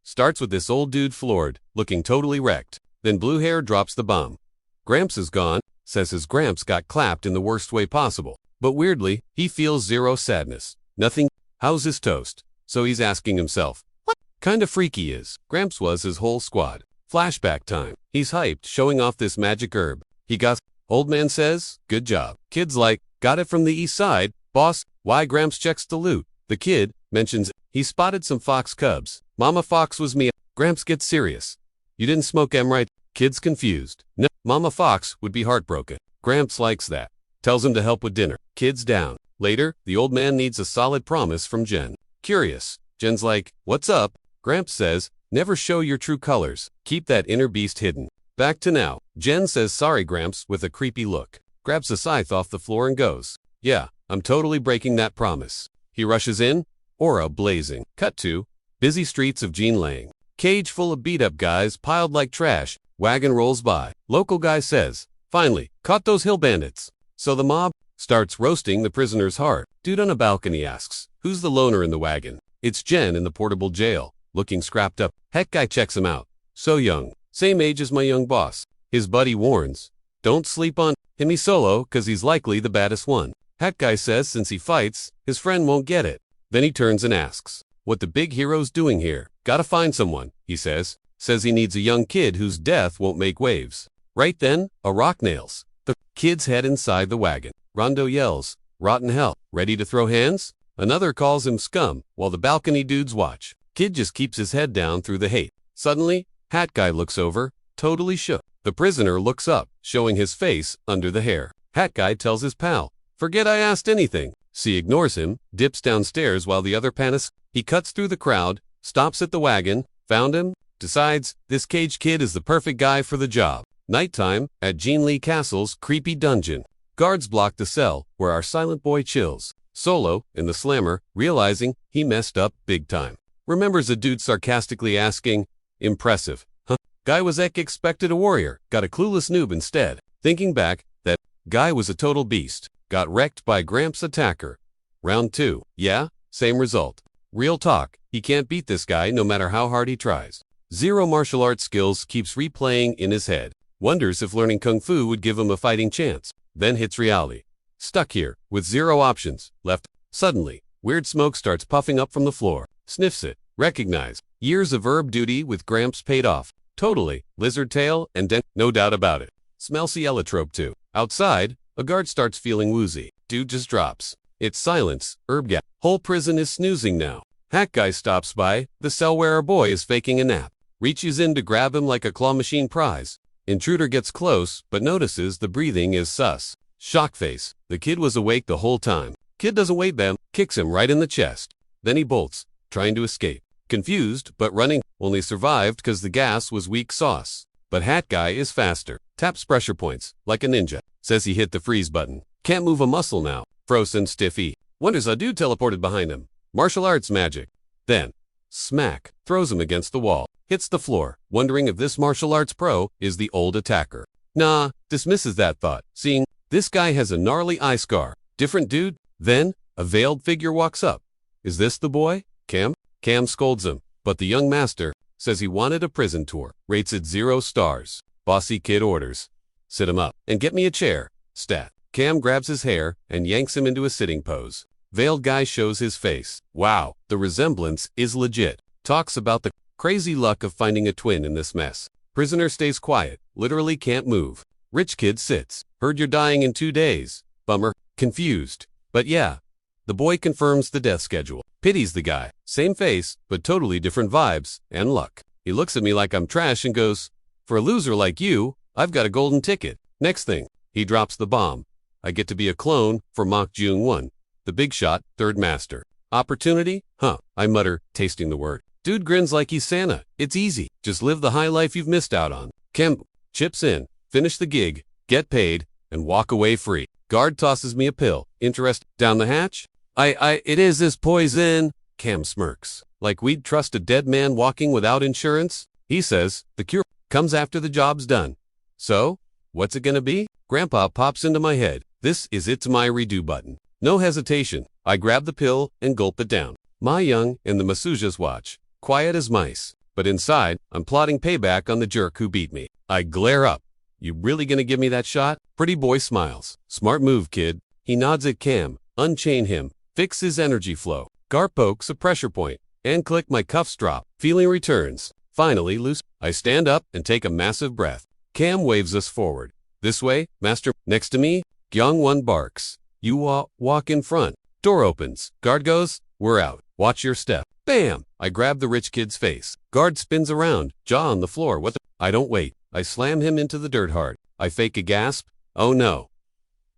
Starts with this old dude floored, looking totally wrecked. Then blue hair drops the bomb. Gramps is gone, says his Gramps got clapped in the worst way possible. But weirdly, he feels zero sadness. Nothing. How's his toast? So he's asking himself, what kind of freak he is. Gramps was his whole squad. Flashback time. He's hyped, showing off this magic herb. He got. Old man says, good job. Kid's like, got it from the east side. Boss, why? Gramps checks the loot. The kid mentions he spotted some fox cubs. Mama Fox was me. Gramps gets serious. You didn't smoke em, right? Kid's confused. No, Mama Fox would be heartbroken. Gramps likes that. Tells him to help with dinner. Kid's down. Later, the old man needs a solid promise from Jen. Curious. Jen's like, what's up? Gramps says, never show your true colors. Keep that inner beast hidden. Back to now. Jen says sorry Gramps with a creepy look. Grabs a scythe off the floor and goes, yeah, I'm totally breaking that promise. He rushes in, aura blazing. Cut to busy streets of Jinlang. Cage full of beat-up guys piled like trash. Wagon rolls by. Local guy says, finally, caught those hill bandits. So the mob starts roasting the prisoner's heart. Dude on a balcony asks, who's the loner in the wagon? It's Jen in the portable jail, looking scrapped up. Heck guy checks him out. So young. Same age as my young boss. His buddy warns, don't sleep on him, he's solo, cause he's likely the baddest one. Hat guy says since he fights, his friend won't get it. Then he turns and asks, what the big hero's doing here? Gotta find someone, he says. Says he needs a young kid whose death won't make waves. Right then, a rock nails the kid's head inside the wagon. Rondo yells, rotten hell, ready to throw hands? Another calls him scum, while the balcony dudes watch. Kid just keeps his head down through the hate. Suddenly, hat guy looks over, totally shook. The prisoner looks up, showing his face under the hair. Hat guy tells his pal, forget I asked anything. C ignores him, dips downstairs while the other panics. He cuts through the crowd, stops at the wagon, found him, decides this caged kid is the perfect guy for the job. Nighttime, at Jean Lee Castle's creepy dungeon. Guards block the cell, where our silent boy chills. Solo, in the slammer, realizing he messed up big time. Remembers a dude sarcastically asking, impressive, huh? Guy was expected a warrior, got a clueless noob instead. Thinking back, that guy was a total beast. Got wrecked by Gramps' attacker. Round 2. Yeah, same result. Real talk, he can't beat this guy no matter how hard he tries. Zero martial arts skills keeps replaying in his head. Wonders if learning kung fu would give him a fighting chance. Then hits reality. Stuck here, with zero options left. Suddenly, weird smoke starts puffing up from the floor. Sniffs it. Recognize. Years of herb duty with Gramps paid off. Totally. Lizard tail and dent. No doubt about it. Smells allotrope too. Outside, a guard starts feeling woozy. Dude just drops. It's silence. Herb gap. Whole prison is snoozing now. Hack guy stops by. The cell wearer boy is faking a nap. Reaches in to grab him like a claw machine prize. Intruder gets close, but notices the breathing is sus. Shock face. The kid was awake the whole time. Kid doesn't wait them. Kicks him right in the chest. Then he bolts, trying to escape. Confused, but running. Only survived cause the gas was weak sauce. But hat guy is faster. Taps pressure points, like a ninja. Says he hit the freeze button. Can't move a muscle now. Frozen stiffy. Wonders a dude teleported behind him. Martial arts magic. Then, smack. Throws him against the wall. Hits the floor, wondering if this martial arts pro is the old attacker. Nah, dismisses that thought, seeing this guy has a gnarly eye scar. Different dude? Then, a veiled figure walks up. Is this the boy? Cam? Cam scolds him, but the young master says he wanted a prison tour. Rates it 0 stars. Bossy kid orders. Sit him up and get me a chair. Stat. Cam grabs his hair and yanks him into a sitting pose. Veiled guy shows his face. Wow, the resemblance is legit. Talks about the crazy luck of finding a twin in this mess. Prisoner stays quiet, literally can't move. Rich kid sits. Heard you're dying in 2 days. Bummer. Confused. But yeah. The boy confirms the death schedule. Pities the guy. Same face, but totally different vibes and luck. He looks at me like I'm trash and goes, for a loser like you, I've got a golden ticket. Next thing, he drops the bomb. I get to be a clone for Mach June 1. The big shot, third master. Opportunity? Huh, I mutter, tasting the word. Dude grins like he's Santa. It's easy. Just live the high life you've missed out on. Cam chips in, finish the gig, get paid, and walk away free. Guard tosses me a pill. Interest down the hatch? It is this poison. Cam smirks. Like we'd trust a dead man walking without insurance? He says, the cure comes after the job's done. So, what's it gonna be? Grandpa pops into my head. This is it's my redo button. No hesitation. I grab the pill and gulp it down. Ma Young and the Masujas watch. Quiet as mice. But inside, I'm plotting payback on the jerk who beat me. I glare up. You really gonna give me that shot? Pretty boy smiles. Smart move, kid. He nods at Cam. Unchain him. Fix his energy flow. Gar pokes a pressure point. And click, my cuffs drop. Feeling returns. Finally loose. I stand up and take a massive breath. Cam waves us forward. This way, master. Next to me, Gyeong-won barks. You walk in front. Door opens. Guard goes, we're out. Watch your step. Bam! I grab the rich kid's face. Guard spins around, jaw on the floor. What the? I don't wait. I slam him into the dirt hard. I fake a gasp. Oh no.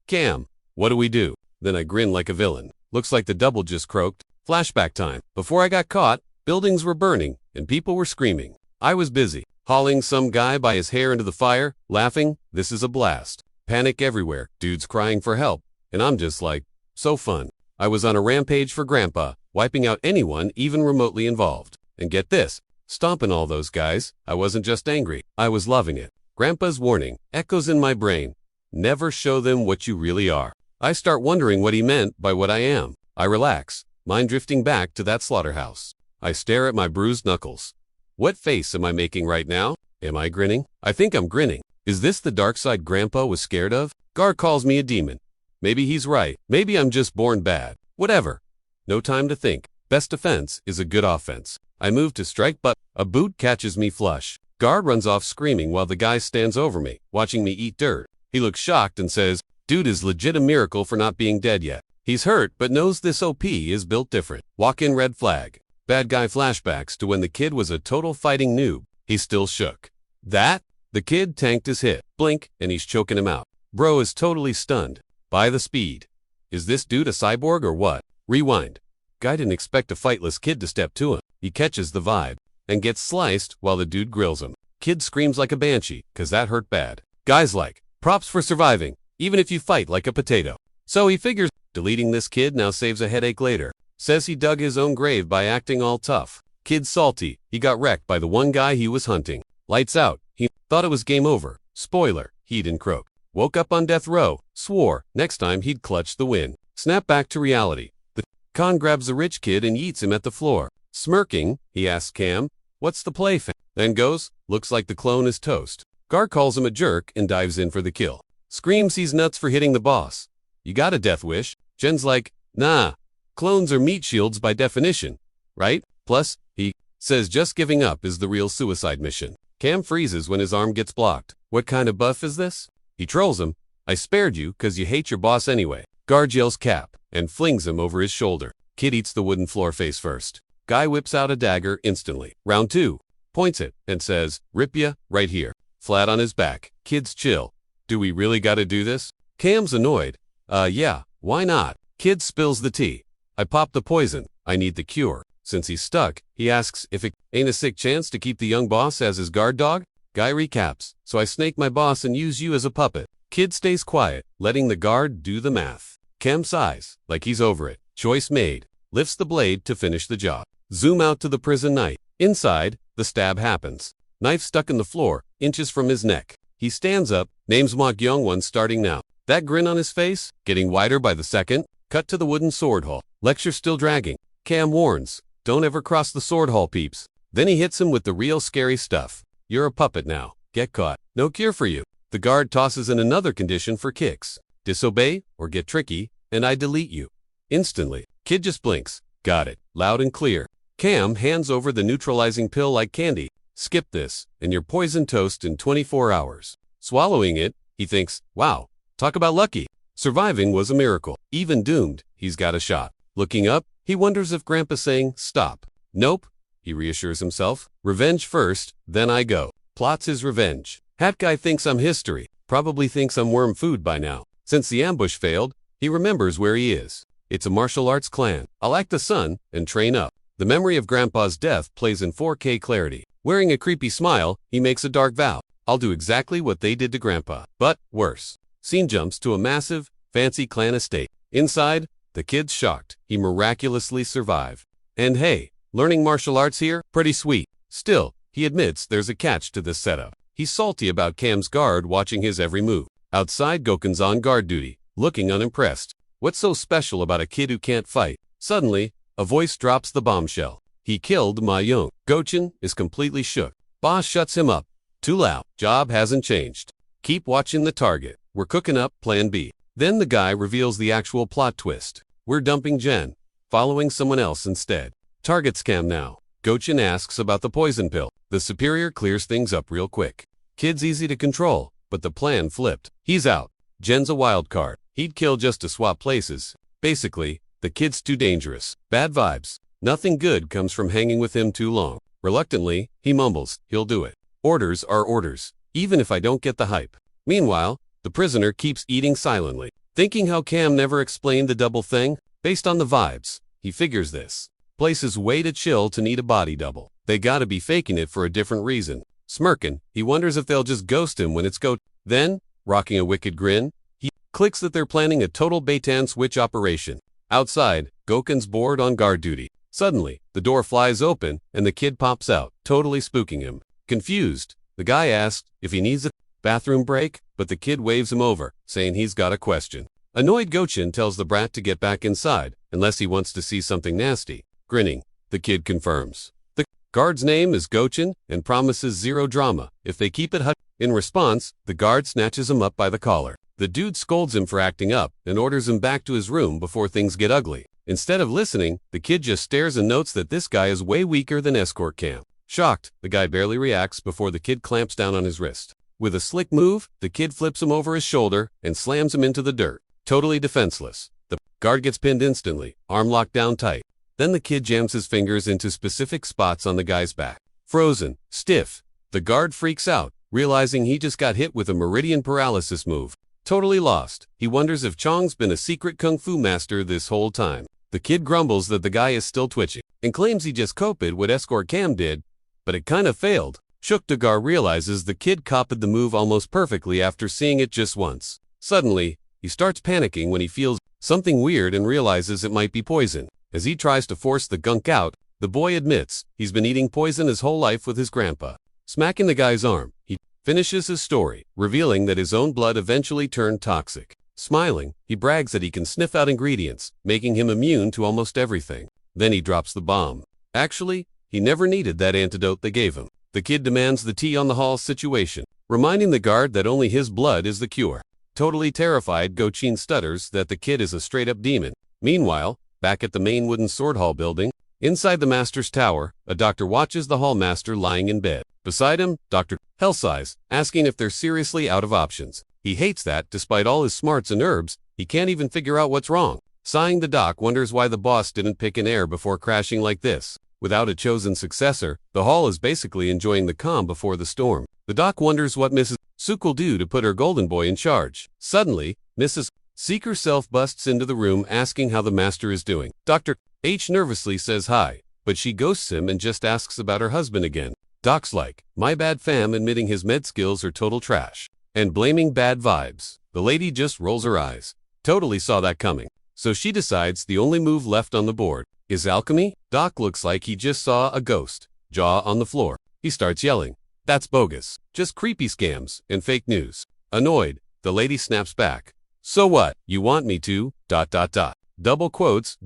Cam, what do we do? Then I grin like a villain. Looks like the double just croaked. Flashback time. Before I got caught, buildings were burning and people were screaming. I was busy, hauling some guy by his hair into the fire, laughing. This is a blast. Panic everywhere, dudes crying for help. And I'm just like, so fun. I was on a rampage for Grandpa, wiping out anyone even remotely involved. And get this, stomping all those guys. I wasn't just angry, I was loving it. Grandpa's warning echoes in my brain. Never show them what you really are. I start wondering what he meant by what I am. I relax, mind drifting back to that slaughterhouse. I stare at my bruised knuckles. What face am I making right now? Am I grinning? I think I'm grinning. Is this the dark side Grandpa was scared of? Gar calls me a demon. Maybe he's right. Maybe I'm just born bad. Whatever. No time to think. Best defense is a good offense. I move to strike, but a boot catches me flush. Gar runs off screaming while the guy stands over me, watching me eat dirt. He looks shocked and says, dude is legit a miracle for not being dead yet. He's hurt but knows this OP is built different. Walk in, red flag. Bad guy flashbacks to when the kid was a total fighting noob. He's still shook. That? The kid tanked his hit. Blink, and he's choking him out. Bro is totally stunned. By the speed. Is this dude a cyborg or what? Rewind. Guy didn't expect a fightless kid to step to him. He catches the vibe and gets sliced while the dude grills him. Kid screams like a banshee, cause that hurt bad. Guy's like, props for surviving, even if you fight like a potato. So he figures, deleting this kid now saves a headache later. Says he dug his own grave by acting all tough. Kid's salty, he got wrecked by the one guy he was hunting. Lights out, he thought it was game over. Spoiler, he didn't croak. Woke up on death row, swore next time he'd clutch the win. Snap back to reality. The con grabs the rich kid and yeets him at the floor. Smirking, he asks Cam, what's the play, fam? Then goes, looks like the clone is toast. Gar calls him a jerk and dives in for the kill. Screams he's nuts for hitting the boss. You got a death wish? Jen's like, nah, clones are meat shields by definition, right? Plus, he says just giving up is the real suicide mission. Cam freezes when his arm gets blocked. What kind of buff is this? He trolls him. I spared you cause you hate your boss anyway. Guard yells cap and flings him over his shoulder. Kid eats the wooden floor face first. Guy whips out a dagger instantly. Round 2. Points it and says, rip ya, right here. Flat on his back. Kid's chill. Do we really gotta do this? Cam's annoyed. Yeah, why not? Kid spills the tea. I pop the poison. I need the cure. Since he's stuck, he asks if it ain't a sick chance to keep the young boss as his guard dog? Guy recaps, so I snake my boss and use you as a puppet. Kid stays quiet, letting the guard do the math. Cam sighs, like he's over it. Choice made. Lifts the blade to finish the job. Zoom out to the prison night. Inside, the stab happens. Knife stuck in the floor, inches from his neck. He stands up, names Ma Gyeong-won starting now. That grin on his face, getting wider by the second. Cut to the wooden sword hall. Lecture still dragging. Cam warns, don't ever cross the sword hall, peeps. Then he hits him with the real scary stuff. You're a puppet now. Get caught. No cure for you. The guard tosses in another condition for kicks. Disobey or get tricky, and I delete you. Instantly. Kid just blinks. Got it. Loud and clear. Cam hands over the neutralizing pill like candy. Skip this, and you're poisoned toast in 24 hours. Swallowing it, he thinks, wow, talk about lucky. Surviving was a miracle. Even doomed, he's got a shot. Looking up, he wonders if Grandpa's saying, stop. Nope, he reassures himself. Revenge first, then I go. Plots his revenge. Hat guy thinks I'm history. Probably thinks I'm worm food by now. Since the ambush failed, he remembers where he is. It's a martial arts clan. I'll act the son and train up. The memory of Grandpa's death plays in 4K clarity. Wearing a creepy smile, he makes a dark vow. I'll do exactly what they did to Grandpa, but worse. Scene jumps to a massive, fancy clan estate. Inside, the kid's shocked. He miraculously survived. And hey, learning martial arts here? Pretty sweet. Still, he admits there's a catch to this setup. He's salty about Cam's guard watching his every move. Outside, Goken's on guard duty, looking unimpressed. What's so special about a kid who can't fight? Suddenly, a voice drops the bombshell. He killed Ma Young. Gochin is completely shook. Boss shuts him up. Too loud. Job hasn't changed. Keep watching the target. We're cooking up plan B. Then the guy reveals the actual plot twist. We're dumping Jen, following someone else instead. Target scam now. Gochin asks about the poison pill. The superior clears things up real quick. Kid's easy to control, but the plan flipped. He's out. Jen's a wild card. He'd kill just to swap places. Basically, the kid's too dangerous. Bad vibes. Nothing good comes from hanging with him too long. Reluctantly, he mumbles, he'll do it. Orders are orders, even if I don't get the hype. Meanwhile, the prisoner keeps eating silently. Thinking how Cam never explained the double thing, based on the vibes, he figures this place is way too chill to need a body double. They gotta be faking it for a different reason. Smirking, he wonders if they'll just ghost him when it's go. Then, rocking a wicked grin, he clicks that they're planning a total bait-and switch operation. Outside, Goken's bored on guard duty. Suddenly, the door flies open and the kid pops out, totally spooking him. Confused, the guy asks if he needs a bathroom break, but the kid waves him over, saying he's got a question. Annoyed, Gochin tells the brat to get back inside, unless he wants to see something nasty. Grinning, the kid confirms. The guard's name is Gochin and promises zero drama if they keep it hut. In response, the guard snatches him up by the collar. The dude scolds him for acting up and orders him back to his room before things get ugly. Instead of listening, the kid just stares and notes that this guy is way weaker than escort Cam. Shocked, the guy barely reacts before the kid clamps down on his wrist. With a slick move, the kid flips him over his shoulder and slams him into the dirt. Totally defenseless. The guard gets pinned instantly, arm locked down tight. Then the kid jams his fingers into specific spots on the guy's back. Frozen, stiff. The guard freaks out, realizing he just got hit with a meridian paralysis move. Totally lost, he wonders if Chong's been a secret kung fu master this whole time. The kid grumbles that the guy is still twitching and claims he just copied what escort Cam did, but it kind of failed. Shook Dagar realizes the kid copied the move almost perfectly after seeing it just once. Suddenly, he starts panicking when he feels something weird and realizes it might be poison. As he tries to force the gunk out, the boy admits he's been eating poison his whole life with his grandpa. Smacking the guy's arm, he finishes his story, revealing that his own blood eventually turned toxic. Smiling, he brags that he can sniff out ingredients, making him immune to almost everything. Then he drops the bomb. Actually, he never needed that antidote they gave him. The kid demands the tea on the hall situation, reminding the guard that only his blood is the cure. Totally terrified, Gochin stutters that the kid is a straight-up demon. Meanwhile, back at the main wooden sword hall building, inside the master's tower, a doctor watches the hall master lying in bed. Beside him, Dr. Hellsize, asking if they're seriously out of options. He hates that, despite all his smarts and herbs, he can't even figure out what's wrong. Sighing, the doc wonders why the boss didn't pick an heir before crashing like this. Without a chosen successor, the hall is basically enjoying the calm before the storm. The doc wonders what Mrs. Suk will do to put her golden boy in charge. Suddenly, Mrs. Seek herself busts into the room asking how the master is doing. Dr. H nervously says hi, but she ghosts him and just asks about her husband again. Doc's like, my bad fam, admitting his med skills are total trash. And blaming bad vibes. The lady just rolls her eyes. Totally saw that coming. So she decides the only move left on the board is alchemy. Doc looks like he just saw a ghost. Jaw on the floor. He starts yelling. That's bogus. Just creepy scams and fake news. Annoyed, the lady snaps back. So what? You want me to, ... Double quotes, ...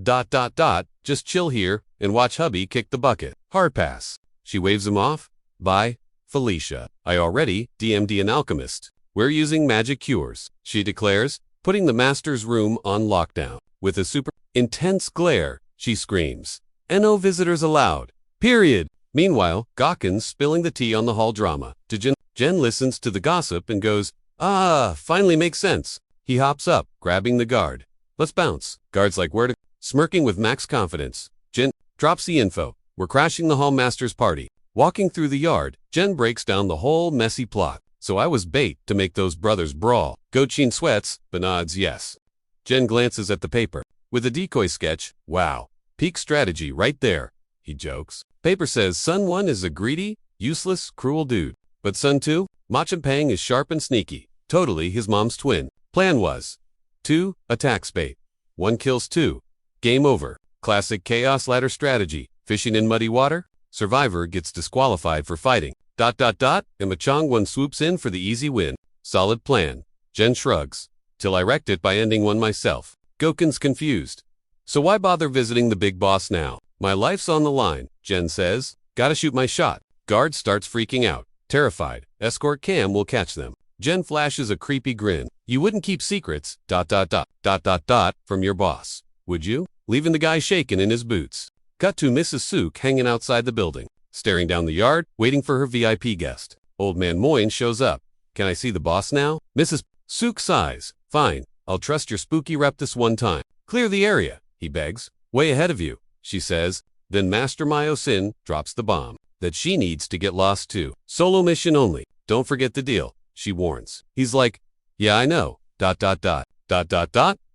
Just chill here and watch hubby kick the bucket. Hard pass. She waves him off. Bye, Felicia. I already DM'd an alchemist. We're using magic cures, she declares, putting the master's room on lockdown. With a super intense glare, she screams, "No visitors allowed. Period." Meanwhile, Gawkins spilling the tea on the hall drama. To Jen. Jen listens to the gossip and goes, finally makes sense. He hops up, grabbing the guard. Let's bounce. Guard's like, where to? Smirking with max confidence. Jen drops the info. We're crashing the hall master's party. Walking through the yard, Jen breaks down the whole messy plot. So I was bait to make those brothers brawl. Gochin sweats, but nods yes. Jen glances at the paper. With a decoy sketch, wow. Peak strategy right there, he jokes. Paper says Son 1 is a greedy, useless, cruel dude. But Son 2, Machimpang is sharp and sneaky. Totally his mom's twin. Plan was 2, attacks bait. 1 kills 2. Game over. Classic chaos ladder strategy. Fishing in muddy water. Survivor gets disqualified for fighting. ... And Machang 1 swoops in for the easy win. Solid plan. Jen shrugs. Till I wrecked it by ending one myself. Goken's confused. So why bother visiting the big boss now? My life's on the line, Jen says. Gotta shoot my shot. Guard starts freaking out. Terrified, escort Cam will catch them. Jen flashes a creepy grin. You wouldn't keep secrets, from your boss, would you? Leaving the guy shaking in his boots. Cut to Mrs. Sook hanging outside the building, staring down the yard, waiting for her VIP guest. Old man Moyne shows up. Can I see the boss now? Mrs. Sook sighs. Fine, I'll trust your spooky rep this one time. Clear the area, he begs. Way ahead of you, she says. Then Master Myo-sin drops the bomb that she needs to get lost too. Solo mission only. Don't forget the deal, she warns. He's like, yeah, I know,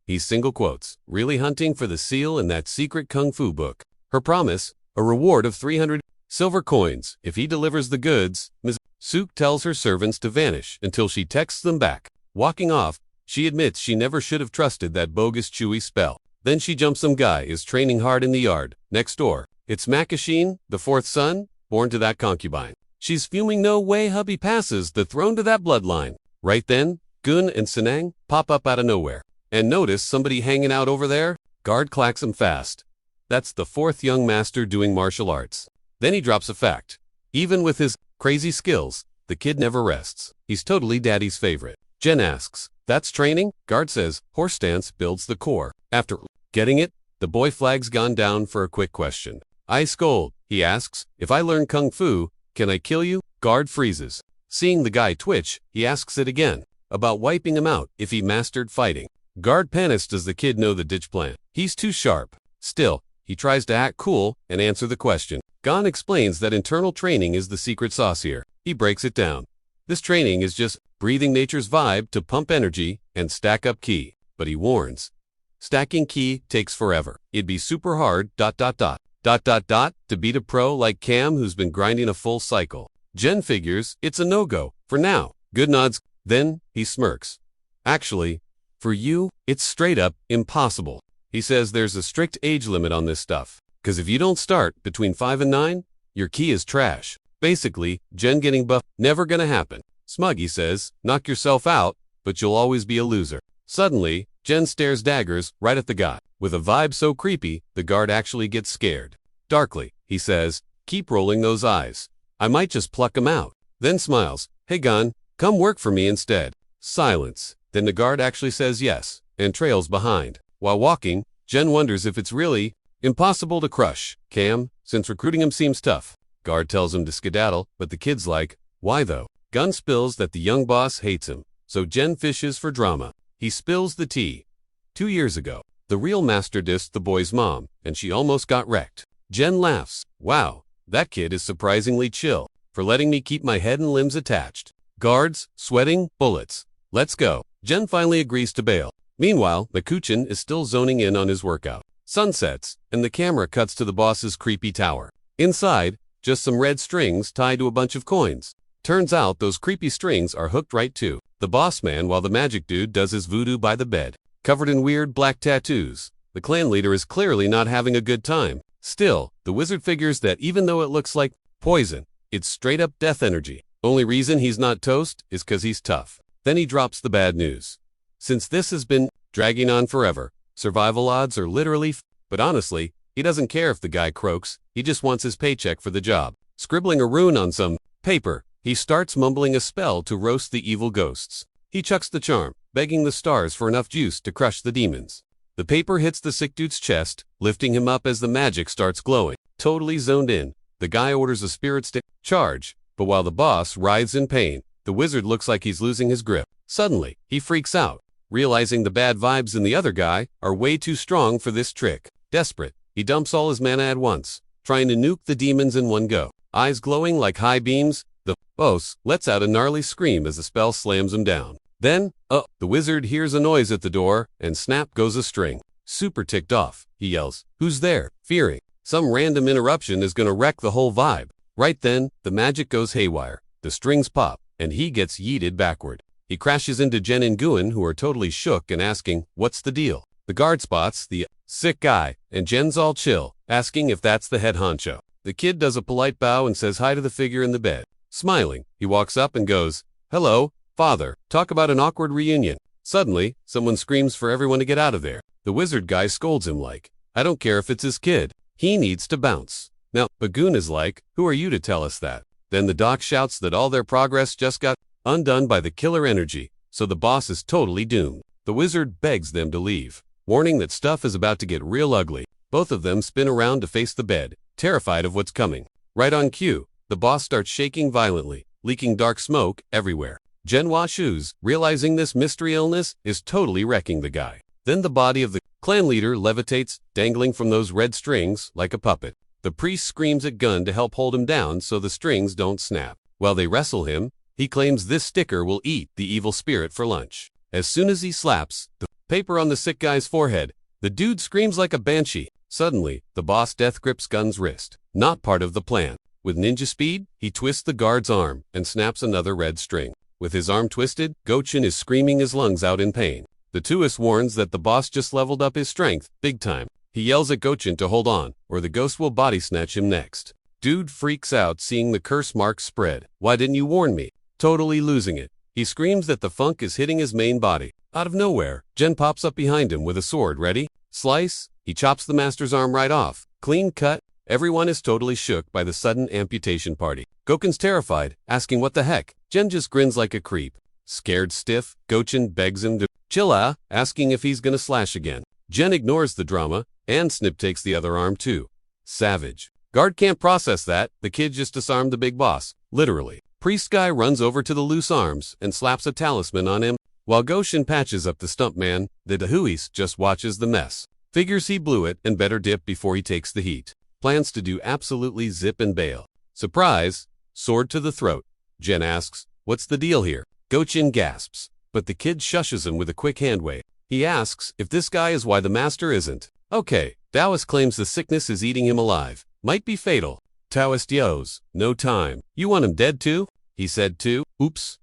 He's single quotes, really hunting for the seal in that secret kung fu book. Her promise, a reward of 300 silver coins if he delivers the goods. Ms. Sook tells her servants to vanish until she texts them back. Walking off, she admits she never should have trusted that bogus chewy spell. Then she jumps some guy is training hard in the yard, next door. It's Makashin, the fourth son, born to that concubine. She's fuming no way hubby passes the throne to that bloodline. Right then, Gun and Senang pop up out of nowhere. And notice somebody hanging out over there? Guard clacks him fast. That's the fourth young master doing martial arts. Then he drops a fact. Even with his crazy skills, the kid never rests. He's totally daddy's favorite. Jen asks, that's training? Guard says, horse dance builds the core. After getting it, the boy flag's gone down for a quick question. Ice cold, he asks, if I learn kung fu, can I kill you? Guard freezes. Seeing the guy twitch, he asks it again, about wiping him out if he mastered fighting. Guard panics. Does the kid know the ditch plan? He's too sharp. Still, he tries to act cool and answer the question. Gon explains that internal training is the secret sauce here. He breaks it down. This training is just breathing nature's vibe to pump energy and stack up ki. But he warns, stacking ki takes forever. It'd be super hard, to beat a pro like Cam who's been grinding a full cycle. Jen figures it's a no-go, for now. Good nods. Then, he smirks. Actually, for you, it's straight up impossible. He says there's a strict age limit on this stuff. Cause if you don't start between 5 and 9, your ki is trash. Basically, Jen getting buffed, never gonna happen. Smuggy says, knock yourself out, but you'll always be a loser. Suddenly, Jen stares daggers right at the guy. With a vibe so creepy, the guard actually gets scared. Darkly, he says, keep rolling those eyes. I might just pluck him out. Then smiles, hey Gon, come work for me instead. Silence. Then the guard actually says yes, and trails behind. While walking, Jen wonders if it's really impossible to crush Cam, since recruiting him seems tough. Guard tells him to skedaddle, but the kid's like, why though? Gun spills that the young boss hates him, so Jen fishes for drama. He spills the tea. 2 years ago, the real master dissed the boy's mom, and she almost got wrecked. Jen laughs. Wow, that kid is surprisingly chill, for letting me keep my head and limbs attached. Guards, sweating, bullets. Let's go. Jen finally agrees to bail. Meanwhile, Makuchin is still zoning in on his workout. Sun sets, and the camera cuts to the boss's creepy tower. Inside, just some red strings tied to a bunch of coins. Turns out those creepy strings are hooked right to the boss man while the magic dude does his voodoo by the bed. Covered in weird black tattoos, the clan leader is clearly not having a good time. Still, the wizard figures that even though it looks like poison, it's straight up death energy. Only reason he's not toast is cause he's tough. Then he drops the bad news. Since this has been dragging on forever, survival odds are literally but honestly, he doesn't care if the guy croaks, he just wants his paycheck for the job. Scribbling a rune on some paper, he starts mumbling a spell to roast the evil ghosts. He chucks the charm, begging the stars for enough juice to crush the demons. The paper hits the sick dude's chest, lifting him up as the magic starts glowing. Totally zoned in, the guy orders a spirit stick charge, but while the boss writhes in pain, the wizard looks like he's losing his grip. Suddenly, he freaks out, realizing the bad vibes in the other guy are way too strong for this trick. Desperate, he dumps all his mana at once, trying to nuke the demons in one go. Eyes glowing like high beams, the boss lets out a gnarly scream as the spell slams him down. Then, the wizard hears a noise at the door, and snap goes a string. Super ticked off, he yells, who's there? Fearing some random interruption is gonna wreck the whole vibe. Right then, the magic goes haywire, the strings pop, and he gets yeeted backward. He crashes into Jen and Guin, who are totally shook and asking, what's the deal? The guard spots the sick guy, and Jen's all chill, asking if that's the head honcho. The kid does a polite bow and says hi to the figure in the bed. Smiling, he walks up and goes, hello, father, talk about an awkward reunion. Suddenly, someone screams for everyone to get out of there. The wizard guy scolds him like, I don't care if it's his kid. He needs to bounce. Now, Bagoon is like, who are you to tell us that? Then the doc shouts that all their progress just got undone by the killer energy, so the boss is totally doomed. The wizard begs them to leave, warning that stuff is about to get real ugly. Both of them spin around to face the bed, terrified of what's coming. Right on cue, the boss starts shaking violently, leaking dark smoke everywhere. Genhua Shu's, realizing this mystery illness, is totally wrecking the guy. Then the body of the clan leader levitates, dangling from those red strings like a puppet. The priest screams at Gun to help hold him down so the strings don't snap. While they wrestle him, he claims this sticker will eat the evil spirit for lunch. As soon as he slaps the paper on the sick guy's forehead, the dude screams like a banshee. Suddenly, the boss death grips Gun's wrist. Not part of the plan. With ninja speed, he twists the guard's arm and snaps another red string. With his arm twisted, Gochin is screaming his lungs out in pain. The Tuist warns that the boss just leveled up his strength, big time. He yells at Gochin to hold on, or the ghost will body snatch him next. Dude freaks out seeing the curse marks spread. Why didn't you warn me? Totally losing it. He screams that the funk is hitting his main body. Out of nowhere, Jen pops up behind him with a sword ready. Slice, he chops the master's arm right off. Clean cut. Everyone is totally shook by the sudden amputation party. Gochin's terrified, asking what the heck. Jen just grins like a creep. Scared stiff, Gochin begs him to chill out, asking if he's gonna slash again. Jen ignores the drama, and Snip takes the other arm too. Savage. Guard can't process that, the kid just disarmed the big boss. Literally. Priest guy runs over to the loose arms and slaps a talisman on him. While Goshin patches up the stump man, the Dahuis just watches the mess. Figures he blew it and better dip before he takes the heat. Plans to do absolutely zip and bail. Surprise! Sword to the throat. Jen asks, what's the deal here? Gochin gasps, but the kid shushes him with a quick hand wave. He asks if this guy is why the master isn't. Okay, Taoist claims the sickness is eating him alive. Might be fatal. Taoist yos, no time. You want him dead too? He said too. Oops.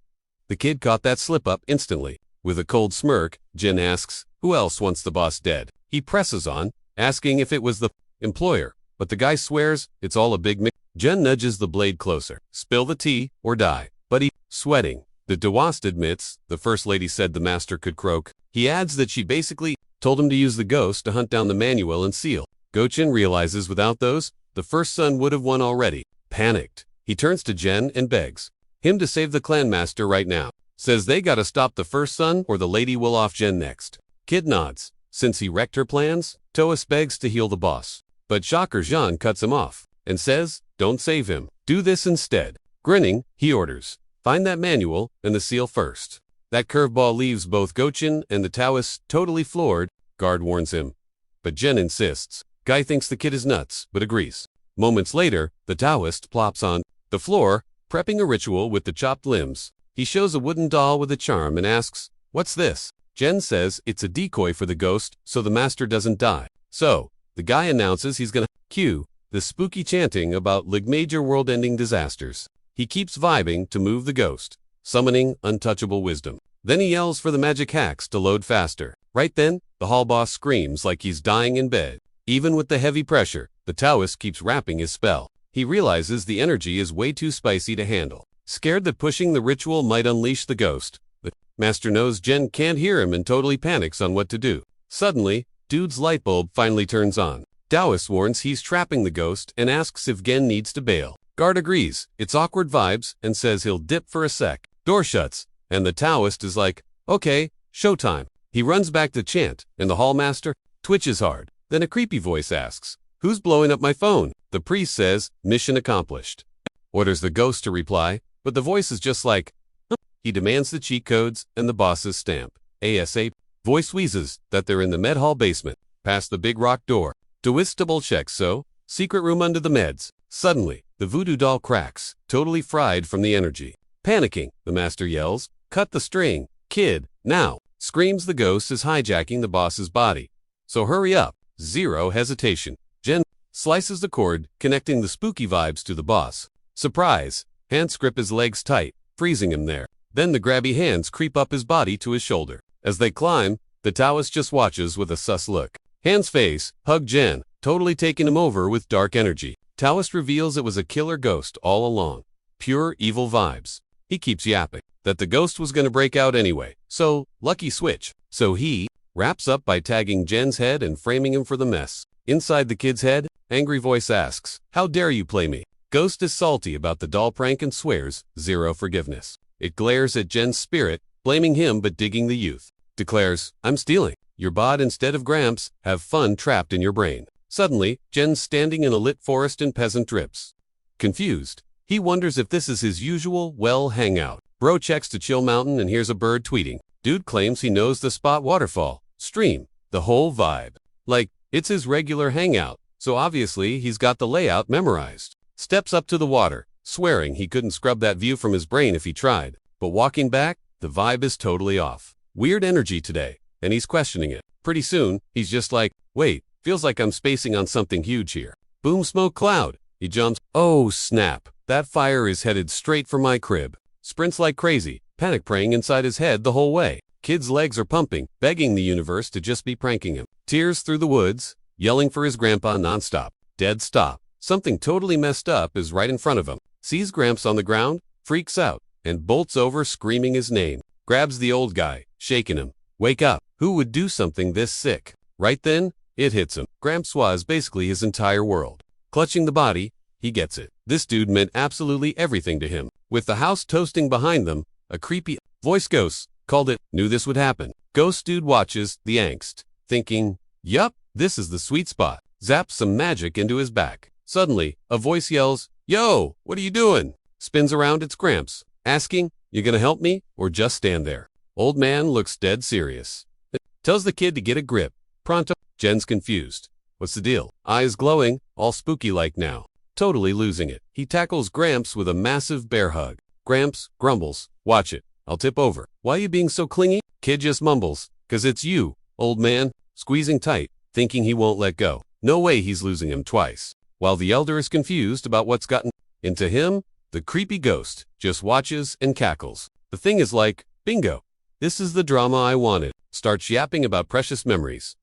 The kid caught that slip up instantly. With a cold smirk, Jen asks, who else wants the boss dead? He presses on, asking if it was the employer, but the guy swears it's all a big mix. Jen nudges the blade closer. Spill the tea or die. But he's sweating. The Dawast admits, the first lady said the master could croak. He adds that she basically told him to use the ghost to hunt down the manual and seal. Gochin realizes without those, the first son would have won already. Panicked, he turns to Jen and begs him to save the clan master right now. Says they gotta stop the first son or the lady will off Jen next. Kid nods. Since he wrecked her plans, Toas begs to heal the boss. But Shocker Jean cuts him off and says, don't save him. Do this instead. Grinning, he orders, find that manual and the seal first. That curveball leaves both Gochin and the Taoists totally floored. Guard warns him. But Jen insists. Guy thinks the kid is nuts, but agrees. Moments later, the Taoist plops on the floor, prepping a ritual with the chopped limbs. He shows a wooden doll with a charm and asks, what's this? Jen says it's a decoy for the ghost so the master doesn't die. So, the guy announces he's gonna cue the spooky chanting about major world-ending disasters. He keeps vibing to move the ghost, summoning untouchable wisdom. Then he yells for the magic hacks to load faster. Right then, the hall boss screams like he's dying in bed. Even with the heavy pressure, the Taoist keeps rapping his spell. He realizes the energy is way too spicy to handle. Scared that pushing the ritual might unleash the ghost, the master knows Jen can't hear him and totally panics on what to do. Suddenly, dude's light bulb finally turns on. Taoist warns he's trapping the ghost and asks if Gen needs to bail. Guard agrees, it's awkward vibes, and says he'll dip for a sec. Door shuts, and the Taoist is like, okay, showtime. He runs back to chant, and the hall master twitches hard. Then a creepy voice asks, who's blowing up my phone? The priest says, mission accomplished. Orders the ghost to reply, but the voice is just like, huh. He demands the cheat codes and the boss's stamp. ASAP. Voice wheezes that they're in the med hall basement, past the big rock door. Taoist double checks so, secret room under the meds. Suddenly, the voodoo doll cracks, totally fried from the energy. Panicking, the master yells, cut the string. Kid, now, screams the ghost is hijacking the boss's body. So hurry up. Zero hesitation. Jen slices the cord, connecting the spooky vibes to the boss. Surprise! Hands grip his legs tight, freezing him there. Then the grabby hands creep up his body to his shoulder. As they climb, the Taoist just watches with a sus look. Hands face, hug Jen, totally taking him over with dark energy. Taoist reveals it was a killer ghost all along. Pure evil vibes. He keeps yapping that the ghost was gonna break out anyway. So, lucky switch. So he wraps up by tagging Jen's head and framing him for the mess. Inside the kid's head, Angry voice asks, "How dare you play me?" Ghost is salty about the doll prank and swears, zero forgiveness. It glares at Jen's spirit, blaming him but digging the youth. Declares, "I'm stealing your bod instead of Gramps, have fun trapped in your brain." Suddenly, Jen's standing in a lit forest in peasant drips. Confused, he wonders if this is his usual, hangout. Bro checks to Chill Mountain and hears a bird tweeting. Dude claims he knows the spot waterfall, stream, the whole vibe. Like, it's his regular hangout, so obviously he's got the layout memorized. Steps up to the water, swearing he couldn't scrub that view from his brain if he tried. But walking back, the vibe is totally off. Weird energy today, and he's questioning it. Pretty soon, he's just like, wait, feels like I'm spacing on something huge here. Boom smoke cloud. He jumps. Oh snap, that fire is headed straight for my crib. Sprints like crazy, panic praying inside his head the whole way. Kid's legs are pumping, begging the universe to just be pranking him. Tears through the woods, yelling for his grandpa nonstop. Dead stop. Something totally messed up is right in front of him. Sees Gramps on the ground, freaks out, and bolts over screaming his name. Grabs the old guy, shaking him. Wake up. Who would do something this sick? Right then, it hits him. Gramps was basically his entire world. Clutching the body, he gets it. This dude meant absolutely everything to him. With the house toasting behind them, a creepy voice ghost called it, knew this would happen. Ghost dude watches the angst, thinking, yup, this is the sweet spot. Zaps some magic into his back. Suddenly, a voice yells, yo, what are you doing? Spins around, it's Gramps, asking, you gonna help me or just stand there? Old man looks dead serious. Tells the kid to get a grip. Pronto. Jen's confused. What's the deal? Eyes glowing, all spooky-like now. Totally losing it. He tackles Gramps with a massive bear hug. Gramps grumbles, watch it, I'll tip over. Why you being so clingy? Kid just mumbles, 'cause it's you, old man, squeezing tight, thinking he won't let go. No way he's losing him twice. While the elder is confused about what's gotten into him, the creepy ghost just watches and cackles. The thing is like, bingo, this is the drama I wanted. Starts yapping about precious memories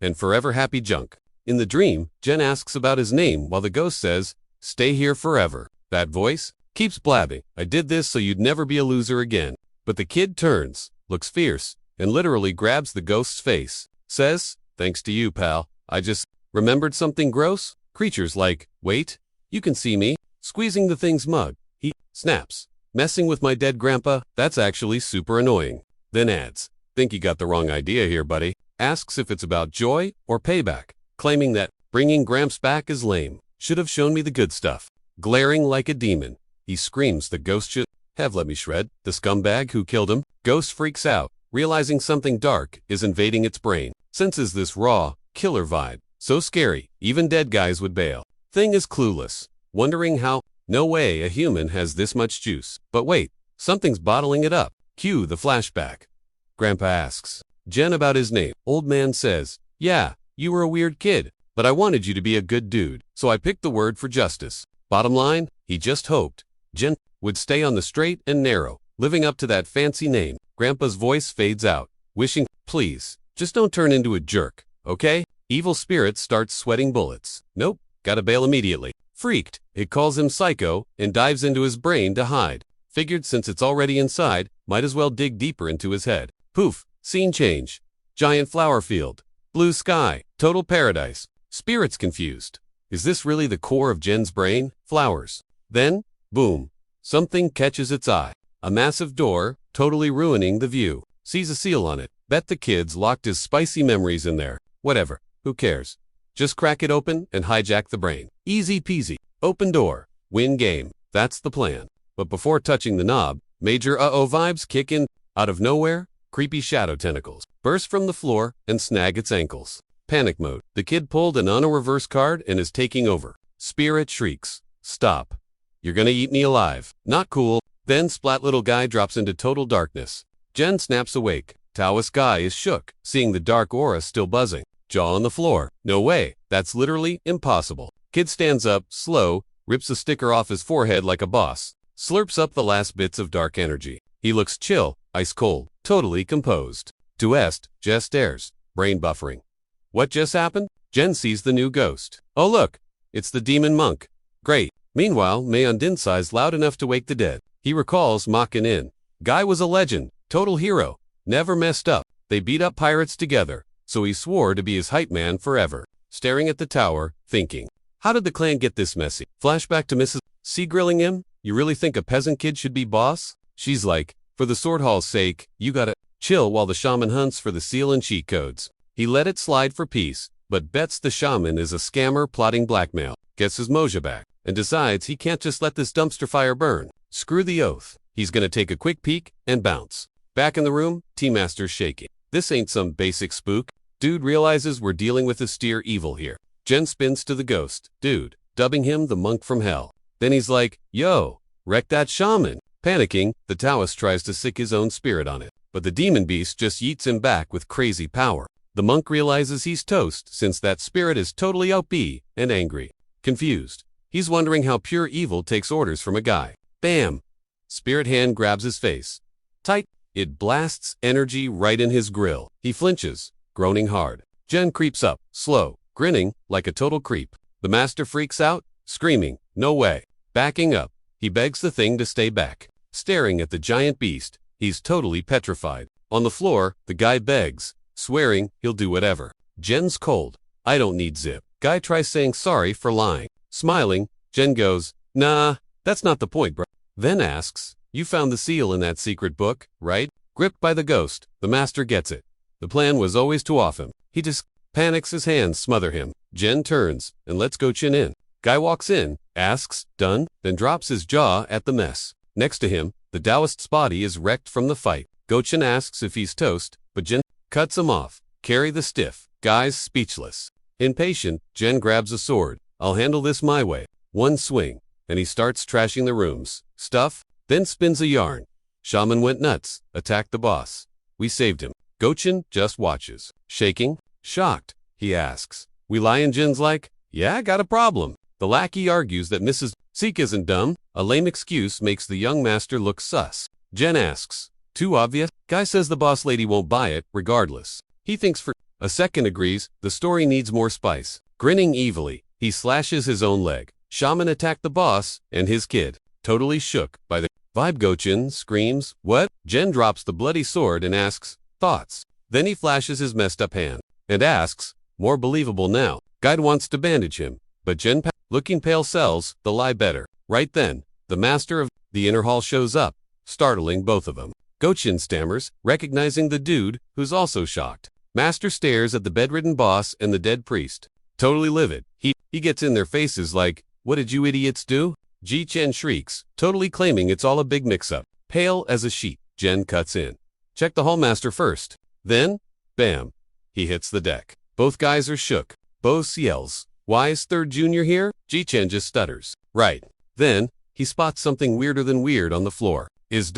and forever happy junk. In the dream, Jen asks about his name while the ghost says, stay here forever. That voice keeps blabbing, I did this so you'd never be a loser again. But the kid turns, looks fierce, and literally grabs the ghost's face. Says, thanks to you, pal, I just remembered something gross. Creatures like, wait, you can see me, squeezing the thing's mug. He snaps, messing with my dead grandpa, that's actually super annoying. Then adds, think you got the wrong idea here, buddy. Asks if it's about joy or payback, claiming that bringing Gramps back is lame. Should have shown me the good stuff. Glaring like a demon, he screams the ghost should have let me shred the scumbag who killed him. Ghost freaks out, realizing something dark is invading its brain. Senses this raw, killer vibe. So scary, even dead guys would bail. Thing is clueless, wondering how, no way a human has this much juice. But wait, something's bottling it up. Cue the flashback. Grandpa asks Jen about his name. Old man says, yeah, you were a weird kid, but I wanted you to be a good dude, so I picked the word for justice. Bottom line, he just hoped Jen would stay on the straight and narrow, living up to that fancy name. Grandpa's voice fades out, wishing, please, just don't turn into a jerk, okay? Evil spirit starts sweating bullets. Nope, gotta bail immediately. Freaked, it calls him psycho and dives into his brain to hide. Figured since it's already inside, might as well dig deeper into his head. Poof, scene change. Giant flower field. Blue sky, total paradise. Spirit's confused. Is this really the core of Jen's brain? Flowers. Then, boom, something catches its eye. A massive door, totally ruining the view. Sees a seal on it. Bet the kid's locked his spicy memories in there. Whatever, who cares? Just crack it open and hijack the brain. Easy peasy. Open door. Win game. That's the plan. But before touching the knob, major uh-oh vibes kick in. Out of nowhere, creepy shadow tentacles burst from the floor and snag its ankles. Panic mode. The kid pulled an on a reverse card and is taking over. Spirit shrieks. Stop. You're gonna eat me alive. Not cool. Then splat little guy drops into total darkness. Jen snaps awake. Taoist guy is shook, seeing the dark aura still buzzing. Jaw on the floor. No way. That's literally impossible. Kid stands up, slow, rips a sticker off his forehead like a boss. Slurps up the last bits of dark energy. He looks chill, ice cold, totally composed. To Est, Jess stares, brain buffering. What just happened? Jen sees the new ghost. Oh look, it's the demon monk. Great. Meanwhile, Mayondin sighs loud enough to wake the dead. He recalls Mockin' in. Guy was a legend, total hero, never messed up. They beat up pirates together, so he swore to be his hype man forever. Staring at the tower, thinking, How did the clan get this messy? Flashback to Mrs. C grilling him. You really think a peasant kid should be boss? She's like, for the sword hall's sake, you gotta chill while the shaman hunts for the seal and cheat codes. He let it slide for peace, but bets the shaman is a scammer plotting blackmail, gets his moja back, and decides he can't just let this dumpster fire burn. Screw the oath. He's gonna take a quick peek and bounce. Back in the room, T-Master's shaking. This ain't some basic spook. Dude realizes we're dealing with austere evil here. Jen spins to the ghost, dude, dubbing him the monk from hell. Then he's like, yo, wreck that shaman. Panicking, the Taoist tries to sick his own spirit on it, but the demon beast just yeets him back with crazy power. The monk realizes he's toast since that spirit is totally outbeat and angry. Confused. He's wondering how pure evil takes orders from a guy. Bam! Spirit hand grabs his face. Tight. It blasts energy right in his grill. He flinches, groaning hard. Jen creeps up, slow, grinning like a total creep. The master freaks out, screaming, no way. Backing up, he begs the thing to stay back. Staring at the giant beast, he's totally petrified. On the floor, the guy begs, swearing he'll do whatever. Jen's cold. I don't need zip. Guy tries saying sorry for lying. Smiling, Jen goes, nah, that's not the point, bro. Then asks, you found the seal in that secret book, right? Gripped by the ghost, the master gets it. The plan was always to off him. He just panics, his hands smother him. Jen turns and lets go chin in. Guy walks in, asks, done, then drops his jaw at the mess. Next to him, the Taoist's body is wrecked from the fight. Gochin asks if he's toast, but Jen cuts him off. Carry the stiff. Guy's speechless. Impatient, Jen grabs a sword. I'll handle this my way. One swing, and he starts trashing the room's stuff, then spins a yarn. Shaman went nuts, attacked the boss. We saved him. Gochin just watches. Shaking, shocked, he asks. We lie and Jin's like, yeah, got a problem. The lackey argues that Mrs. Seek isn't dumb. A lame excuse makes the young master look sus. Jen asks, too obvious? Guy says the boss lady won't buy it, regardless. He thinks for a second, agrees, the story needs more spice. Grinning evilly, he slashes his own leg. Shaman attacked the boss and his kid. Totally shook by the vibe. Gochin screams, what? Jen drops the bloody sword and asks, thoughts. Then he flashes his messed up hand and asks, more believable now. Guide wants to bandage him, but Jen, looking pale, sells the lie better. Right then, the master of the inner hall shows up, startling both of them. Gochin stammers, recognizing the dude, who's also shocked. Master stares at the bedridden boss and the dead priest. Totally livid. He gets in their faces like, what did you idiots do? Ji Chen shrieks, totally claiming it's all a big mix-up. Pale as a sheet, Jen cuts in. Check the hallmaster first. Then, bam, he hits the deck. Both guys are shook. Bose yells, why is third junior here? Ji Chen just stutters. Right. Then, he spots something weirder than weird on the floor. Is ...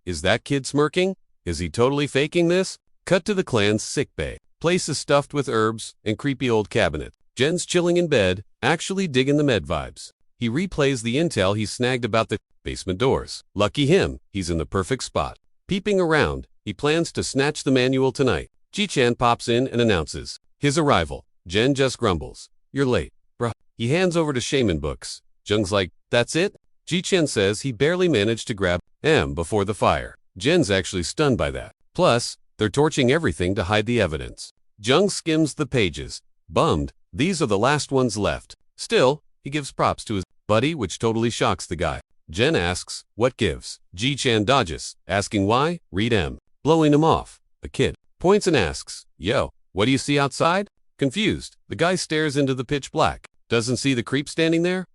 is that kid smirking? Is he totally faking this? Cut to the clan's sickbay. Place is stuffed with herbs and creepy old cabinet. Jen's chilling in bed, actually digging the med vibes. He replays the intel he snagged about the basement doors. Lucky him, he's in the perfect spot. Peeping around, he plans to snatch the manual tonight. Ji-chan pops in and announces his arrival. Jen just grumbles. You're late, bruh. He hands over to Shaman books. Jung's like, that's it? Ji-chan says he barely managed to grab M before the fire. Jen's actually stunned by that. Plus, they're torching everything to hide the evidence. Jung skims the pages. Bummed, these are the last ones left. Still, he gives props to his buddy, which totally shocks the guy. Jen asks, what gives? Ji-chan dodges, asking why, read M. Blowing him off. The kid points and asks, yo, what do you see outside? Confused, the guy stares into the pitch black. Doesn't see the creep standing there?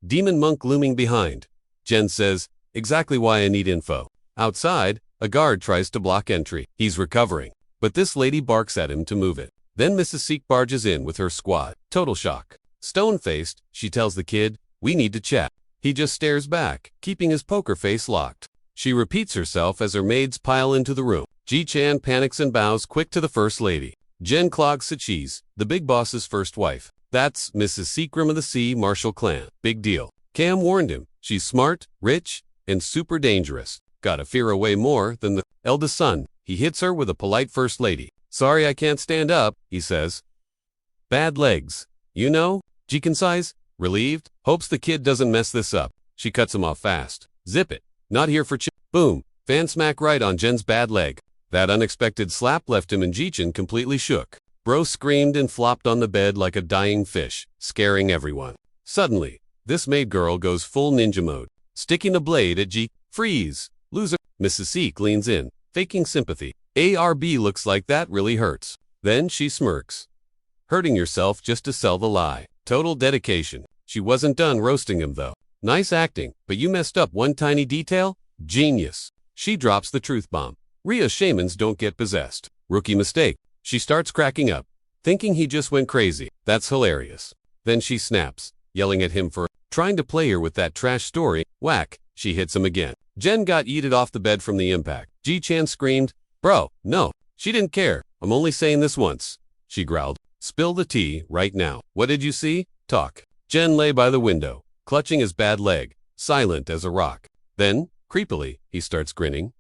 Demon monk looming behind. Jen says, exactly why I need info. Outside, a guard tries to block entry. He's recovering, but this lady barks at him to move it. Then Mrs. Seek barges in with her squad. Total shock. Stone-faced, she tells the kid, we need to chat. He just stares back, keeping his poker face locked. She repeats herself as her maids pile into the room. Ji-chan panics and bows quick to the first lady. Jen clogs Sachi's, the big boss's first wife. That's Mrs. Seekram of the Sea Martial Clan. Big deal. Cam warned him. She's smart, rich, and super dangerous. Gotta fear her way more than the eldest son. He hits her with a polite first lady. Sorry I can't stand up, he says. Bad legs. You know? Jikin sighs, relieved, hopes the kid doesn't mess this up. She cuts him off fast. Zip it. Not here for Boom. Fan smack right on Jen's bad leg. That unexpected slap left him and Jichin completely shook. Bro screamed and flopped on the bed like a dying fish, scaring everyone. Suddenly, this maid girl goes full ninja mode, sticking a blade at G. Freeze! Loser! Mrs. Seek leans in, faking sympathy. ARB looks like that really hurts. Then she smirks. Hurting yourself just to sell the lie. Total dedication. She wasn't done roasting him though. Nice acting, but you messed up one tiny detail? Genius. She drops the truth bomb. Rhea shamans don't get possessed. Rookie mistake. She starts cracking up, thinking he just went crazy. That's hilarious. Then she snaps, yelling at him for trying to play her with that trash story. Whack. She hits him again. Jen got yeeted off the bed from the impact. Ji-chan screamed, "Bro, no." She didn't care. "I'm only saying this once," she growled. "Spill the tea right now. What did you see? Talk." Jen lay by the window, clutching his bad leg, silent as a rock. Then, creepily, he starts grinning.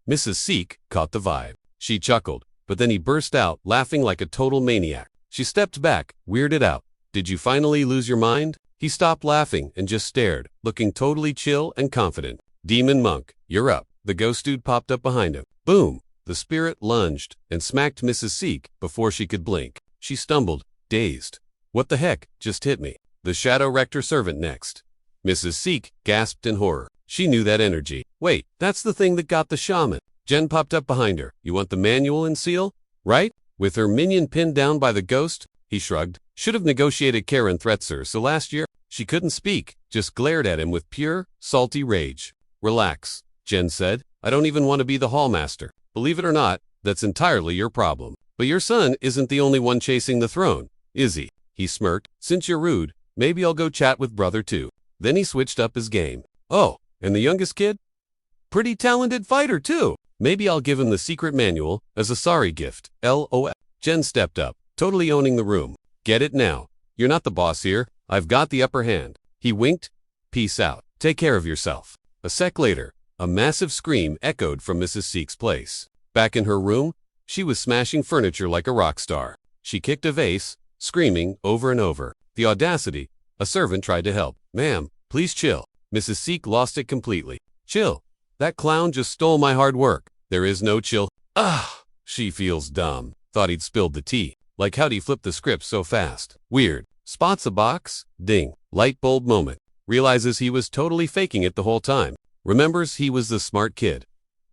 Mrs. Seek caught the vibe. She chuckled, but then he burst out, laughing like a total maniac. She stepped back, weirded out. "Did you finally lose your mind?" He stopped laughing and just stared, looking totally chill and confident. "Demon monk, you're up." The ghost dude popped up behind him. Boom! The spirit lunged and smacked Mrs. Seek before she could blink. She stumbled, dazed. "What the heck just hit me?" The shadow wrecked her servant next. Mrs. Seek gasped in horror. She knew that energy. "Wait, that's the thing that got the shaman." Jen popped up behind her. "You want the manual and seal? Right?" With her minion pinned down by the ghost, he shrugged. "Should have negotiated Karen Thretzer, so last year." She couldn't speak, just glared at him with pure, salty rage. "Relax," Jen said. "I don't even want to be the hallmaster. Believe it or not, that's entirely your problem. But your son isn't the only one chasing the throne, is he?" He smirked. "Since you're rude, maybe I'll go chat with brother too." Then he switched up his game. "Oh, and the youngest kid? Pretty talented fighter too. Maybe I'll give him the secret manual as a sorry gift. LOL. Jen stepped up, totally owning the room. "Get it now. You're not the boss here. I've got the upper hand." He winked. "Peace out. Take care of yourself." A sec later, a massive scream echoed from Mrs. Seek's place. Back in her room, she was smashing furniture like a rock star. She kicked a vase, screaming over and over. The audacity. A servant tried to help. "Ma'am, please chill." Mrs. Seek lost it completely. "Chill? That clown just stole my hard work. There is no chill." Ah, she feels dumb. Thought he'd spilled the tea. Like how'd he flip the script so fast? Weird. Spots a box. Ding. Light bulb moment. Realizes he was totally faking it the whole time. Remembers he was the smart kid.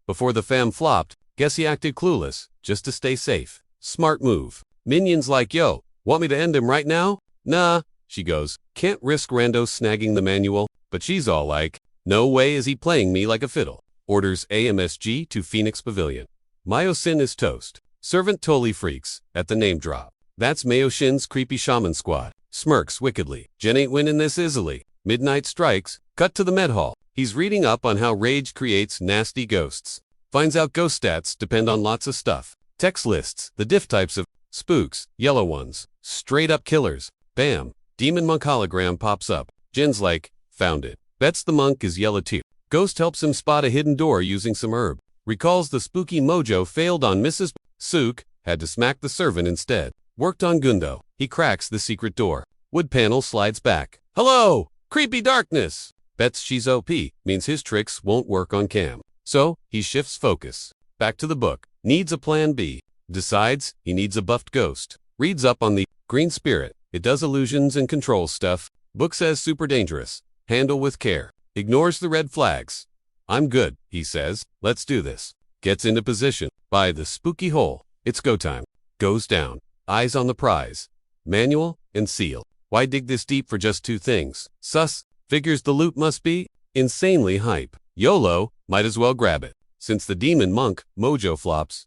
Before the fam flopped, guess he acted clueless, just to stay safe. Smart move. Minions like, "Yo, want me to end him right now?" "Nah," she goes. "Can't risk randos snagging the manual." But she's all like, "No way is he playing me like a fiddle." Orders AMSG to Phoenix Pavilion. Myo-Sin is toast. Servant totally freaks at the name drop. That's Myo-Shin's creepy shaman squad. Smirks wickedly. Jen ain't winning this easily. Midnight strikes. Cut to the med hall. He's reading up on how rage creates nasty ghosts. Finds out ghost stats depend on lots of stuff. Text lists the diff types of spooks, yellow ones, straight up killers. Bam. Demon monk hologram pops up. Jen's like, found it. Bets the monk is yellow too. Ghost helps him spot a hidden door using some herb. Recalls the spooky mojo failed on Mrs. Sook, had to smack the servant instead. Worked on Gundo. He cracks the secret door. Wood panel slides back. "Hello! Creepy darkness!" Bets she's OP, means his tricks won't work on Cam. So, he shifts focus. Back to the book. Needs a plan B. Decides he needs a buffed ghost. Reads up on the green spirit. It does illusions and controls stuff. Book says super dangerous. Handle with care. Ignores the red flags. "I'm good," he says. "Let's do this." Gets into position. By the spooky hole. It's go time. Goes down. Eyes on the prize. Manual and seal. Why dig this deep for just two things? Sus. Figures the loot must be insanely hype. YOLO. Might as well grab it. Since the demon monk mojo flops.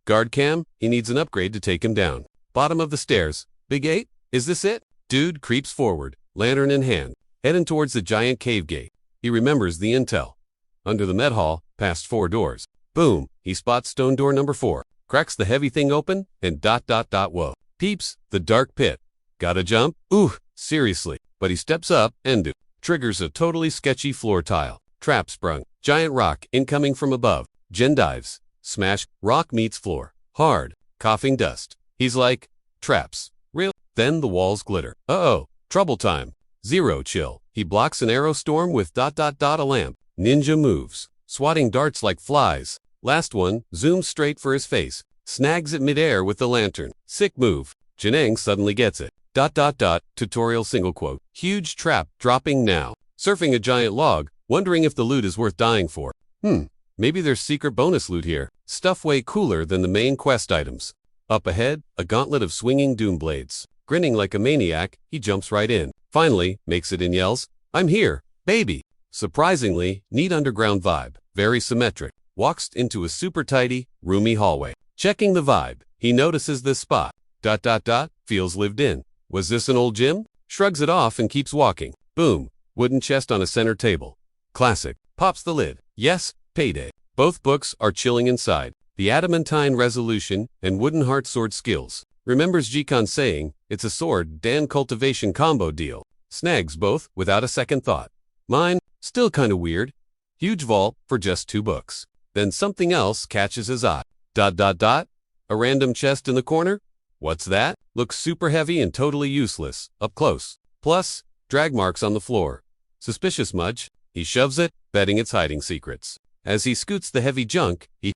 Guard cam. He needs an upgrade to take him down. Bottom of the stairs. Big 8? Is this it? Dude creeps forward. Lantern in hand. Heading towards the giant cave gate. He remembers the intel. Under the med hall, past 4 doors. Boom, he spots stone door number 4. Cracks the heavy thing open, and ... Whoa. Peeps, the dark pit. Gotta jump? Ooh, seriously. But he steps up, and triggers a totally sketchy floor tile. Trap sprung. Giant rock incoming from above. Jen dives. Smash. Rock meets floor. Hard. Coughing dust. He's like, traps. Real? Then the walls glitter. Uh-oh. Trouble time. Zero chill. He blocks an arrow storm with ... a lamp. Ninja moves. Swatting darts like flies. Last one, zooms straight for his face. snags it midair with the lantern. Sick move. Janeng suddenly gets it. ... Tutorial single quote. Huge trap dropping now. Surfing a giant log, wondering if the loot is worth dying for. Maybe there's secret bonus loot here. Stuff way cooler than the main quest items. Up ahead, a gauntlet of swinging doom blades. Grinning like a maniac, he jumps right in. Finally, makes it and yells, "I'm here, baby!" Surprisingly, neat underground vibe. Very symmetric. Walks into a super tidy, roomy hallway. Checking the vibe, he notices this spot. ... Feels lived in. Was this an old gym? Shrugs it off and keeps walking. Boom. Wooden chest on a center table. Classic. Pops the lid. Yes, payday. Both books are chilling inside. The adamantine resolution and wooden heart sword skills. Remembers Jikan saying, it's a sword Dan cultivation combo deal. Snags both without a second thought. Mine, still kinda weird. Huge vault for just 2 books. Then something else catches his eye. ... A random chest in the corner? What's that? Looks super heavy and totally useless, up close. Plus, drag marks on the floor. Suspicious much? He shoves it, betting it's hiding secrets. As he scoots the heavy junk, he ...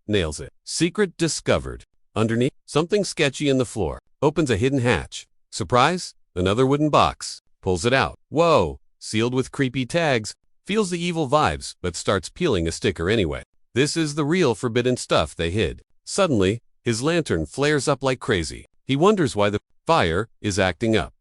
nails it. Secret discovered. Underneath, something sketchy in the floor. Opens a hidden hatch. Surprise? Another wooden box. Pulls it out. Whoa! Sealed with creepy tags. Feels the evil vibes, but starts peeling a sticker anyway. This is the real forbidden stuff they hid. Suddenly, his lantern flares up like crazy. He wonders why the fire is acting up.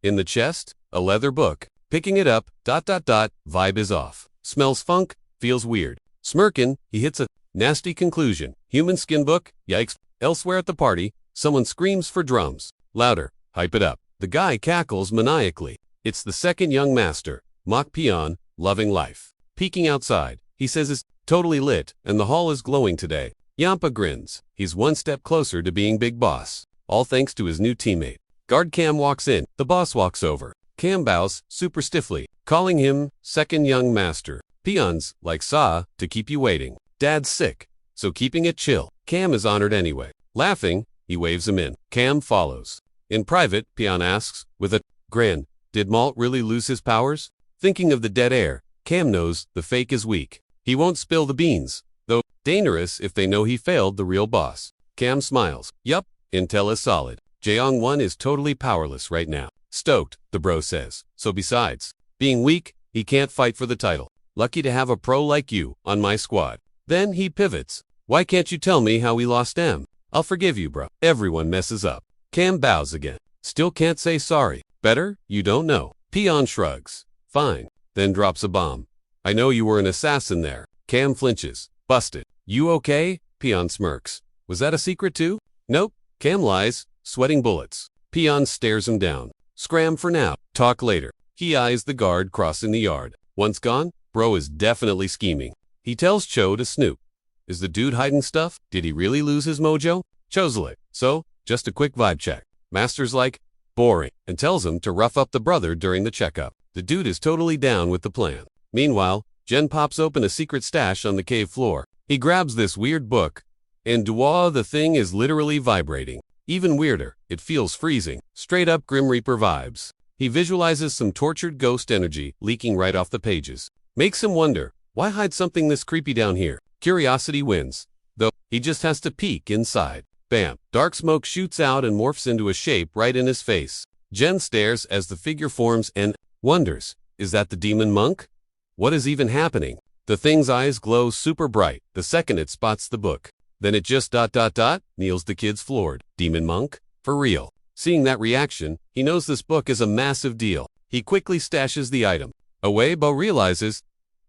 In the chest, a leather book. Picking it up, ... Vibe is off. Smells funk, feels weird. Smirkin', he hits a nasty conclusion. Human skin book, yikes. Elsewhere at the party, someone screams for drums. Louder, hype it up. The guy cackles maniacally. It's the second young master, mock peon, loving life. Peeking outside, he says it's totally lit and the hall is glowing today. Yampa grins. He's one step closer to being big boss. All thanks to his new teammate. Guard Cam walks in. The boss walks over. Cam bows, super stiffly, calling him second young master. Peons, like Sa, to keep you waiting. Dad's sick, so keeping it chill. Cam is honored anyway. Laughing, he waves him in. Cam follows. In private, Peon asks, with a grin, did Malt really lose his powers? Thinking of the dead air, Cam knows the fake is weak. He won't spill the beans, though dangerous if they know he failed the real boss. Cam smiles. Yup, intel is solid. Jeong 1 is totally powerless right now. Stoked, the bro says. So besides being weak, he can't fight for the title. Lucky to have a pro like you on my squad. Then he pivots. Why can't you tell me how we lost M? I'll forgive you, bro. Everyone messes up. Cam bows again. Still can't say sorry. Better? You don't know. Peon shrugs. Fine. Then drops a bomb. I know you were an assassin there. Cam flinches. Busted. You okay? Peon smirks. Was that a secret too? Nope. Cam lies, sweating bullets. Peon stares him down. Scram for now. Talk later. He eyes the guard crossing the yard. Once gone, bro is definitely scheming. He tells Cho to snoop. Is the dude hiding stuff? Did he really lose his mojo? Cho's like, so, just a quick vibe check. Master's like, boring, and tells him to rough up the brother during the checkup. The dude is totally down with the plan. Meanwhile, Jen pops open a secret stash on the cave floor. He grabs this weird book, and the thing is literally vibrating. Even weirder, it feels freezing. Straight up Grim Reaper vibes. He visualizes some tortured ghost energy leaking right off the pages. Makes him wonder, why hide something this creepy down here? Curiosity wins. Though, he just has to peek inside. Bam. Dark smoke shoots out and morphs into a shape right in his face. Jen stares as the figure forms and wonders, is that the demon monk? What is even happening? The thing's eyes glow super bright the second it spots the book. Then it just ... Kneels the kid's floored. Demon monk? For real. Seeing that reaction, he knows this book is a massive deal. He quickly stashes the item. Away, Bo realizes,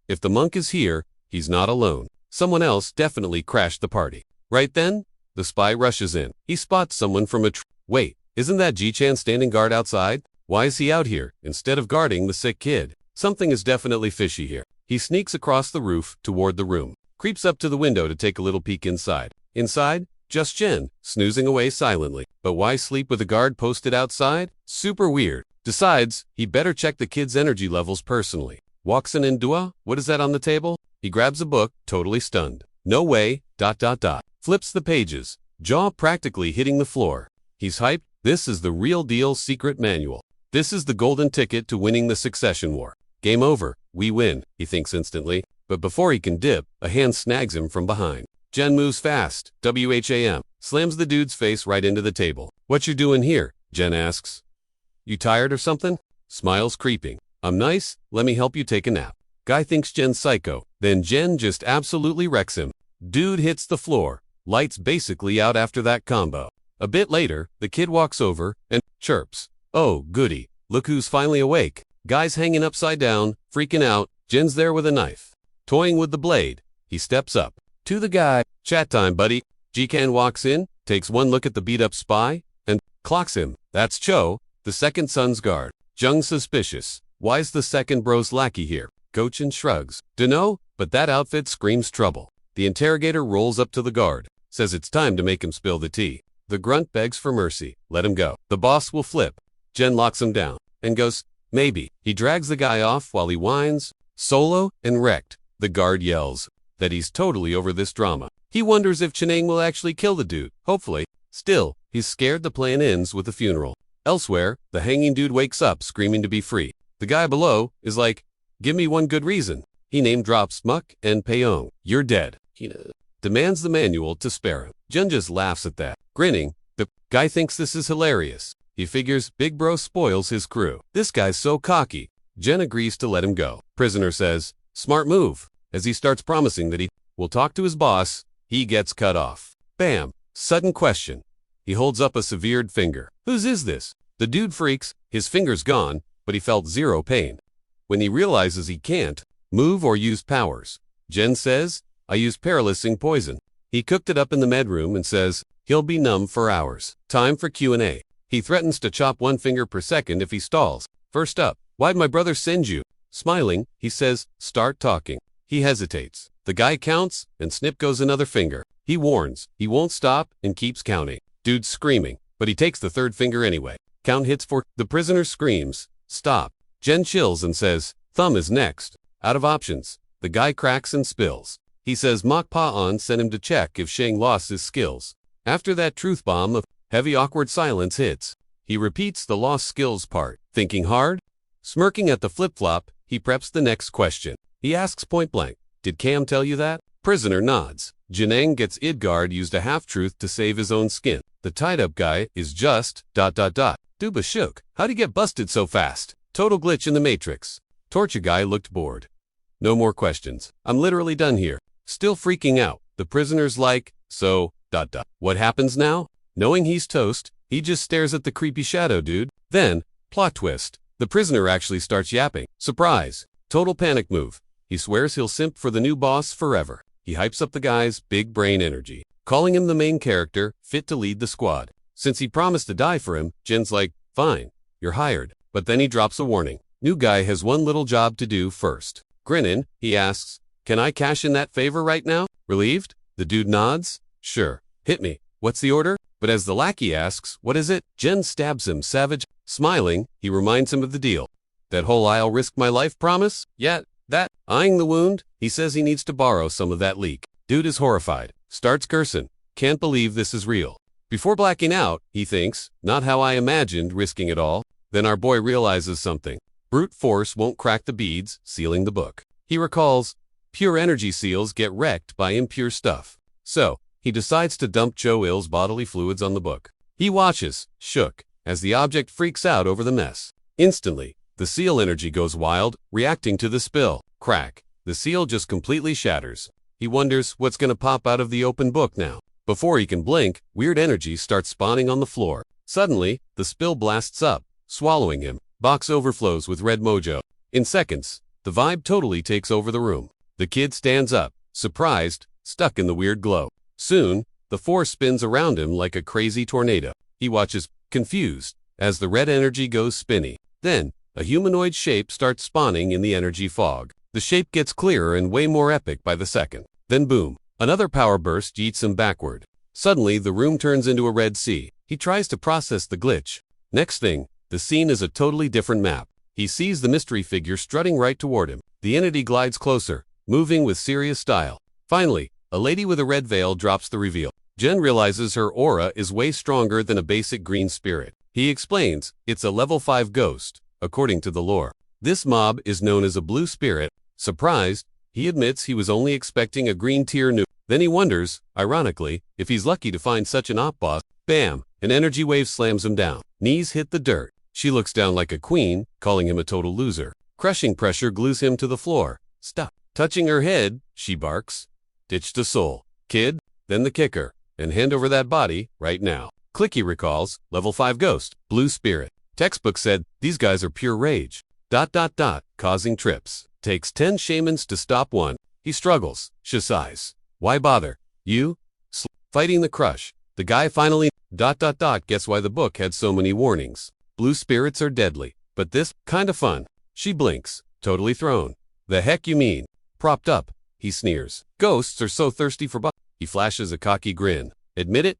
if the monk is here, he's not alone. Someone else definitely crashed the party. Right then, the spy rushes in. He spots someone from a Wait, isn't that Ji-chan standing guard outside? Why is he out here, instead of guarding the sick kid? Something is definitely fishy here. He sneaks across the roof toward the room. Creeps up to the window to take a little peek inside. Inside, just Jen, snoozing away silently. But why sleep with a guard posted outside? Super weird. Decides, he better check the kid's energy levels personally. Walks in Dua, what is that on the table? He grabs a book, totally stunned. No way, ... Flips the pages, jaw practically hitting the floor. He's hyped. This is the real deal secret manual. This is the golden ticket to winning the succession war. Game over, we win, he thinks instantly. But before he can dip, a hand snags him from behind. Jen moves fast. WHAM. Slams the dude's face right into the table. What you doing here? Jen asks. You tired or something? Smiles creeping. I'm nice, let me help you take a nap. Guy thinks Jen's psycho. Then Jen just absolutely wrecks him. Dude hits the floor. Lights basically out after that combo. A bit later, the kid walks over and chirps. Oh, goody. Look who's finally awake. Guy's hanging upside down, freaking out. Jen's there with a knife. Toying with the blade. He steps up. To the guy. Chat time, buddy. Jikan walks in, takes one look at the beat-up spy, and clocks him. That's Cho, the second son's guard. Jung's suspicious. Why's the second bro's lackey here? Gochin shrugs. Dunno, but that outfit screams trouble. The interrogator rolls up to the guard. Says it's time to make him spill the tea. The grunt begs for mercy. Let him go. The boss will flip. Jen locks him down and goes, maybe. He drags the guy off while he whines. Solo and wrecked. The guard yells that he's totally over this drama. He wonders if Chenang will actually kill the dude. Hopefully. Still, he's scared the plan ends with a funeral. Elsewhere, the hanging dude wakes up screaming to be free. The guy below is like, give me one good reason. He name drops Muck and Peong. You're dead. He demands the manual to spare him. Jen just laughs at that. Grinning, the guy thinks this is hilarious. He figures Big Bro spoils his crew. This guy's so cocky. Jen agrees to let him go. Prisoner says, smart move. As he starts promising that he will talk to his boss, he gets cut off. Bam. Sudden question. He holds up a severed finger. Whose is this? The dude freaks. His finger's gone, but he felt zero pain. When he realizes he can't move or use powers, Jen says, I used paralyzing poison. He cooked it up in the med room and says, he'll be numb for hours. Time for Q&A. He threatens to chop one finger per second if he stalls. First up, why'd my brother send you? Smiling, he says, start talking. He hesitates. The guy counts, and snip goes another finger. He warns, he won't stop, and keeps counting. Dude's screaming, but he takes the third finger anyway. Count hits for, the prisoner screams, stop. Jen chills and says, thumb is next. Out of options. The guy cracks and spills. He says Mok Pa-on sent him to check if Shang lost his skills. After that truth bomb of heavy awkward silence hits, he repeats the lost skills part. Thinking hard? Smirking at the flip-flop, he preps the next question. He asks point blank, did Cam tell you that? Prisoner nods. Janang gets Idgard used a half-truth to save his own skin. The tied-up guy is just ... Duba shook. How'd he get busted so fast? Total glitch in the Matrix. Torture guy looked bored. No more questions. I'm literally done here. Still freaking out. The prisoner's like, so ... What happens now? Knowing he's toast, he just stares at the creepy shadow dude. Then, plot twist. The prisoner actually starts yapping. Surprise. Total panic move. He swears he'll simp for the new boss forever. He hypes up the guy's big brain energy, calling him the main character, fit to lead the squad. Since he promised to die for him, Jin's like, fine, you're hired. But then he drops a warning. New guy has one little job to do first. Grinning, he asks, can I cash in that favor right now? Relieved? The dude nods. Sure. Hit me. What's the order? But as the lackey asks, what is it? Jin stabs him savage. Smiling, he reminds him of the deal. That whole I'll risk my life promise? Yeah, that. Eyeing the wound, he says he needs to borrow some of that leak. Dude is horrified. Starts cursing. Can't believe this is real. Before blacking out, he thinks, not how I imagined risking it all. Then our boy realizes something. Brute force won't crack the beads, sealing the book. He recalls, pure energy seals get wrecked by impure stuff. So, he decides to dump Joe Ill's bodily fluids on the book. He watches, shook, as the object freaks out over the mess. Instantly, the seal energy goes wild, reacting to the spill. Crack. The seal just completely shatters. He wonders what's gonna pop out of the open book now. Before he can blink, weird energy starts spawning on the floor. Suddenly, the spill blasts up, swallowing him. Box overflows with red mojo. In seconds, the vibe totally takes over the room. The kid stands up, surprised, stuck in the weird glow. Soon, the force spins around him like a crazy tornado. He watches, confused, as the red energy goes spinny. Then, a humanoid shape starts spawning in the energy fog. The shape gets clearer and way more epic by the second. Then boom, another power burst yeets him backward. Suddenly, the room turns into a red sea. He tries to process the glitch. Next thing, the scene is a totally different map. He sees the mystery figure strutting right toward him. The entity glides closer, moving with serious style. Finally, a lady with a red veil drops the reveal. Jen realizes her aura is way stronger than a basic green spirit. He explains, it's a level 5 ghost, according to the lore. This mob is known as a blue spirit. Surprised, he admits he was only expecting a green tier new. Then he wonders, ironically, if he's lucky to find such an op boss. Bam! An energy wave slams him down. Knees hit the dirt. She looks down like a queen, calling him a total loser. Crushing pressure glues him to the floor. Stop. Touching her head, she barks. Ditch the soul. Kid, then the kicker. And hand over that body, right now. Clicky recalls, level 5 ghost, blue spirit. Textbook said, these guys are pure rage. ... causing trips. Takes 10 shamans to stop one. He struggles. She sighs. Why bother? You? Fighting the crush. The guy finally ... Guess why the book had so many warnings. Blue spirits are deadly. But this, kinda fun. She blinks. Totally thrown. The heck you mean? Propped up. He sneers. Ghosts are so thirsty for He flashes a cocky grin. Admit it, ...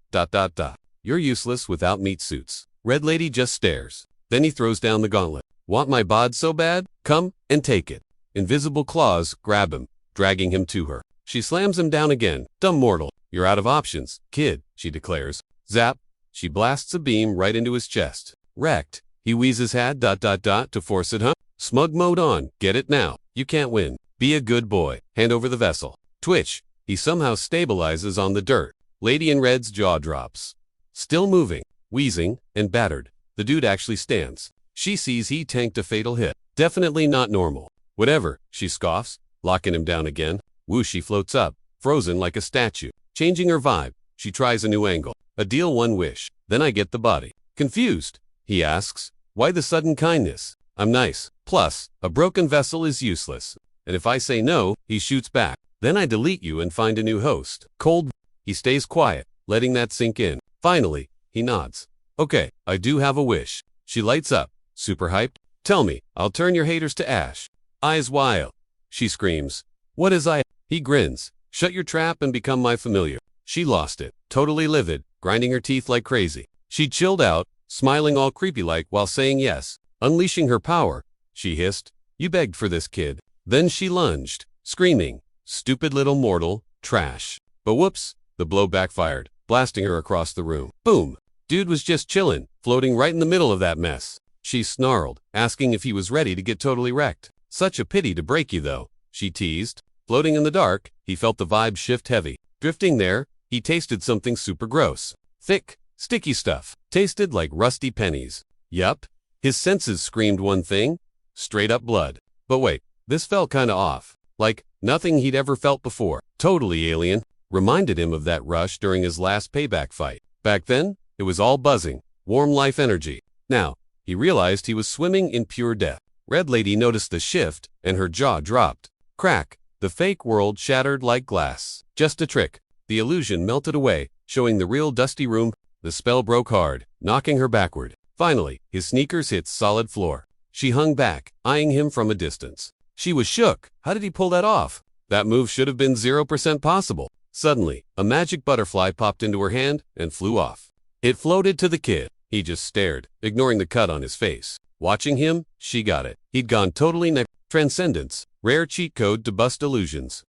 You're useless without meat suits. Red lady just stares. Then he throws down the gauntlet. Want my bod so bad? Come, and take it. Invisible claws grab him, dragging him to her. She slams him down again. Dumb mortal. You're out of options, kid, she declares. Zap. She blasts a beam right into his chest. Wrecked. He wheezes had ... to force it, huh? Smug mode on. Get it now. You can't win. Be a good boy. Hand over the vessel. Twitch. He somehow stabilizes on the dirt. Lady in Red's jaw drops. Still moving, wheezing, and battered. The dude actually stands. She sees he tanked a fatal hit. Definitely not normal. Whatever, she scoffs, locking him down again. Whoosh, she floats up, frozen like a statue. Changing her vibe, she tries a new angle. A deal, one wish. Then I get the body. Confused, he asks, why the sudden kindness? I'm nice. Plus, a broken vessel is useless. And if I say no, he shoots back. Then I delete you and find a new host. Cold. He stays quiet, letting that sink in. Finally, he nods. Okay, I do have a wish. She lights up, super hyped. Tell me, I'll turn your haters to ash. Eyes wild. She screams. What is I? He grins. Shut your trap and become my familiar. She lost it, totally livid, grinding her teeth like crazy. She chilled out, smiling all creepy-like while saying yes. Unleashing her power, she hissed. You begged for this, kid. Then she lunged, screaming. Stupid little mortal, trash. But whoops, the blow backfired, blasting her across the room. Boom! Dude was just chillin', floating right in the middle of that mess. She snarled, asking if he was ready to get totally wrecked. Such a pity to break you though, she teased. Floating in the dark, he felt the vibe shift heavy. Drifting there, he tasted something super gross. Thick, sticky stuff. Tasted like rusty pennies. Yup. His senses screamed one thing. Straight up blood. But wait, this felt kinda off. Like, nothing he'd ever felt before. Totally alien. Reminded him of that rush during his last payback fight. Back then, it was all buzzing, warm life energy. Now, he realized he was swimming in pure death. Red Lady noticed the shift, and her jaw dropped. Crack. The fake world shattered like glass. Just a trick. The illusion melted away, showing the real dusty room. The spell broke hard, knocking her backward. Finally, his sneakers hit solid floor. She hung back, eyeing him from a distance. She was shook. How did he pull that off? That move should have been 0% possible. Suddenly, a magic butterfly popped into her hand and flew off. It floated to the kid. He just stared, ignoring the cut on his face. Watching him, she got it. He'd gone totally Transcendence, rare cheat code to bust illusions. ...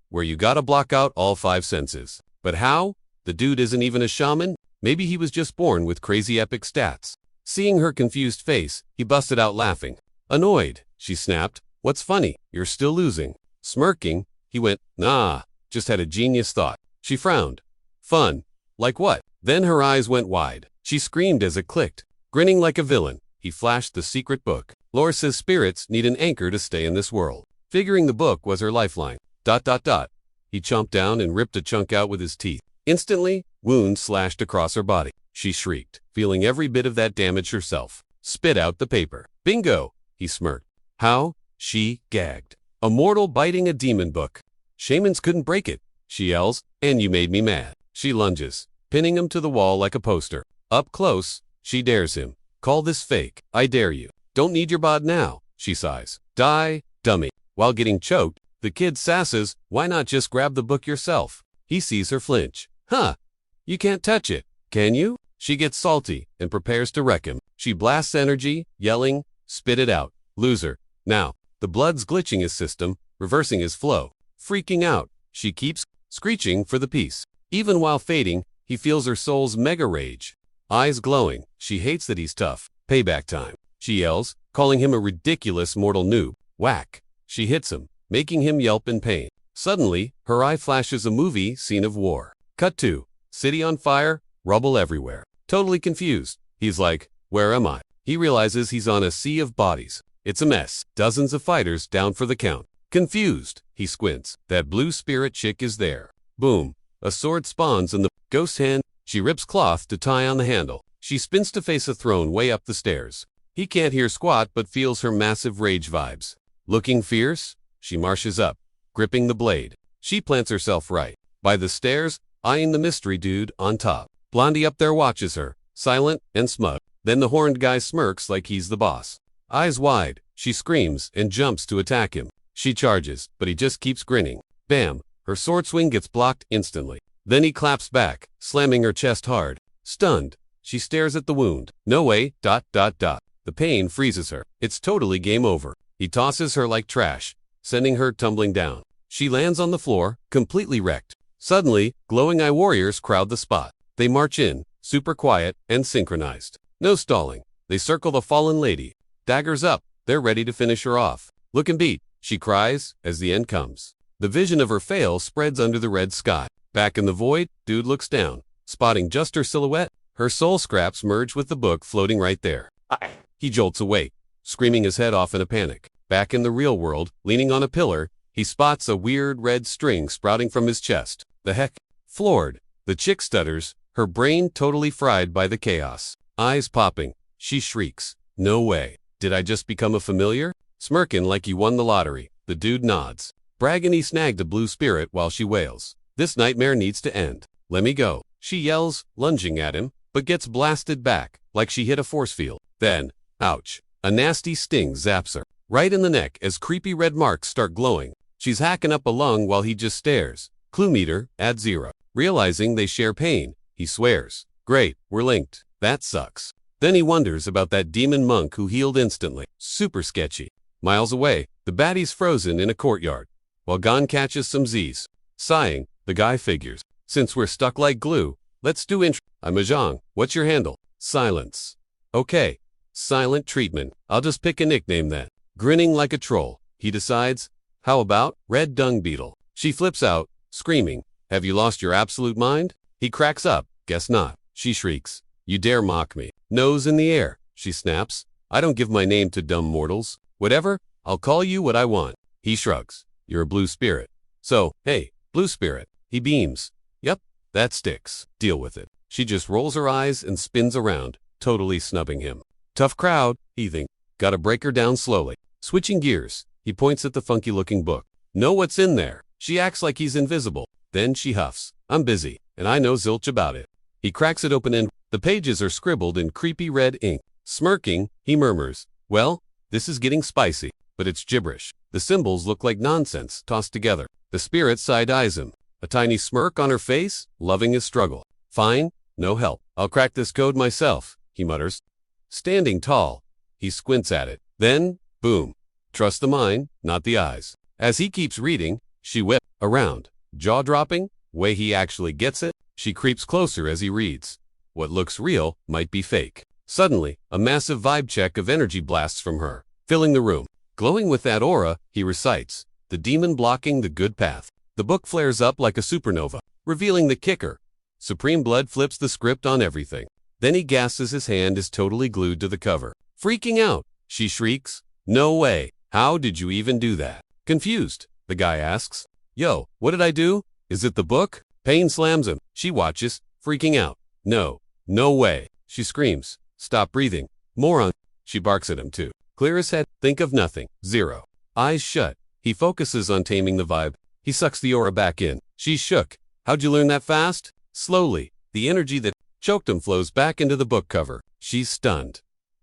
Where you gotta block out all 5 senses. But how? The dude isn't even a shaman? Maybe he was just born with crazy epic stats. Seeing her confused face, he busted out laughing. Annoyed, she snapped. What's funny? You're still losing. Smirking, he went, nah, just had a genius thought. She frowned. Fun. Like what? Then her eyes went wide. She screamed as it clicked. Grinning like a villain, he flashed the secret book. Lore says spirits need an anchor to stay in this world. Figuring the book was her lifeline. ... He chomped down and ripped a chunk out with his teeth. Instantly, wounds slashed across her body. She shrieked, feeling every bit of that damage herself. Spit out the paper. Bingo! He smirked. How? She gagged. A mortal biting a demon book. Shamans couldn't break it, she yells, and you made me mad. She lunges, pinning him to the wall like a poster. Up close, she dares him. Call this fake. I dare you. Don't need your bod now, she sighs. Die, dummy. While getting choked, the kid sasses, why not just grab the book yourself? He sees her flinch. Huh. You can't touch it, can you? She gets salty and prepares to wreck him. She blasts energy, yelling, spit it out. Loser. Now, the blood's glitching his system, reversing his flow. Freaking out, she keeps screeching for the peace. Even while fading, he feels her soul's mega rage. Eyes glowing, she hates that he's tough. Payback time, she yells, calling him a ridiculous mortal noob. Whack. She hits him, making him yelp in pain. Suddenly, her eye flashes a movie scene of war. Cut to city on fire, rubble everywhere. Totally confused. He's like, where am I? He realizes he's on a sea of bodies. It's a mess. Dozens of fighters down for the count. Confused, he squints. That blue spirit chick is there. Boom. A sword spawns in the ghost hand. She rips cloth to tie on the handle. She spins to face a throne way up the stairs. He can't hear squat but feels her massive rage vibes. Looking fierce, she marches up, gripping the blade. She plants herself right by the stairs, eyeing the mystery dude on top. Blondie up there watches her, silent and smug. Then the horned guy smirks like he's the boss. Eyes wide, she screams and jumps to attack him. She charges, but he just keeps grinning. Bam! Her sword swing gets blocked instantly. Then he claps back, slamming her chest hard. Stunned, she stares at the wound. No way, ... The pain freezes her. It's totally game over. He tosses her like trash, sending her tumbling down. She lands on the floor, completely wrecked. Suddenly, glowing eye warriors crowd the spot. They march in, super quiet and synchronized. No stalling. They circle the fallen lady. Daggers up, they're ready to finish her off. Look and beat, she cries, as the end comes. The vision of her fail spreads under the red sky. Back in the void, dude looks down, spotting just her silhouette. Her soul scraps merge with the book floating right there. He jolts awake, screaming his head off in a panic. Back in the real world, leaning on a pillar, he spots a weird red string sprouting from his chest. The heck? Floored, the chick stutters, her brain totally fried by the chaos. Eyes popping, she shrieks. No way. Did I just become a familiar? Smirking like he won the lottery, the dude nods. Bragging he snagged a blue spirit while she wails. This nightmare needs to end. Let me go. She yells, lunging at him, but gets blasted back, like she hit a force field. Then, ouch. A nasty sting zaps her, right in the neck as creepy red marks start glowing. She's hacking up a lung while he just stares. Clue meter at 0. Realizing they share pain, he swears. Great, we're linked. That sucks. Then he wonders about that demon monk who healed instantly. Super sketchy. Miles away, the baddie's frozen in a courtyard, while Gon catches some Z's. Sighing, the guy figures, since we're stuck like glue, let's do intro. I'm Mahjong. What's your handle? Silence. Okay. Silent treatment. I'll just pick a nickname then. Grinning like a troll, he decides. How about Red Dung Beetle? She flips out, screaming. Have you lost your absolute mind? He cracks up. Guess not. She shrieks. You dare mock me. Nose in the air, she snaps. I don't give my name to dumb mortals. Whatever, I'll call you what I want. He shrugs. You're a blue spirit. So, hey, blue spirit. He beams. Yep, that sticks. Deal with it. She just rolls her eyes and spins around, totally snubbing him. Tough crowd, he thinks. Gotta break her down slowly. Switching gears, he points at the funky-looking book. Know what's in there. She acts like he's invisible. Then she huffs. I'm busy, and I know zilch about it. He cracks it open and the pages are scribbled in creepy red ink. Smirking, he murmurs. Well, this is getting spicy, but it's gibberish. The symbols look like nonsense tossed together. The spirit side-eyes him, a tiny smirk on her face, loving his struggle. Fine, no help. I'll crack this code myself, he mutters. Standing tall, he squints at it. Then, boom. Trust the mind, not the eyes. As he keeps reading, she whips around, jaw-dropping, way he actually gets it. She creeps closer as he reads. What looks real might be fake. Suddenly, a massive vibe check of energy blasts from her, filling the room. Glowing with that aura, he recites, the demon blocking the good path. The book flares up like a supernova, revealing the kicker. Supreme Blood flips the script on everything. Then he gasps as his hand is totally glued to the cover. Freaking out, she shrieks. No way. How did you even do that? Confused, the guy asks. Yo, what did I do? Is it the book? Pain slams him. She watches, freaking out. No way. She screams. Stop breathing. Moron. She barks at him too. Clear his head. Think of nothing. 0. Eyes shut. He focuses on taming the vibe. He sucks the aura back in. She's shook. How'd you learn that fast? Slowly, the energy that choked him flows back into the book cover. She's stunned.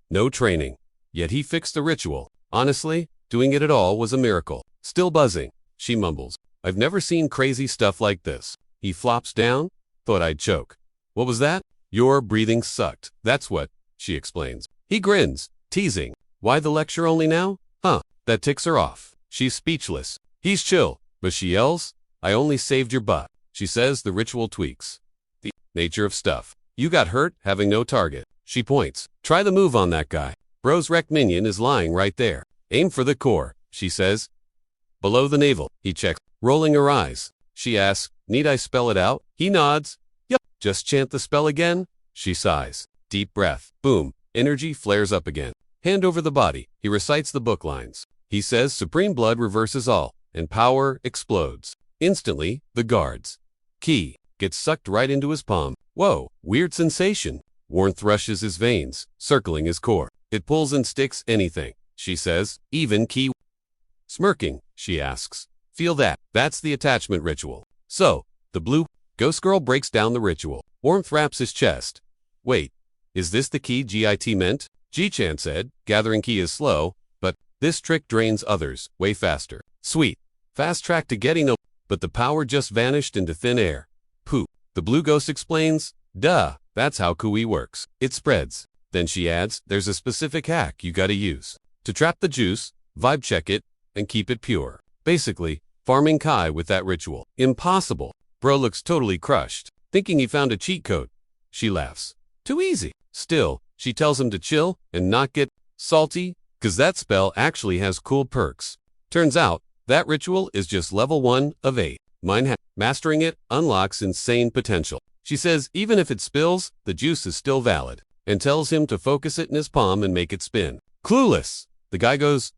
No training. Yet he fixed the ritual. Honestly, doing it at all was a miracle. Still buzzing, she mumbles. I've never seen crazy stuff like this. He flops down. Thought I'd choke. What was that? Your breathing sucked. That's what, she explains. He grins, teasing. Why the lecture only now? Huh, that ticks her off. She's speechless. He's chill, but she yells, I only saved your butt. She says the ritual tweaks. The nature of stuff. You got hurt having no target. She points. Try the move on that guy. Bro's wrecked minion is lying right there. Aim for the core, she says. Below the navel, he checks, rolling her eyes. She asks, need I spell it out? He nods. Yep. Just chant the spell again? She sighs. Deep breath. Boom. Energy flares up again. Hand over the body. He recites the book lines. He says supreme blood reverses all, and power explodes. Instantly, the guard's key gets sucked right into his palm. Whoa, weird sensation. Warmth rushes his veins, circling his core. It pulls and sticks anything, she says, even key. Smirking, she asks, feel that? That's the attachment ritual. So, the blue ghost girl breaks down the ritual. Warmth wraps his chest. Wait, is this the key GIT meant? Ji-chan said, gathering key is slow, but this trick drains others way faster. Sweet. Fast track to getting no, but the power just vanished into thin air. Poop. The blue ghost explains, duh, that's how Kui works. It spreads. Then she adds, there's a specific hack you gotta use to trap the juice, vibe check it, and keep it pure. Basically, farming Kai with that ritual. Impossible. Bro looks totally crushed, thinking he found a cheat code. She laughs. Too easy. Still, she tells him to chill and not get salty, cause that spell actually has cool perks. Turns out, that ritual is just level 1 of 8. Mastering it unlocks insane potential. She says even if it spills, the juice is still valid, and tells him to focus it in his palm and make it spin. Clueless. The guy goes,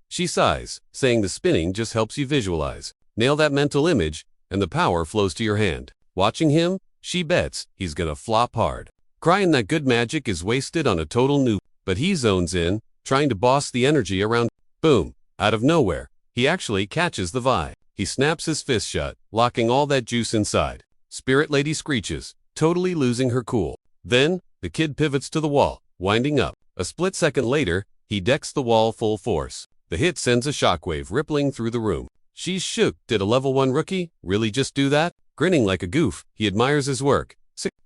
She sighs, saying the spinning just helps you visualize. Nail that mental image, and the power flows to your hand. Watching him, she bets he's gonna flop hard. Crying that good magic is wasted on a total noob, but he zones in, trying to boss the energy around. Boom. Out of nowhere, he actually catches the vibe. He snaps his fist shut, locking all that juice inside. Spirit Lady screeches, totally losing her cool. Then, the kid pivots to the wall, winding up. A split second later, he decks the wall full force. The hit sends a shockwave rippling through the room. She's shook. Did a level 1 rookie really just do that? Grinning like a goof, he admires his work.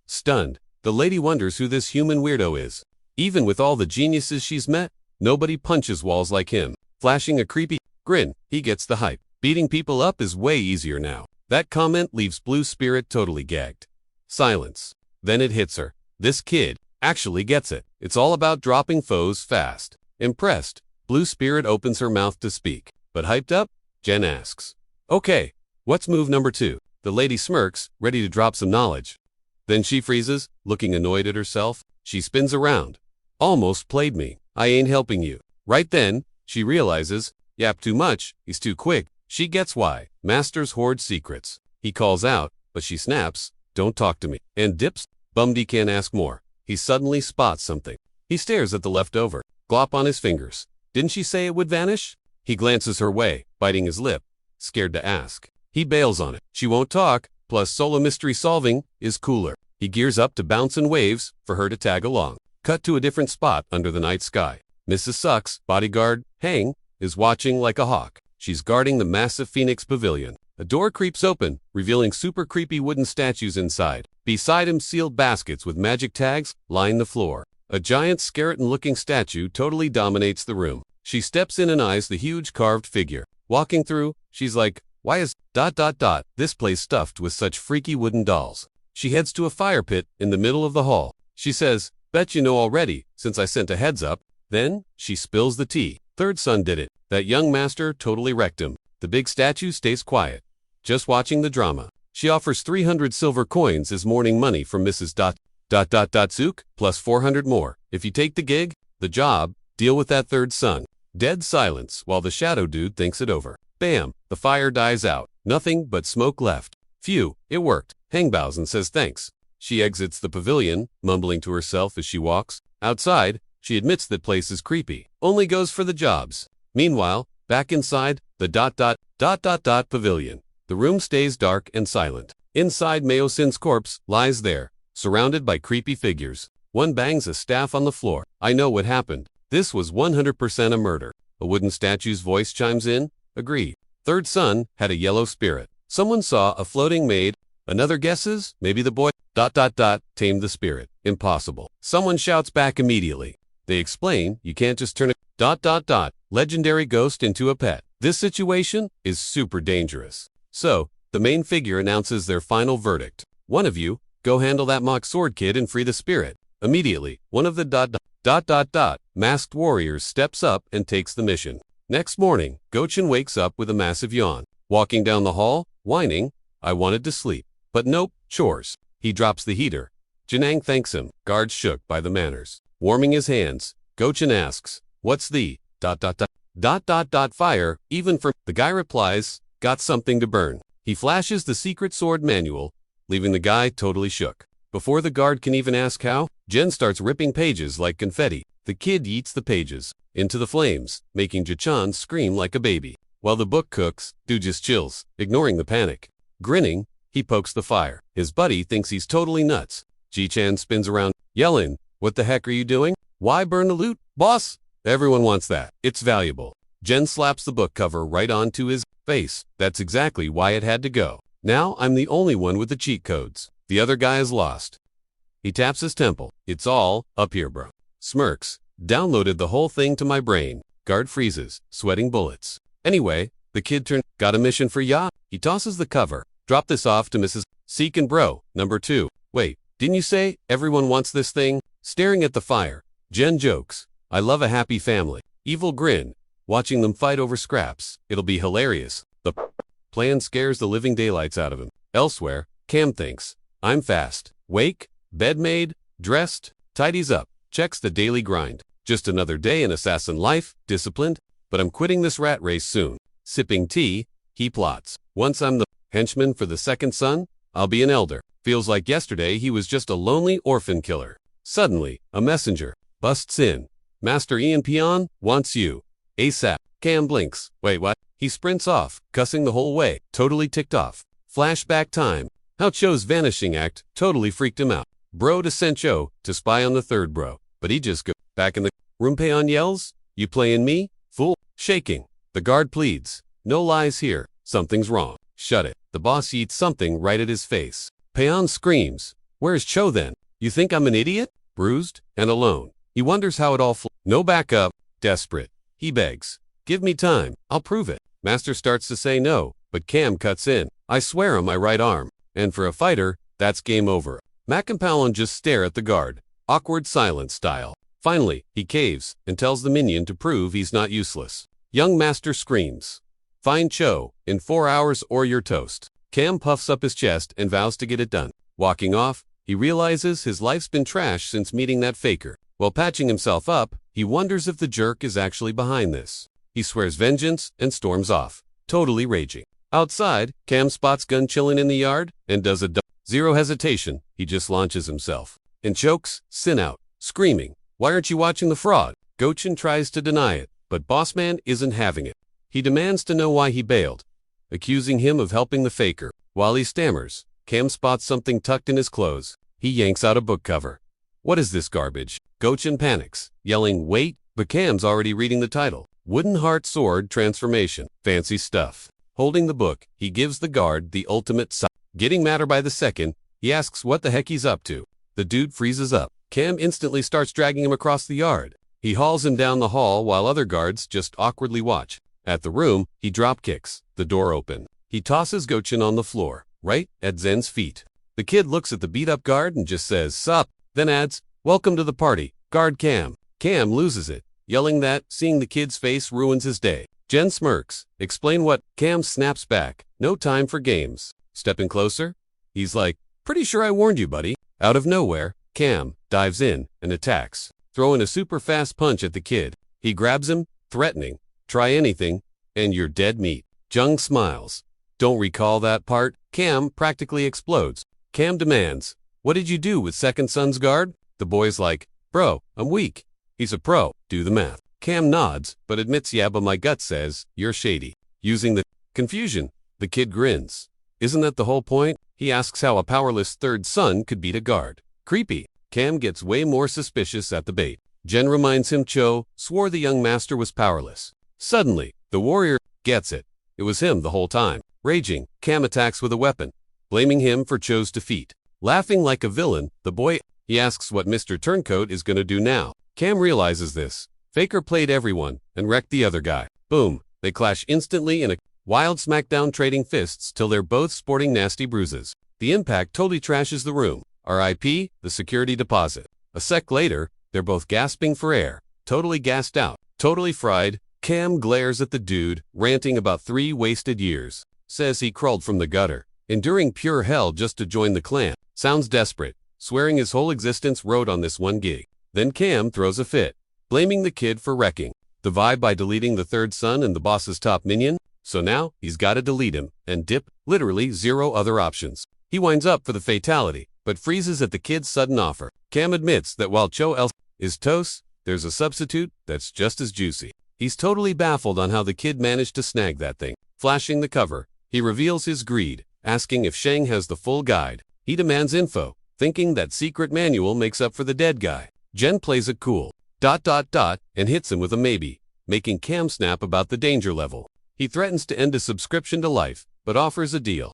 Stunned, the lady wonders who this human weirdo is. Even with all the geniuses she's met, nobody punches walls like him. Flashing a creepy grin, he gets the hype. Beating people up is way easier now. That comment leaves Blue Spirit totally gagged. Silence. Then it hits her. This kid actually gets it. It's all about dropping foes fast. Impressed, Blue Spirit opens her mouth to speak. But hyped up, Jen asks, okay, what's move number 2? The lady smirks, ready to drop some knowledge. Then she freezes, looking annoyed at herself. She spins around. Almost played me. I ain't helping you. Right then, she realizes, yap too much, he's too quick. She gets why. Masters hoard secrets. He calls out, but she snaps, don't talk to me. And dips. Bumdy can't ask more. He suddenly spots something. He stares at the leftover. Glop on his fingers. Didn't she say it would vanish? He glances her way, biting his lip, scared to ask. He bails on it. She won't talk, plus solo mystery solving is cooler. He gears up to bounce in waves for her to tag along. Cut to a different spot under the night sky. Mrs. Sucks, bodyguard, Hang, is watching like a hawk. She's guarding the massive Phoenix Pavilion. A door creeps open, revealing super creepy wooden statues inside. Beside him, sealed baskets with magic tags line the floor. A giant skeleton-looking statue totally dominates the room. She steps in and eyes the huge carved figure. Walking through, she's like, why is ... this place stuffed with such freaky wooden dolls? She heads to a fire pit in the middle of the hall. She says, bet you know already, since I sent a heads up. Then, she spills the tea. Third son did it. That young master totally wrecked him. The big statue stays quiet, just watching the drama. She offers 300 silver coins as morning money from Mrs. Zook, plus 400 more. If you take the gig, the job, deal with that third son. Dead silence while the shadow dude thinks it over. Bam, the fire dies out. Nothing but smoke left. Phew, it worked. Hang bows and says thanks. She exits the pavilion, mumbling to herself as she walks. Outside, she admits that place is creepy. Only goes for the jobs. Meanwhile, back inside the pavilion. The room stays dark and silent. Inside, Meo-sin's corpse lies there, surrounded by creepy figures. One bangs a staff on the floor. I know what happened. This was 100% a murder. A wooden statue's voice chimes in. Agree. Third son had a yellow spirit. Someone saw a floating maid. Another guesses? Maybe the boy tamed the spirit. Impossible. Someone shouts back immediately. They explain you can't just turn a legendary ghost into a pet. This situation is super dangerous. So, the main figure announces their final verdict. One of you, go handle that mock sword kid and free the spirit. Immediately, one of the masked warriors steps up and takes the mission. Next morning, Gochin wakes up with a massive yawn. Walking down the hall, whining, I wanted to sleep. But nope, chores. He drops the heater. Janang thanks him, guards shook by the manners. Warming his hands, Gochin asks, what's the ... fire, even for... The guy replies, got something to burn. He flashes the secret sword manual, leaving the guy totally shook. Before the guard can even ask how, Jen starts ripping pages like confetti. The kid eats the pages into the flames, making Jachan scream like a baby. While the book cooks, dude just chills, ignoring the panic. Grinning, he pokes the fire. His buddy thinks he's totally nuts. Ji-chan spins around, yelling, what the heck are you doing? Why burn the loot, boss? Everyone wants that. It's valuable. Jen slaps the book cover right onto his face. That's exactly why it had to go. Now I'm the only one with the cheat codes. The other guy is lost. He taps his temple. It's all up here, bro. Smirks. Downloaded the whole thing to my brain. Guard freezes, sweating bullets. Anyway, the kid turned. Got a mission for ya? He tosses the cover. Drop this off to Mrs. Seek and Bro, number 2. Wait, didn't you say everyone wants this thing? Staring at the fire, Jen jokes. I love a happy family. Evil grin. Watching them fight over scraps. It'll be hilarious. The plan scares the living daylights out of him. Elsewhere, Cam thinks. I'm fast. Wake, bed made, dressed, tidies up, checks the daily grind. Just another day in assassin life, disciplined, but I'm quitting this rat race soon. Sipping tea, he plots. Once I'm the henchman for the second son, I'll be an elder. Feels like yesterday he was just a lonely orphan killer. Suddenly, a messenger busts in. Master Ian Pion wants you. ASAP. Cam blinks. Wait, what? He sprints off, cussing the whole way, totally ticked off. Flashback time. How Cho's vanishing act totally freaked him out. Bro to send Cho to spy on the third bro, but he just goes back in the room. Peon yells, you playing me? Fool. Shaking. The guard pleads. No lies here. Something's wrong. Shut it. The boss eats something right at his face. Peon screams. Where's Cho then? You think I'm an idiot? Bruised and alone. He wonders how it all No backup. Desperate. He begs. Give me time. I'll prove it. Master starts to say no, but Cam cuts in. I swear on my right arm. And for a fighter, that's game over. Mac and Palon just stare at the guard. Awkward silence style. Finally, he caves and tells the minion to prove he's not useless. Young master screams. Find Cho in 4 hours or you're toast. Cam puffs up his chest and vows to get it done. Walking off, he realizes his life's been trashed since meeting that faker. While patching himself up, he wonders if the jerk is actually behind this. He swears vengeance and storms off, totally raging. Outside, Cam spots Gun chilling in the yard and does a zero hesitation. He just launches himself and chokes Sin out, screaming, why aren't you watching the fraud? Gochin tries to deny it, but Bossman isn't having it. He demands to know why he bailed, accusing him of helping the faker. While he stammers, Cam spots something tucked in his clothes. He yanks out a book cover. What is this garbage? Gochin panics, yelling, wait, but Cam's already reading the title. Wooden Heart Sword Transformation. Fancy stuff. Holding the book, he gives the guard the ultimate sign. Getting madder by the second, he asks what the heck he's up to. The dude freezes up. Cam instantly starts dragging him across the yard. He hauls him down the hall while other guards just awkwardly watch. At the room, he drop kicks the door open. He tosses Gochin on the floor, right at Zen's feet. The kid looks at the beat-up guard and just says, sup, then adds, welcome to the party, guard Cam. Cam loses it, yelling that seeing the kid's face ruins his day. Jen smirks. Explain what? Cam snaps back. No time for games. Stepping closer, he's like, pretty sure I warned you, buddy. Out of nowhere, Cam dives in and attacks, throwing a super fast punch at the kid. He grabs him, threatening, try anything, and you're dead meat. Jung smiles. Don't recall that part. Cam practically explodes. Cam demands, what did you do with second son's guard? The boy's like, bro, I'm weak. He's a pro. Do the math. Cam nods, but admits yeah, but my gut says, you're shady. Using the confusion, the kid grins. Isn't that the whole point? He asks how a powerless third son could beat a guard. Creepy. Cam gets way more suspicious at the bait. Jen reminds him Cho swore the young master was powerless. Suddenly, the warrior gets it. It was him the whole time. Raging, Cam attacks with a weapon, blaming him for Cho's defeat. Laughing like a villain, the boy, he asks what Mr. Turncoat is gonna do now. Cam realizes this. Faker played everyone and wrecked the other guy. Boom, they clash instantly in a wild smackdown, trading fists till they're both sporting nasty bruises. The impact totally trashes the room. R.I.P. the security deposit. A sec later, they're both gasping for air, totally gassed out, totally fried, Cam glares at the dude, ranting about 3 wasted years. Says he crawled from the gutter, enduring pure hell just to join the clan. Sounds desperate, swearing his whole existence rode on this one gig. Then Cam throws a fit, blaming the kid for wrecking the vibe by deleting the third son and the boss's top minion. So now, he's gotta delete him, and dip, literally 0 other options. He winds up for the fatality, but freezes at the kid's sudden offer. Cam admits that while Cho El is toast, there's a substitute that's just as juicy. He's totally baffled on how the kid managed to snag that thing. Flashing the cover, he reveals his greed, asking if Shang has the full guide. He demands info, thinking that secret manual makes up for the dead guy. Jen plays it cool, ... and hits him with a maybe, making Cam snap about the danger level. He threatens to end his subscription to Life, but offers a deal, ...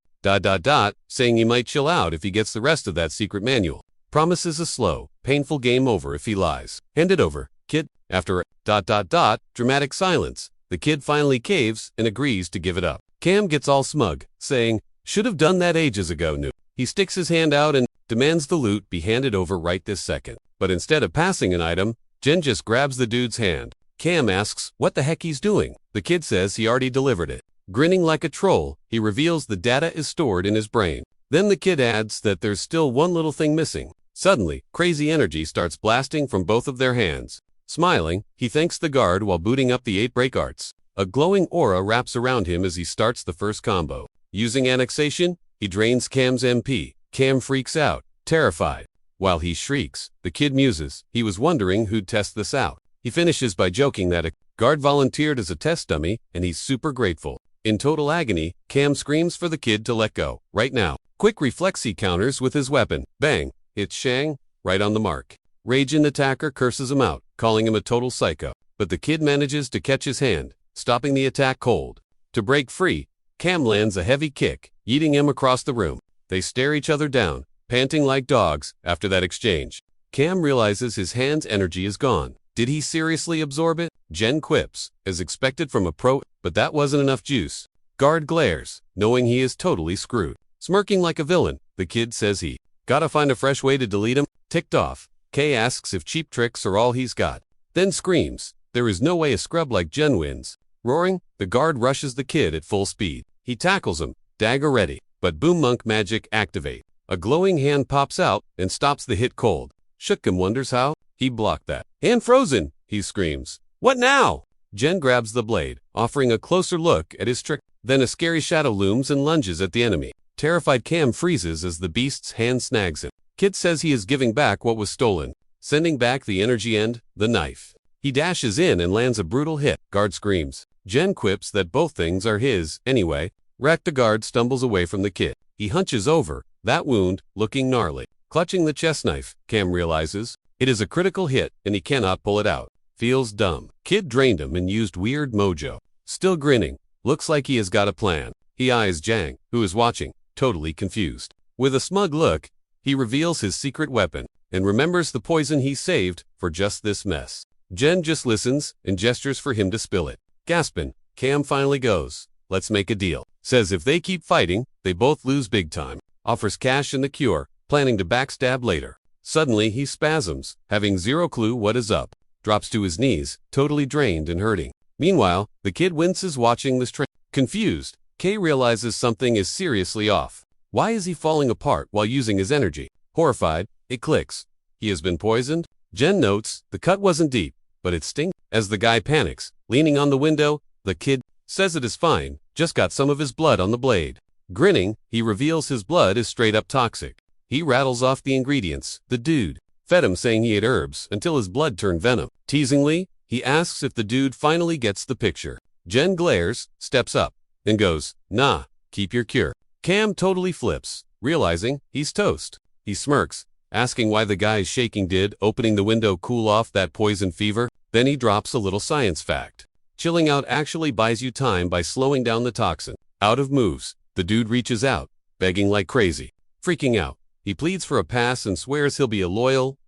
saying he might chill out if he gets the rest of that secret manual. Promises a slow, painful game over if he lies. Hand it over, kid. After a ... dramatic silence, the kid finally caves and agrees to give it up. Cam gets all smug, saying, "Should have done that ages ago, noob." He sticks his hand out and demands the loot be handed over right this second. But instead of passing an item, Jen just grabs the dude's hand. Cam asks what the heck he's doing. The kid says he already delivered it. Grinning like a troll, he reveals the data is stored in his brain. Then the kid adds that there's still one little thing missing. Suddenly, crazy energy starts blasting from both of their hands. Smiling, he thanks the guard while booting up the 8 break arts. A glowing aura wraps around him as he starts the first combo. Using annexation, he drains Cam's MP. Cam freaks out, terrified. While he shrieks, the kid muses. He was wondering who'd test this out. He finishes by joking that a guard volunteered as a test dummy, and he's super grateful. In total agony, Cam screams for the kid to let go, right now. Quick reflex he counters with his weapon. Bang! It's Shang, right on the mark. Raging attacker curses him out, calling him a total psycho. But the kid manages to catch his hand, stopping the attack cold. To break free, Cam lands a heavy kick, yeeting him across the room. They stare each other down, panting like dogs after that exchange. Cam realizes his hand's energy is gone. Did he seriously absorb it? Jen quips, as expected from a pro, but that wasn't enough juice. Guard glares, knowing he is totally screwed. Smirking like a villain, the kid says he gotta find a fresh way to delete him. Ticked off, Kay asks if cheap tricks are all he's got. Then screams, there is no way a scrub like Jen wins. Roaring, the guard rushes the kid at full speed. He tackles him, dagger ready, but boom monk magic activate. A glowing hand pops out and stops the hit cold. Shookum wonders how he blocked that. And frozen, he screams. What now? Jen grabs the blade, offering a closer look at his trick. Then a scary shadow looms and lunges at the enemy. Terrified Cam freezes as the beast's hand snags him. Kid says he is giving back what was stolen, sending back the energy and the knife. He dashes in and lands a brutal hit. Guard screams. Jen quips that both things are his, anyway. Wrecked, the guard stumbles away from the kid. He hunches over, that wound looking gnarly. Clutching the chest knife, Cam realizes it is a critical hit and he cannot pull it out. Feels dumb. Kid drained him and used weird mojo. Still grinning, looks like he has got a plan. He eyes Jang, who is watching, totally confused. With a smug look, he reveals his secret weapon and remembers the poison he saved for just this mess. Jen just listens and gestures for him to spill it. Gasping, Cam finally goes, let's make a deal. Says if they keep fighting, they both lose big time. Offers cash and the cure, planning to backstab later. Suddenly he spasms, having zero clue what is up. Drops to his knees, totally drained and hurting. Meanwhile, the kid winces watching this train. Confused, Kay realizes something is seriously off. Why is he falling apart while using his energy? Horrified, it clicks. He has been poisoned? Jen notes, the cut wasn't deep, but it stings. As the guy panics, leaning on the window, the kid says it is fine, just got some of his blood on the blade. Grinning, he reveals his blood is straight up toxic. He rattles off the ingredients. The dude fed him saying he ate herbs until his blood turned venom. Teasingly, he asks if the dude finally gets the picture. Jen glares, steps up, and goes, nah, keep your cure. Cam totally flips, realizing he's toast. He smirks, asking why the guy is shaking. Did opening the window cool off that poison fever? Then he drops a little science fact. Chilling out actually buys you time by slowing down the toxin. Out of moves, the dude reaches out, begging like crazy. Freaking out, he pleads for a pass and swears he'll be a loyal,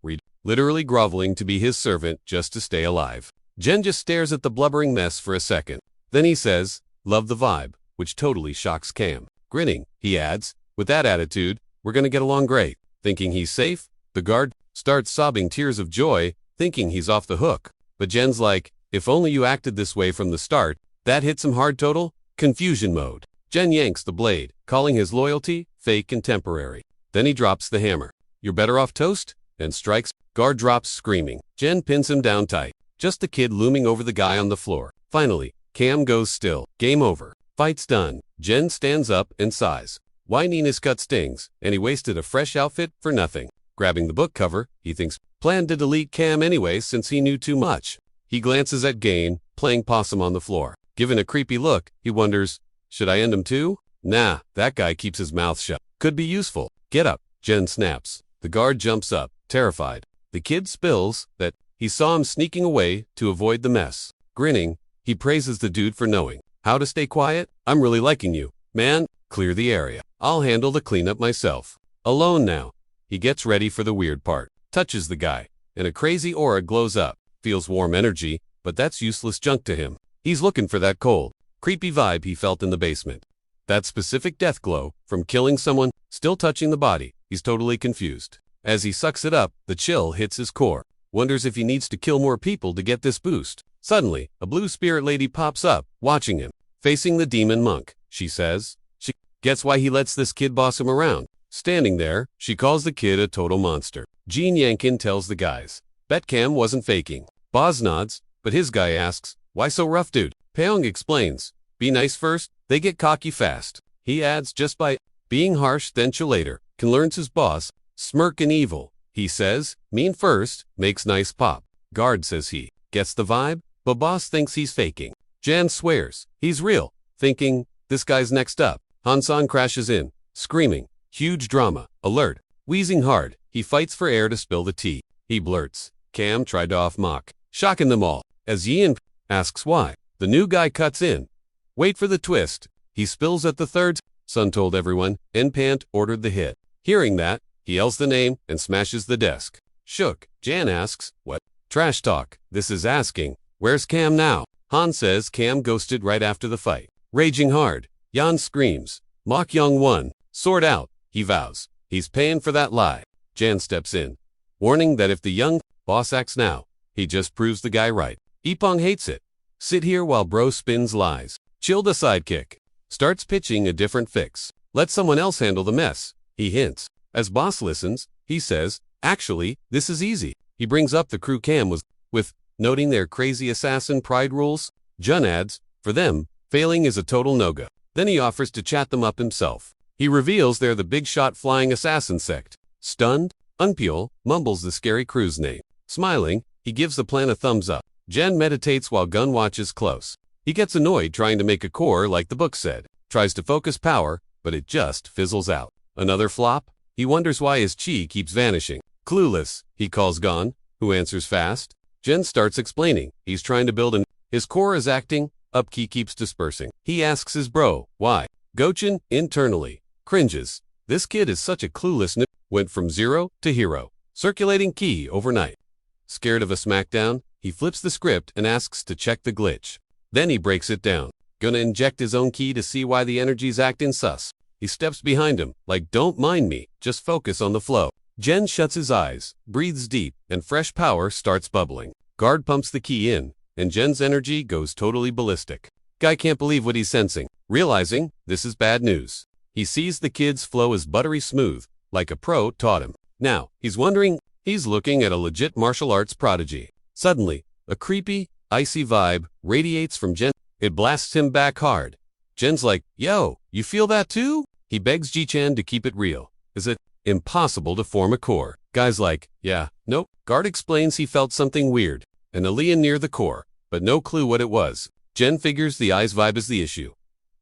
literally groveling to be his servant just to stay alive. Jen just stares at the blubbering mess for a second. Then he says, love the vibe, which totally shocks Cam. Grinning, he adds, with that attitude, we're gonna get along great. Thinking he's safe, the guard starts sobbing tears of joy, thinking he's off the hook. But Jen's like, If only you acted this way from the start. That hits him hard. Total confusion mode. Jen yanks the blade, calling his loyalty fake and temporary. Then he drops the hammer. You're better off, toast? And strikes. Guard drops screaming. Jen pins him down tight. Just the kid looming over the guy on the floor. Finally, Cam goes still. Game over. Fight's done. Jen stands up and sighs. Why Nina's cut stings, and he wasted a fresh outfit for nothing. Grabbing the book cover, he thinks, planned to delete Cam anyway since he knew too much. He glances at Gain, playing possum on the floor. Given a creepy look, he wonders, should I end him too? Nah, that guy keeps his mouth shut. Could be useful. Get up. Jen snaps. The guard jumps up, terrified. The kid spills that he saw him sneaking away to avoid the mess. Grinning, he praises the dude for knowing how to stay quiet. I'm really liking you, man. Clear the area. I'll handle the cleanup myself. Alone now. He gets ready for the weird part. Touches the guy, and a crazy aura glows up. Feels warm energy, but that's useless junk to him. He's looking for that cold, creepy vibe he felt in the basement. That specific death glow from killing someone, still touching the body. He's totally confused. As he sucks it up, the chill hits his core. Wonders if he needs to kill more people to get this boost. Suddenly, a blue spirit lady pops up, watching him. Facing the demon monk, she says. She gets why he lets this kid boss him around. Standing there, she calls the kid a total monster. Gene Yankin tells the guys. Bet Cam wasn't faking. Boz nods, but his guy asks, why so rough, dude? Peong explains. Be nice first, they get cocky fast. He adds, just by being harsh then chill later, can learn his boss, smirk and evil. He says, mean first, makes nice pop. Guard says he gets the vibe, but boss thinks he's faking. Jan swears, he's real, thinking, this guy's next up. Hansan crashes in, screaming, huge drama, alert, wheezing hard. He fights for air to spill the tea. He blurts, Cam tried to off-mock, shocking them all. As Yin asks why, the new guy cuts in. Wait for the twist. He spills at the third. Sun told everyone, N-Pant ordered the hit. Hearing that, he yells the name and smashes the desk. Shook, Jan asks, what? Trash talk. This is asking, where's Cam now? Han says Cam ghosted right after the fight. Raging hard, Yan screams, Mok Young won. Sword out, he vows. He's paying for that lie. Jan steps in, warning that if the young boss acts now, he just proves the guy right. Ipong hates it. Sit here while bro spins lies. Chill the sidekick. Starts pitching a different fix. Let someone else handle the mess, he hints. As boss listens, he says, actually, this is easy. He brings up the crew Cam was with, noting their crazy assassin pride rules. Jun adds, for them, failing is a total no-go. Then he offers to chat them up himself. He reveals they're the big shot flying assassin sect. Stunned, Unpyeol mumbles the scary crew's name. Smiling, he gives the plan a thumbs up. Jen meditates while Gun watches close. He gets annoyed trying to make a core like the book said. Tries to focus power, but it just fizzles out. Another flop? He wonders why his chi keeps vanishing. Clueless, he calls Gon, who answers fast. Jen starts explaining. He's trying to build his core is acting, up ki keeps dispersing. He asks his bro, why? Gochin, internally, cringes. This kid is such a clueless nip. Went from zero to hero. Circulating ki overnight. Scared of a smackdown, he flips the script and asks to check the glitch. Then he breaks it down. Gonna inject his own ki to see why the energy's acting sus. He steps behind him, like don't mind me, just focus on the flow. Jen shuts his eyes, breathes deep, and fresh power starts bubbling. Guard pumps the ki in, and Jen's energy goes totally ballistic. Guy can't believe what he's sensing. Realizing, this is bad news. He sees the kid's flow is buttery smooth, like a pro taught him. Now, he's wondering, he's looking at a legit martial arts prodigy. Suddenly, a creepy, icy vibe radiates from Jen. It blasts him back hard. Jen's like, yo, you feel that too? He begs Ji-chan to keep it real. Is it impossible to form a core? Guy's like, yeah, nope. Guard explains he felt something weird, an alien near the core, but no clue what it was. Jen figures the eyes vibe is the issue.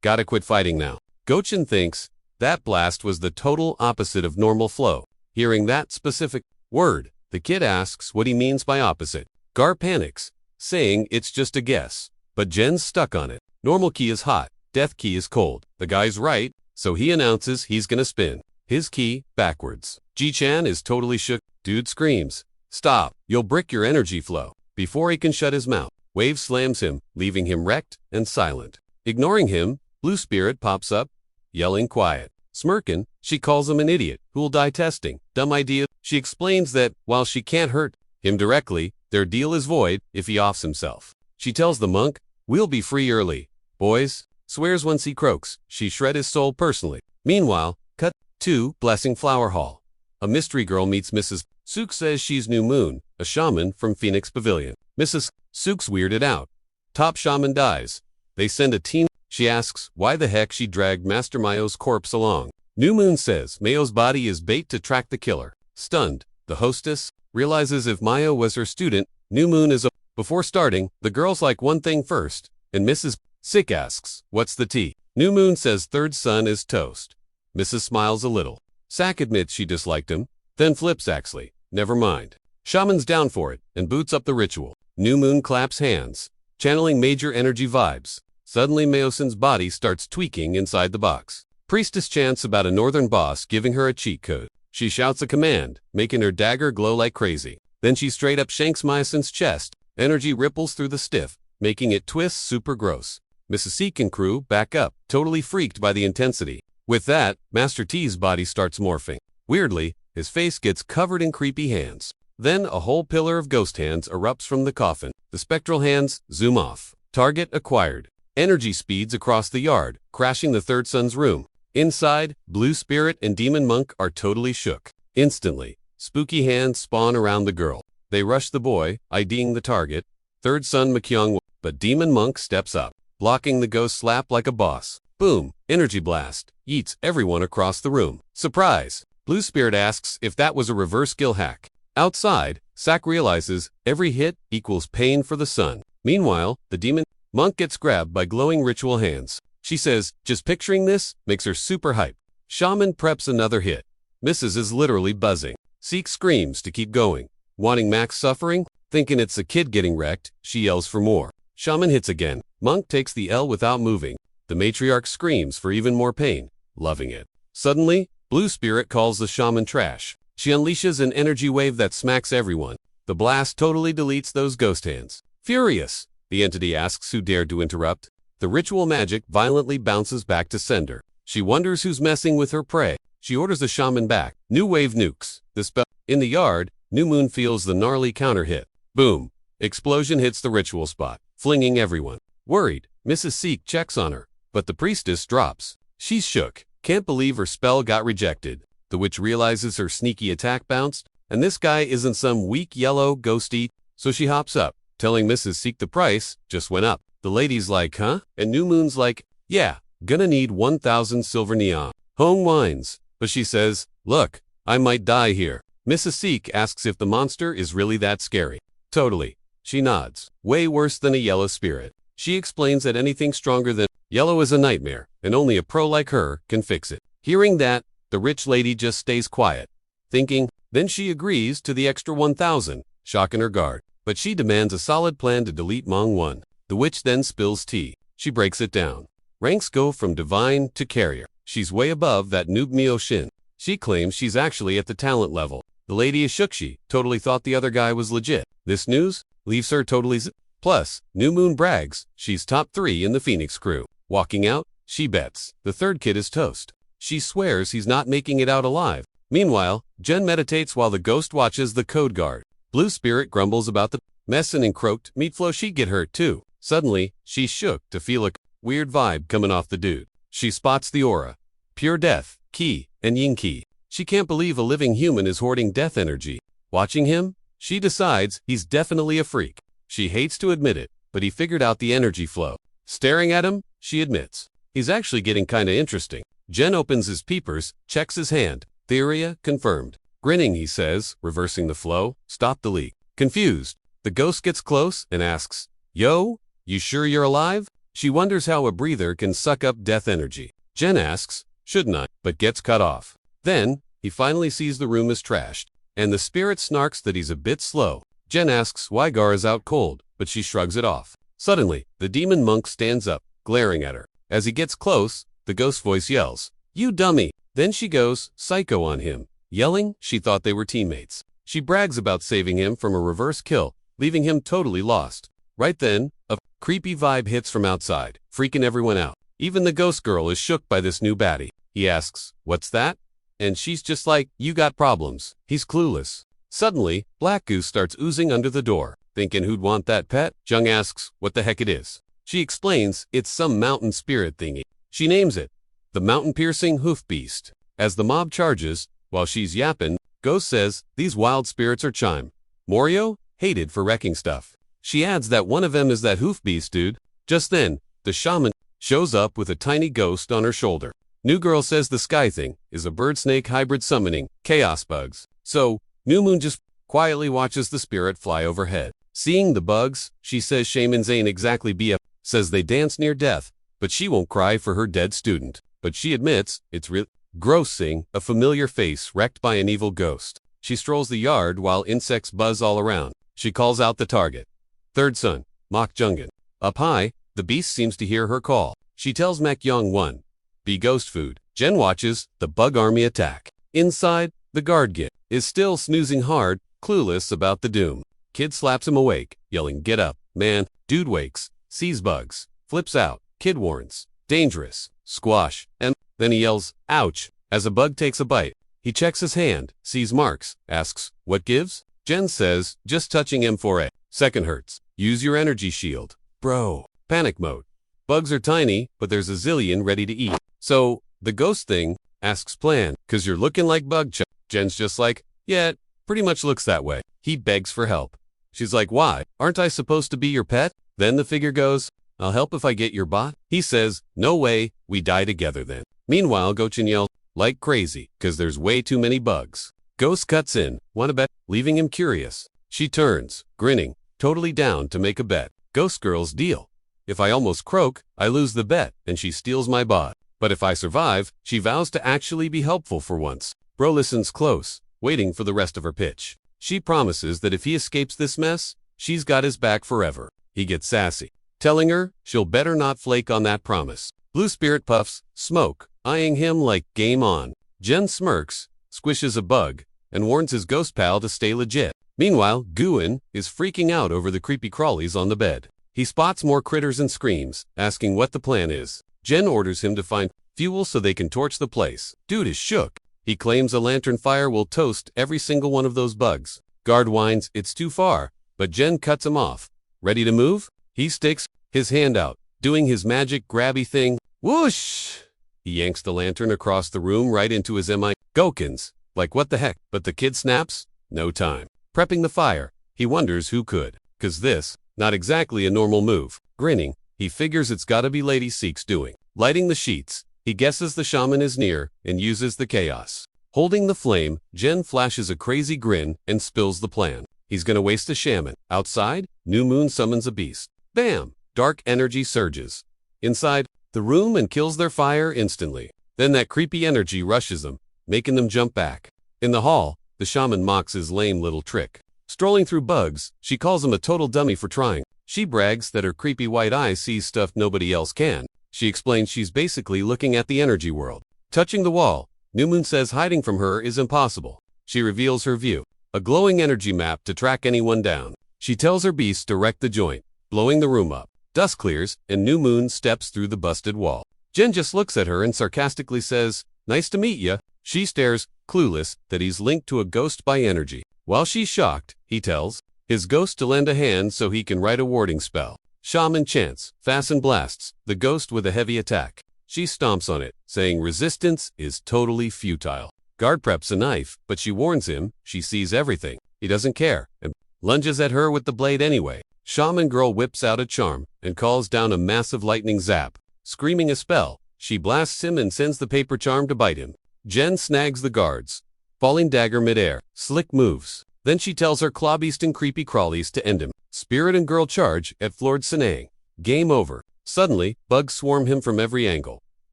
Gotta quit fighting now. Gochin thinks that blast was the total opposite of normal flow. Hearing that specific word, the kid asks what he means by opposite. Gar panics, saying it's just a guess. But Jen's stuck on it. Normal ki is hot, death ki is cold. The guy's right, so he announces he's gonna spin his ki backwards. Ji-chan is totally shook. Dude screams, stop, you'll brick your energy flow. Before he can shut his mouth, Wave slams him, leaving him wrecked and silent. Ignoring him, Blue Spirit pops up, yelling quiet. Smirkin', she calls him an idiot who'll die testing. Dumb idea. She explains that while she can't hurt him directly, their deal is void if he offs himself. She tells the monk, "We'll be free early, boys." Swears once he croaks, she shred his soul personally. Meanwhile, cut 2, Blessing Flower Hall. A mystery girl meets Mrs. Sook says she's New Moon, a shaman from Phoenix Pavilion. Mrs. Sook's weirded out. Top shaman dies. They send a team. She asks why the heck she dragged Master Mayo's corpse along. New Moon says Mayo's body is bait to track the killer. Stunned, the hostess realizes if Mayo was her student, New Moon is a... Before starting, the girls like one thing first, and Mrs. Sick asks, "What's the tea?" New Moon says third son is toast. Mrs. smiles a little. Sack admits she disliked him, then flips Axley. Never mind. Shaman's down for it, and boots up the ritual. New Moon claps hands, channeling major energy vibes. Suddenly Mayosin's body starts tweaking inside the box. Priestess chants about a northern boss giving her a cheat code. She shouts a command, making her dagger glow like crazy. Then she straight up shanks Myosin's chest. Energy ripples through the stiff, making it twist super gross. Mrs. Seek and crew back up, totally freaked by the intensity. With that, Master T's body starts morphing. Weirdly, his face gets covered in creepy hands. Then a whole pillar of ghost hands erupts from the coffin. The spectral hands zoom off. Target acquired. Energy speeds across the yard, crashing the third son's room. Inside, Blue Spirit and Demon Monk are totally shook. Instantly, spooky hands spawn around the girl. They rush the boy, IDing the target. Third son Makyong, but Demon Monk steps up, blocking the ghost slap like a boss. Boom, energy blast, eats everyone across the room. Surprise! Blue Spirit asks if that was a reverse skill hack. Outside, Sack realizes every hit equals pain for the son. Meanwhile, the Demon Monk gets grabbed by glowing ritual hands. She says, just picturing this makes her super hype. Shaman preps another hit. Mrs. is literally buzzing. Seek screams to keep going. Wanting Max suffering? Thinking it's a kid getting wrecked, she yells for more. Shaman hits again. Monk takes the L without moving. The matriarch screams for even more pain, loving it. Suddenly, Blue Spirit calls the shaman trash. She unleashes an energy wave that smacks everyone. The blast totally deletes those ghost hands. Furious, the entity asks who dared to interrupt. The ritual magic violently bounces back to sender. She wonders who's messing with her prey. She orders the shaman back. New wave nukes. The spell. In the yard, New Moon feels the gnarly counter hit. Boom. Explosion hits the ritual spot, flinging everyone. Worried, Mrs. Seek checks on her, but the priestess drops. She's shook. Can't believe her spell got rejected. The witch realizes her sneaky attack bounced, and this guy isn't some weak yellow ghosty, so she hops up, telling Mrs. Seek the price just went up. The lady's like, huh? And New Moon's like, yeah, gonna need 1,000 silver neon. Home whines, but she says, look, I might die here. Mrs. Seek asks if the monster is really that scary. Totally. She nods. Way worse than a yellow spirit. She explains that anything stronger than yellow is a nightmare, and only a pro like her can fix it. Hearing that, the rich lady just stays quiet, thinking, then she agrees to the extra 1,000, shocking her guard. But she demands a solid plan to delete Mong 1. The witch then spills tea. She breaks it down. Ranks go from divine to carrier. She's way above that noob Mio Shin. She claims she's actually at the talent level. The lady is shook. She totally thought the other guy was legit. This news leaves her totally Plus, New Moon brags she's top 3 in the Phoenix crew. Walking out, she bets the third kid is toast. She swears he's not making it out alive. Meanwhile, Jen meditates while the ghost watches the code guard. Blue Spirit grumbles about the mess and croaked meat flow. She'd get hurt too. Suddenly, she's shook to feel a weird vibe coming off the dude. She spots the aura. Pure death, ki, and yin ki. She can't believe a living human is hoarding death energy. Watching him, she decides he's definitely a freak. She hates to admit it, but he figured out the energy flow. Staring at him, she admits. He's actually getting kinda interesting. Jen opens his peepers, checks his hand. Theoria confirmed. Grinning, he says, reversing the flow, stop the leak. Confused, the ghost gets close and asks, yo, you sure you're alive? She wonders how a breather can suck up death energy. Jen asks, shouldn't I? But gets cut off. Then, he finally sees the room is trashed, and the spirit snarks that he's a bit slow. Jen asks why Gar is out cold, but she shrugs it off. Suddenly, the demon monk stands up, glaring at her. As he gets close, the ghost voice yells, you dummy! Then she goes psycho on him, yelling she thought they were teammates. She brags about saving him from a reverse kill, leaving him totally lost. Right then, a creepy vibe hits from outside, freaking everyone out. Even the ghost girl is shook by this new baddie. He asks, what's that? And she's just like, you got problems. He's clueless. Suddenly, black goo starts oozing under the door. Thinking who'd want that pet? Jung asks what the heck it is. She explains it's some mountain spirit thingy. She names it the mountain-piercing hoof beast. As the mob charges, while she's yapping, Ghost says these wild spirits are chime. Morio? Hated for wrecking stuff. She adds that one of them is that hoof beast dude. Just then, the shaman shows up with a tiny ghost on her shoulder. New Girl says the sky thing is a bird-snake hybrid summoning chaos bugs. So, New Moon just quietly watches the spirit fly overhead. Seeing the bugs, she says shamans ain't exactly BF, says they dance near death, but she won't cry for her dead student. But she admits it's real gross seeing a familiar face wrecked by an evil ghost. She strolls the yard while insects buzz all around. She calls out the target. Third son, Mok Jungin. Up high, the beast seems to hear her call. She tells Mek Young 1. Be ghost food. Jen watches the bug army attack. Inside, the guard git is still snoozing hard, clueless about the doom. Kid slaps him awake, yelling get up. Man, dude wakes, sees bugs, flips out. Kid warns, dangerous, squash, and then he yells, ouch, as a bug takes a bite. He checks his hand, sees marks, asks, what gives? Jen says, just touching M4A. Second hurts. Use your energy shield. Bro. Panic mode. Bugs are tiny, but there's a zillion ready to eat. So, the ghost thing asks plan, cause you're looking like bug ch. Jen's just like, yeah, it pretty much looks that way. He begs for help. She's like, why? Aren't I supposed to be your pet? Then the figure goes, I'll help if I get your bot. He says, no way, we die together then. Meanwhile, Gochin yells like crazy, cause there's way too many bugs. Ghost cuts in, wanna bet, leaving him curious. She turns, grinning, totally down to make a bet. Ghost Girl's deal. If I almost croak, I lose the bet, and she steals my bot. But if I survive, she vows to actually be helpful for once. Bro listens close, waiting for the rest of her pitch. She promises that if he escapes this mess, she's got his back forever. He gets sassy, telling her she'll better not flake on that promise. Blue Spirit puffs smoke, eyeing him like game on. Jen smirks, squishes a bug, and warns his ghost pal to stay legit. Meanwhile, Guin is freaking out over the creepy crawlies on the bed. He spots more critters and screams, asking what the plan is. Jen orders him to find fuel so they can torch the place. Dude is shook. He claims a lantern fire will toast every single one of those bugs. Guard whines it's too far, but Jen cuts him off. Ready to move? He sticks his hand out, doing his magic grabby thing. Whoosh! He yanks the lantern across the room right into his MI. Gokins. Like what the heck? But the kid snaps? No time. Prepping the fire. He wonders who could. Cause this, not exactly a normal move. Grinning, he figures it's gotta be Lady Seek's doing. Lighting the sheets, he guesses the shaman is near and uses the chaos. Holding the flame, Jen flashes a crazy grin and spills the plan. He's gonna waste a shaman. Outside, New Moon summons a beast. Bam! Dark energy surges inside the room and kills their fire instantly. Then that creepy energy rushes them, making them jump back. In the hall, the shaman mocks his lame little trick. Strolling through bugs, she calls him a total dummy for trying. She brags that her creepy white eye sees stuff nobody else can. She explains she's basically looking at the energy world. Touching the wall, New Moon says hiding from her is impossible. She reveals her view, a glowing energy map to track anyone down. She tells her beast to wreck the joint, blowing the room up. Dust clears, and New Moon steps through the busted wall. Jen just looks at her and sarcastically says, nice to meet ya. She stares, clueless that he's linked to a ghost by energy. While she's shocked, he tells his ghost to lend a hand so he can write a warding spell. Shaman chants, fasten blasts, the ghost with a heavy attack. She stomps on it, saying resistance is totally futile. Guard preps a knife, but she warns him she sees everything. He doesn't care, and lunges at her with the blade anyway. Shaman girl whips out a charm and calls down a massive lightning zap. Screaming a spell, she blasts him and sends the paper charm to bite him. Jen snags the guards, falling dagger midair. Slick moves. Then she tells her clawbeast and creepy crawlies to end him. Spirit and girl charge at floored Sinang. Game over. Suddenly, bugs swarm him from every angle.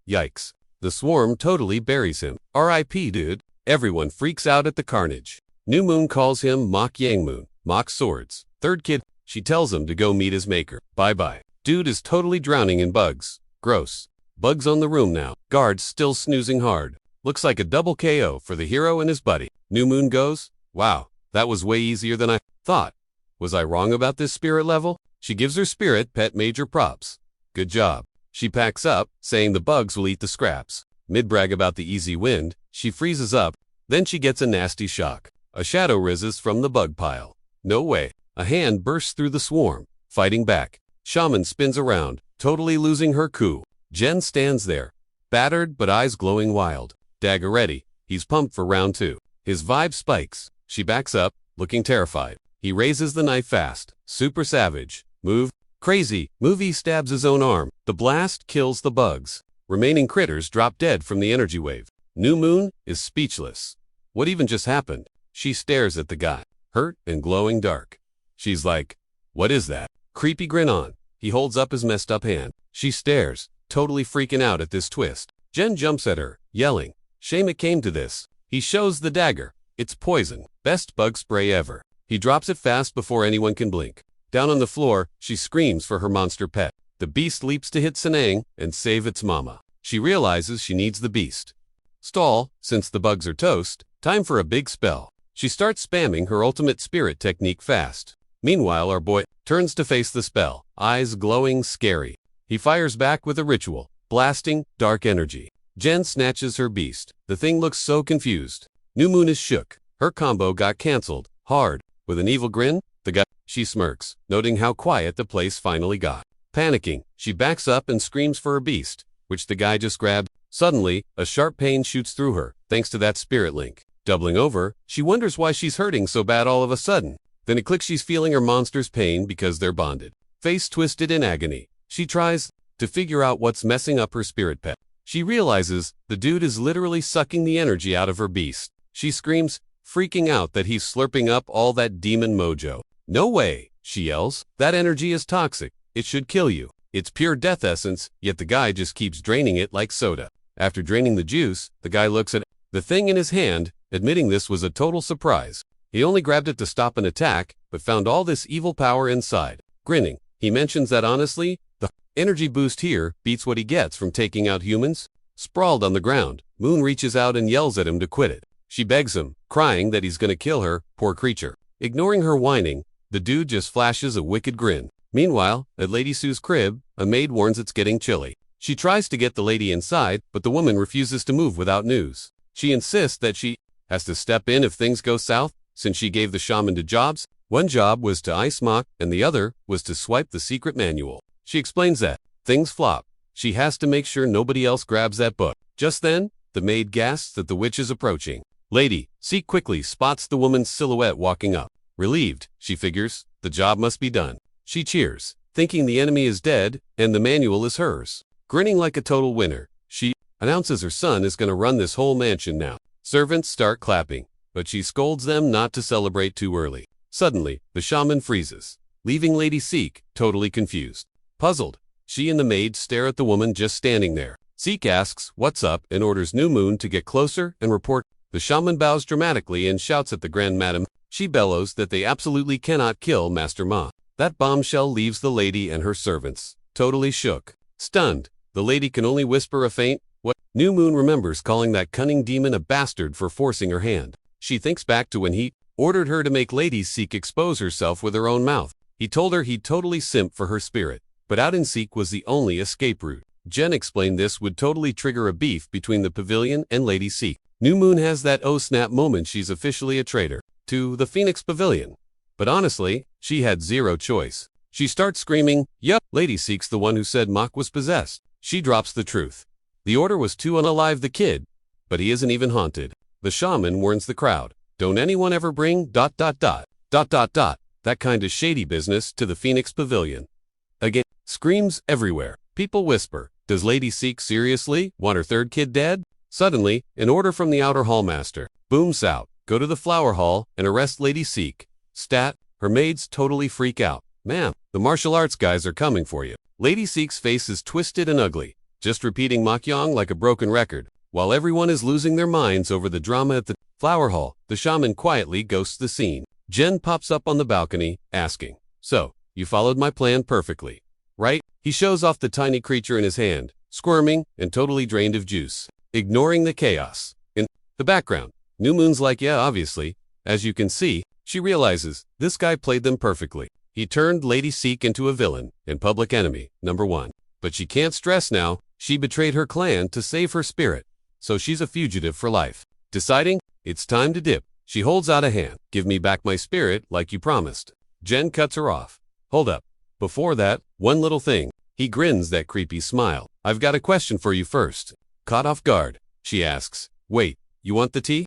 Yikes. The swarm totally buries him. R.I.P. dude. Everyone freaks out at the carnage. New Moon calls him Mok Yang Moon. Mock swords. Third kid, she tells him to go meet his maker. Bye-bye. Dude is totally drowning in bugs. Gross. Bugs on the room now. Guards still snoozing hard. Looks like a double KO for the hero and his buddy. New Moon goes, wow, that was way easier than I thought. Was I wrong about this spirit level? She gives her spirit pet major props. Good job. She packs up, saying the bugs will eat the scraps. Mid-brag about the easy wind, she freezes up, then she gets a nasty shock. A shadow rises from the bug pile. No way, A hand bursts through the swarm, fighting back. Shaman spins around, totally losing her cool. Jen stands there, battered but eyes glowing wild. Dagger ready, he's pumped for round 2. His vibe spikes. She backs up, looking terrified. He raises the knife fast, super savage. Move. Crazy. Movie stabs his own arm. The blast kills the bugs. Remaining critters drop dead from the energy wave. New Moon is speechless. What even just happened? She stares at the guy, hurt and glowing dark. She's like, what is that? Creepy grin on. He holds up his messed up hand. She stares, totally freaking out at this twist. Jen jumps at her, yelling, shame it came to this. He shows the dagger. It's poison. Best bug spray ever. He drops it fast before anyone can blink. Down on the floor, she screams for her monster pet. The beast leaps to hit Sanang and save its mama. She realizes she needs the beast. Stall, since the bugs are toast, time for a big spell. She starts spamming her ultimate spirit technique fast. Meanwhile, our boy turns to face the spell, eyes glowing scary. He fires back with a ritual, blasting dark energy. Jen snatches her beast. The thing looks so confused. New Moon is shook. Her combo got cancelled, hard. With an evil grin, she smirks, noting how quiet the place finally got. Panicking, she backs up and screams for her beast, which the guy just grabbed. Suddenly, a sharp pain shoots through her, thanks to that spirit link. Doubling over, she wonders why she's hurting so bad all of a sudden. Then it clicks, she's feeling her monster's pain because they're bonded. Face twisted in agony, she tries to figure out what's messing up her spirit pet. She realizes the dude is literally sucking the energy out of her beast. She screams, freaking out that he's slurping up all that demon mojo. No way, she yells. That energy is toxic. It should kill you. It's pure death essence, yet the guy just keeps draining it like soda. After draining the juice, the guy looks at the thing in his hand, admitting this was a total surprise. He only grabbed it to stop an attack, but found all this evil power inside. Grinning, he mentions that honestly, the energy boost here beats what he gets from taking out humans. Sprawled on the ground, Moon reaches out and yells at him to quit it. She begs him, crying that he's gonna kill her, poor creature. Ignoring her whining, the dude just flashes a wicked grin. Meanwhile, at Lady Sue's crib, a maid warns it's getting chilly. She tries to get the lady inside, but the woman refuses to move without news. She insists that she has to step in if things go south, since she gave the shaman 2 jobs. One job was to ice mock, and the other was to swipe the secret manual. She explains that things flop. She has to make sure nobody else grabs that book. Just then, the maid gasps that the witch is approaching. Lady C quickly spots the woman's silhouette walking up. Relieved, she figures, the job must be done. She cheers, thinking the enemy is dead and the manual is hers. Grinning like a total winner, she announces her son is going to run this whole mansion now. Servants start clapping, but she scolds them not to celebrate too early. Suddenly, the shaman freezes, leaving Lady Seek totally confused. Puzzled, she and the maid stare at the woman just standing there. Seek asks what's up and orders New Moon to get closer and report. The shaman bows dramatically and shouts at the Grand Madam. She bellows that they absolutely cannot kill Master Ma. That bombshell leaves the lady and her servants totally shook. Stunned, the lady can only whisper a faint, what? New Moon remembers calling that cunning demon a bastard for forcing her hand. She thinks back to when he ordered her to make Lady Seek expose herself with her own mouth. He told her he'd totally simp for her spirit, but out in Seek was the only escape route. Jen explained this would totally trigger a beef between the pavilion and Lady Seek. New Moon has that oh snap moment she's officially a traitor to the Phoenix Pavilion. But honestly, she had zero choice. She starts screaming, yup, Lady Seek's the one who said Mach was possessed. She drops the truth. The order was to unalive the kid, but he isn't even haunted. The shaman warns the crowd, don't anyone ever bring ... that kind of shady business to the Phoenix Pavilion. Again, screams everywhere. People whisper, does Lady Seek seriously want her 3rd kid dead? Suddenly, an order from the outer hallmaster booms out, go to the flower hall and arrest Lady Seek. Stat, her maids totally freak out. Ma'am, the martial arts guys are coming for you. Lady Seek's face is twisted and ugly, just repeating Makyong like a broken record. While everyone is losing their minds over the drama at the flower hall, the shaman quietly ghosts the scene. Jen pops up on the balcony, asking, so, you followed my plan perfectly, right? He shows off the tiny creature in his hand, squirming and totally drained of juice, ignoring the chaos. In the background, New Moon's like, yeah, obviously. As you can see, she realizes this guy played them perfectly. He turned Lady Seek into a villain and public enemy, #1. But she can't stress now. She betrayed her clan to save her spirit, so she's a fugitive for life. Deciding, it's time to dip, she holds out a hand. Give me back my spirit like you promised. Jen cuts her off. Hold up. Before that, one little thing. He grins that creepy smile. I've got a question for you first. Caught off guard, she asks. Wait, you want the tea? ...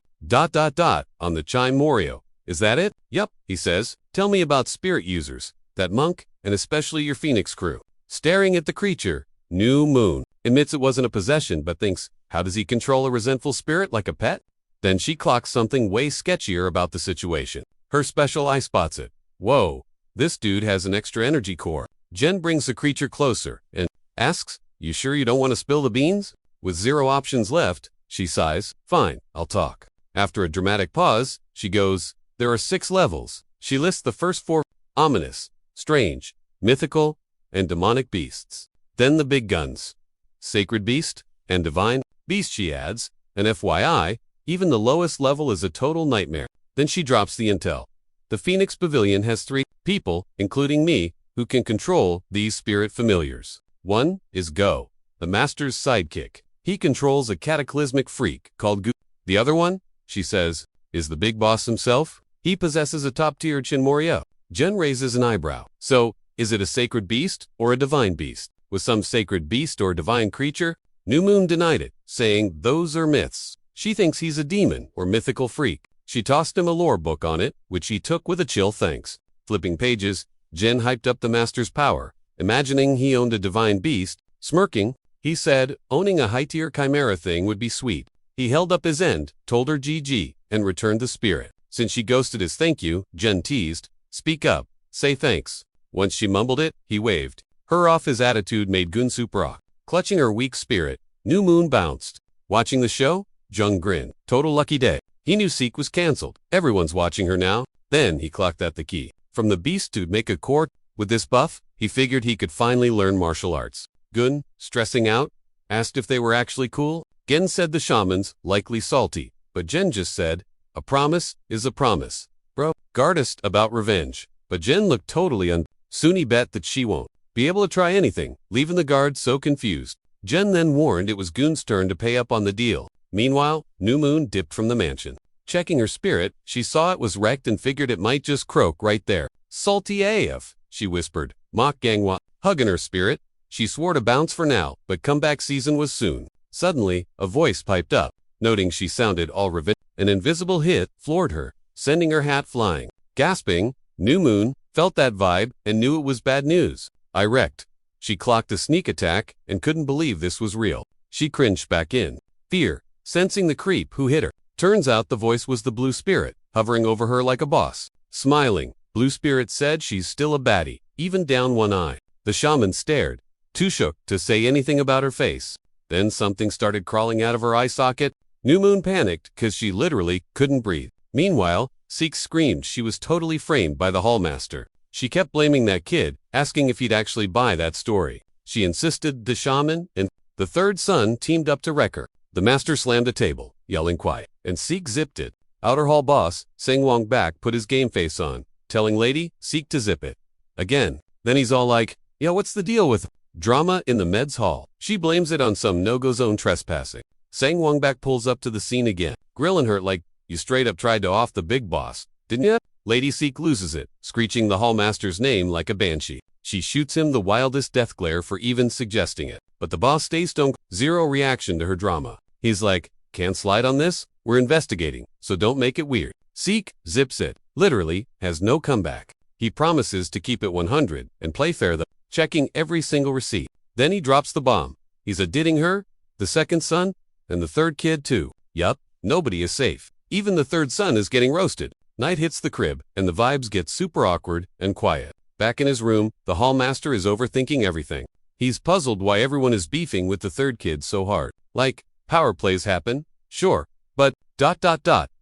On the chime Morio. Is that it? Yup, he says. Tell me about spirit users, that monk, and especially your Phoenix crew. Staring at the creature, New Moon admits it wasn't a possession but thinks, how does he control a resentful spirit like a pet? Then she clocks something way sketchier about the situation. Her special eye spots it. Whoa, this dude has an extra energy core. Jen brings the creature closer and asks, you sure you don't want to spill the beans? With 0 options left, she sighs, fine, I'll talk. After a dramatic pause, she goes, there are 6 levels. She lists the first 4, ominous, strange, mythical, and demonic beasts. Then the big guns. Sacred beast and divine beast, she adds, and FYI, even the lowest level is a total nightmare. Then she drops the intel. The Phoenix Pavilion has 3 people, including me, who can control these spirit familiars. One is Go, the master's sidekick. He controls a cataclysmic freak called Gu. The other one, she says, is the big boss himself. He possesses a top-tier Chinmorio. Jen raises an eyebrow. So, is it a sacred beast or a divine beast? With some sacred beast or divine creature? New Moon denied it, saying those are myths. She thinks he's a demon or mythical freak. She tossed him a lore book on it, which he took with a chill thanks. Flipping pages, Jen hyped up the master's power, imagining he owned a divine beast. Smirking, he said, owning a high-tier chimera thing would be sweet. He held up his end, told her GG, and returned the spirit. Since she ghosted his thank you, Jen teased, speak up, say thanks. Once she mumbled it, he waved. Her off his attitude made Gunsup rock. Clutching her weak spirit, New Moon bounced. Watching the show? Jung grinned. Total lucky day. He knew Seek was cancelled. Everyone's watching her now. Then he clocked at the key. From the beast to make a core. With this buff, he figured he could finally learn martial arts. Gun, stressing out, asked if they were actually cool. Gen said the shamans, likely salty. But Jen just said, a promise is a promise. Bro, guardist about revenge. But Jen looked totally Soon he bet that she won't be able to try anything, leaving the guard so confused. Jen then warned it was Gun's turn to pay up on the deal. Meanwhile, New Moon dipped from the mansion. Checking her spirit, she saw it was wrecked and figured it might just croak right there. Salty AF, she whispered. Mock Gangwa, hugging her spirit. She swore to bounce for now, but comeback season was soon. Suddenly, a voice piped up, noting she sounded all revenge. An invisible hit floored her, sending her hat flying. Gasping, New Moon felt that vibe and knew it was bad news. I wrecked. She clocked a sneak attack and couldn't believe this was real. She cringed back in fear, sensing the creep who hit her. Turns out the voice was the Blue Spirit, hovering over her like a boss. Smiling, Blue Spirit said she's still a baddie, even down one eye. The shaman stared, too shook to say anything about her face. Then something started crawling out of her eye socket. New Moon panicked because she literally couldn't breathe. Meanwhile, Seek screamed she was totally framed by the hallmaster. She kept blaming that kid, asking if he'd actually buy that story. She insisted the shaman and the third son teamed up to wreck her. The master slammed a table, yelling quiet, and Seek zipped it. Outer hall boss, Sang Wong Bak, put his game face on, telling lady, Seek to zip it. Again. Then he's all like, yo, what's the deal with drama in the meds hall? She blames it on some no-go zone trespassing. Sang Wong Bak pulls up to the scene again, grilling her like, you straight up tried to off the big boss, didn't ya? Lady Seek loses it, screeching the hallmaster's name like a banshee. She shoots him the wildest death glare for even suggesting it. But the boss stays stone. Zero reaction to her drama. He's like, can't slide on this? We're investigating, so don't make it weird. Seek zips it. Literally, has no comeback. He promises to keep it 100 and play fair though, checking every single receipt. Then he drops the bomb. He's a-ditting her, the second son, and the third kid too. Yup, nobody is safe. Even the third son is getting roasted. Night hits the crib, and the vibes get super awkward and quiet. Back in his room, the hallmaster is overthinking everything. He's puzzled why everyone is beefing with the third kid so hard. Like, power plays happen, sure, but ...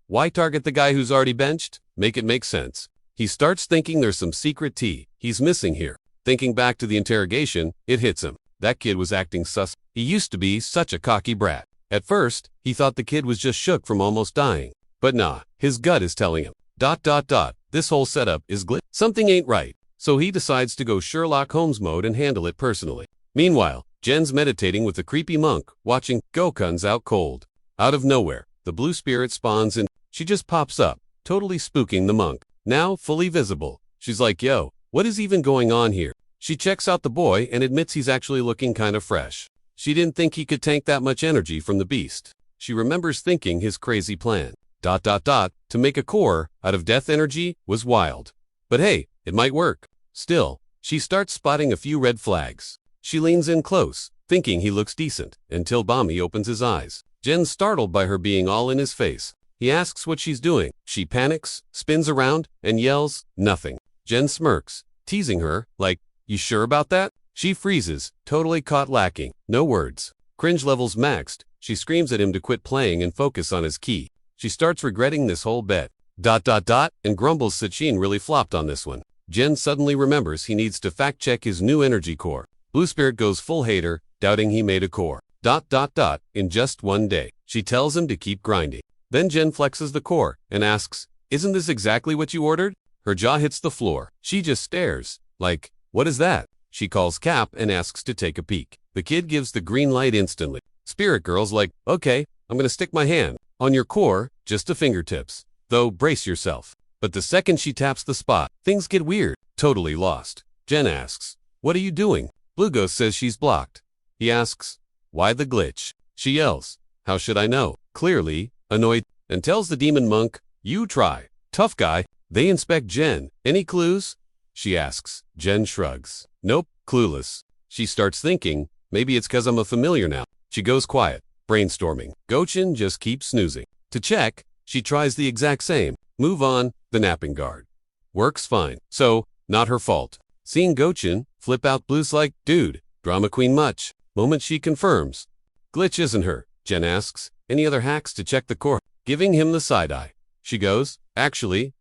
why target the guy who's already benched? Make it make sense. He starts thinking there's some secret tea he's missing here. Thinking back to the interrogation, it hits him. That kid was acting sus. He used to be such a cocky brat. At first, he thought the kid was just shook from almost dying. But nah, his gut is telling him, ... this whole setup is something ain't right. So he decides to go Sherlock Holmes mode and handle it personally. Meanwhile, Jen's meditating with the creepy monk, watching Gokun's out cold. Out of nowhere, the blue spirit spawns and she just pops up, totally spooking the monk. Now fully visible, She's like, yo, what is even going on here? She checks out the boy and admits he's actually looking kind of fresh. She didn't think he could tank that much energy from the beast. She remembers thinking his crazy plan, to make a core out of death energy was wild. But hey, it might work. Still, she starts spotting a few red flags. She leans in close, thinking he looks decent, until Bami opens his eyes. Jen's startled by her being all in his face. He asks what she's doing. She panics, spins around, and yells, nothing. Jen smirks, teasing her, like, you sure about that? She freezes, totally caught lacking, no words. Cringe levels maxed, she screams at him to quit playing and focus on his key. She starts regretting this whole bet. And grumbles Sachin really flopped on this one. Jen suddenly remembers he needs to fact-check his new energy core. Blue Spirit goes full hater, doubting he made a core. In just one day. She tells him to keep grinding. Then Jen flexes the core and asks, isn't this exactly what you ordered? Her jaw hits the floor. She just stares, like, what is that? She calls Cap and asks to take a peek. The kid gives the green light instantly. Spirit Girl's like, okay, I'm gonna stick my hand on your core, just to fingertips. Though, brace yourself. But the second she taps the spot, things get weird. Totally lost. Jen asks, what are you doing? Blue Ghost says she's blocked. He asks, why the glitch? She yells, how should I know? Clearly, annoyed, and tells the demon monk, you try. Tough guy. They inspect Jen. Any clues? She asks. Jen shrugs. Nope, clueless. She starts thinking, maybe it's 'cause I'm a familiar now. She goes quiet, brainstorming. Gochin just keeps snoozing. To check, she tries the exact same. Move on, the napping guard. Works fine. So, not her fault. Seeing Gochin, flip out Blue's like, dude, drama queen much. Moment she confirms. Glitch isn't her. Jen asks, any other hacks to check the core? Giving him the side eye. She goes, actually,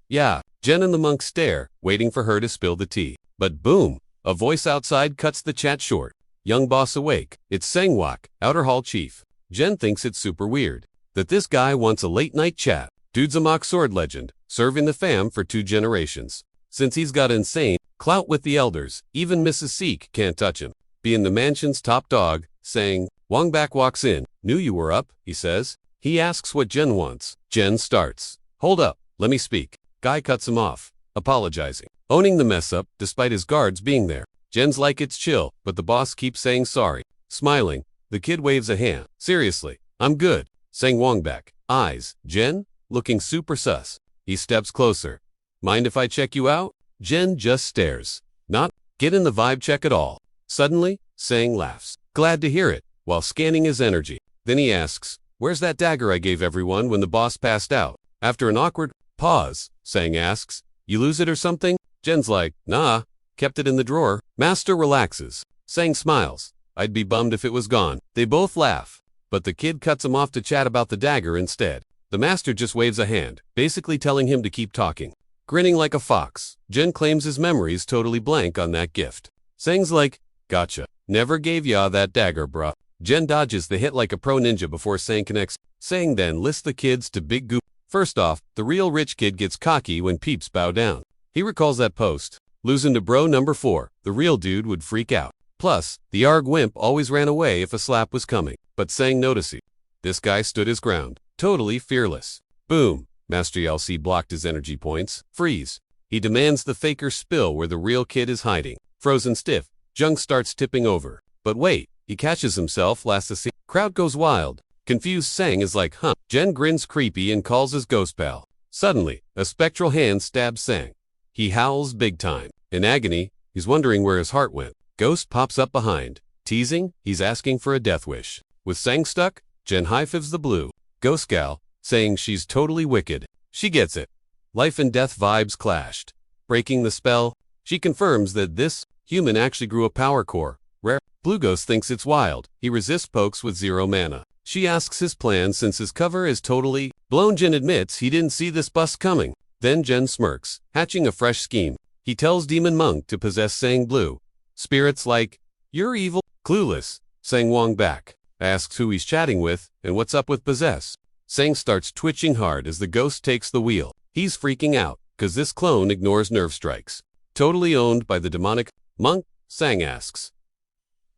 yeah. Jen and the monk stare, waiting for her to spill the tea. But boom, a voice outside cuts the chat short. Young boss awake. It's Sangwok, Outer Hall Chief. Jen thinks it's super weird that this guy wants a late night chat. Dude's a mock sword legend, serving the fam for 2 generations. Since he's got insane clout with the elders, even Mrs. Seek can't touch him. Being the mansion's top dog, saying, Wongbak walks in. Knew you were up, he says. He asks what Jen wants. Jen starts. Hold up, let me speak. Guy cuts him off, apologizing, owning the mess up despite his guards being there. Jen's like it's chill, but the boss keeps saying sorry. Smiling, the kid waves a hand. Seriously, I'm good, saying Wongbak. Eyes, Jen, looking super sus. He steps closer. Mind if I check you out? Jen just stares. Not getting the vibe check at all. Suddenly, Sang laughs. Glad to hear it, while scanning his energy. Then he asks, where's that dagger I gave everyone when the boss passed out? After an awkward pause, Sang asks, you lose it or something? Jen's like, nah, kept it in the drawer. Master relaxes. Sang smiles. I'd be bummed if it was gone. They both laugh. But the kid cuts him off to chat about the dagger instead. The master just waves a hand, basically telling him to keep talking. Grinning like a fox, Jen claims his memory's totally blank on that gift. Sang's like, gotcha. Never gave ya that dagger, bruh. Jen dodges the hit like a pro ninja before Sang connects. Sang then lists the kids to big goop. First off, the real rich kid gets cocky when peeps bow down. He recalls that post. Losing to bro number 4, the real dude would freak out. Plus, the ARG wimp always ran away if a slap was coming. But Sang noticed. This guy stood his ground. Totally fearless. Boom. Master LC blocked his energy points. Freeze. He demands the faker spill where the real kid is hiding. Frozen stiff, Jung starts tipping over. But wait, he catches himself last to see. Crowd goes wild. Confused Sang is like, huh. Jen grins creepy and calls his ghost pal. Suddenly, a spectral hand stabs Sang. He howls big time. In agony, he's wondering where his heart went. Ghost pops up behind. Teasing, he's asking for a death wish. With Sang stuck, Jen high-fives the blue. Ghost gal, saying she's totally wicked. She gets it. Life and death vibes clashed. Breaking the spell, she confirms that this human actually grew a power core. Rare. Blue Ghost thinks it's wild. He resists pokes with 0 mana. She asks his plan since his cover is totally blown. Jen admits he didn't see this bust coming. Then Jen smirks, hatching a fresh scheme. He tells Demon Monk to possess Sang Blue. Spirits like, you're evil. Clueless. Sang Wongbak asks who he's chatting with and what's up with possess. Sang starts twitching hard as the ghost takes the wheel. He's freaking out, cause this clone ignores nerve strikes. Totally owned by the demonic monk, Sang asks,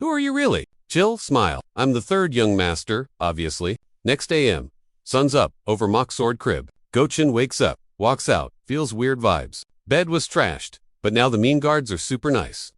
who are you really? Chill, smile. I'm the 3rd young master, obviously. Next AM. Sun's up, over mock sword crib. Gochin wakes up, walks out, feels weird vibes. Bed was trashed, but now the mean guards are super nice.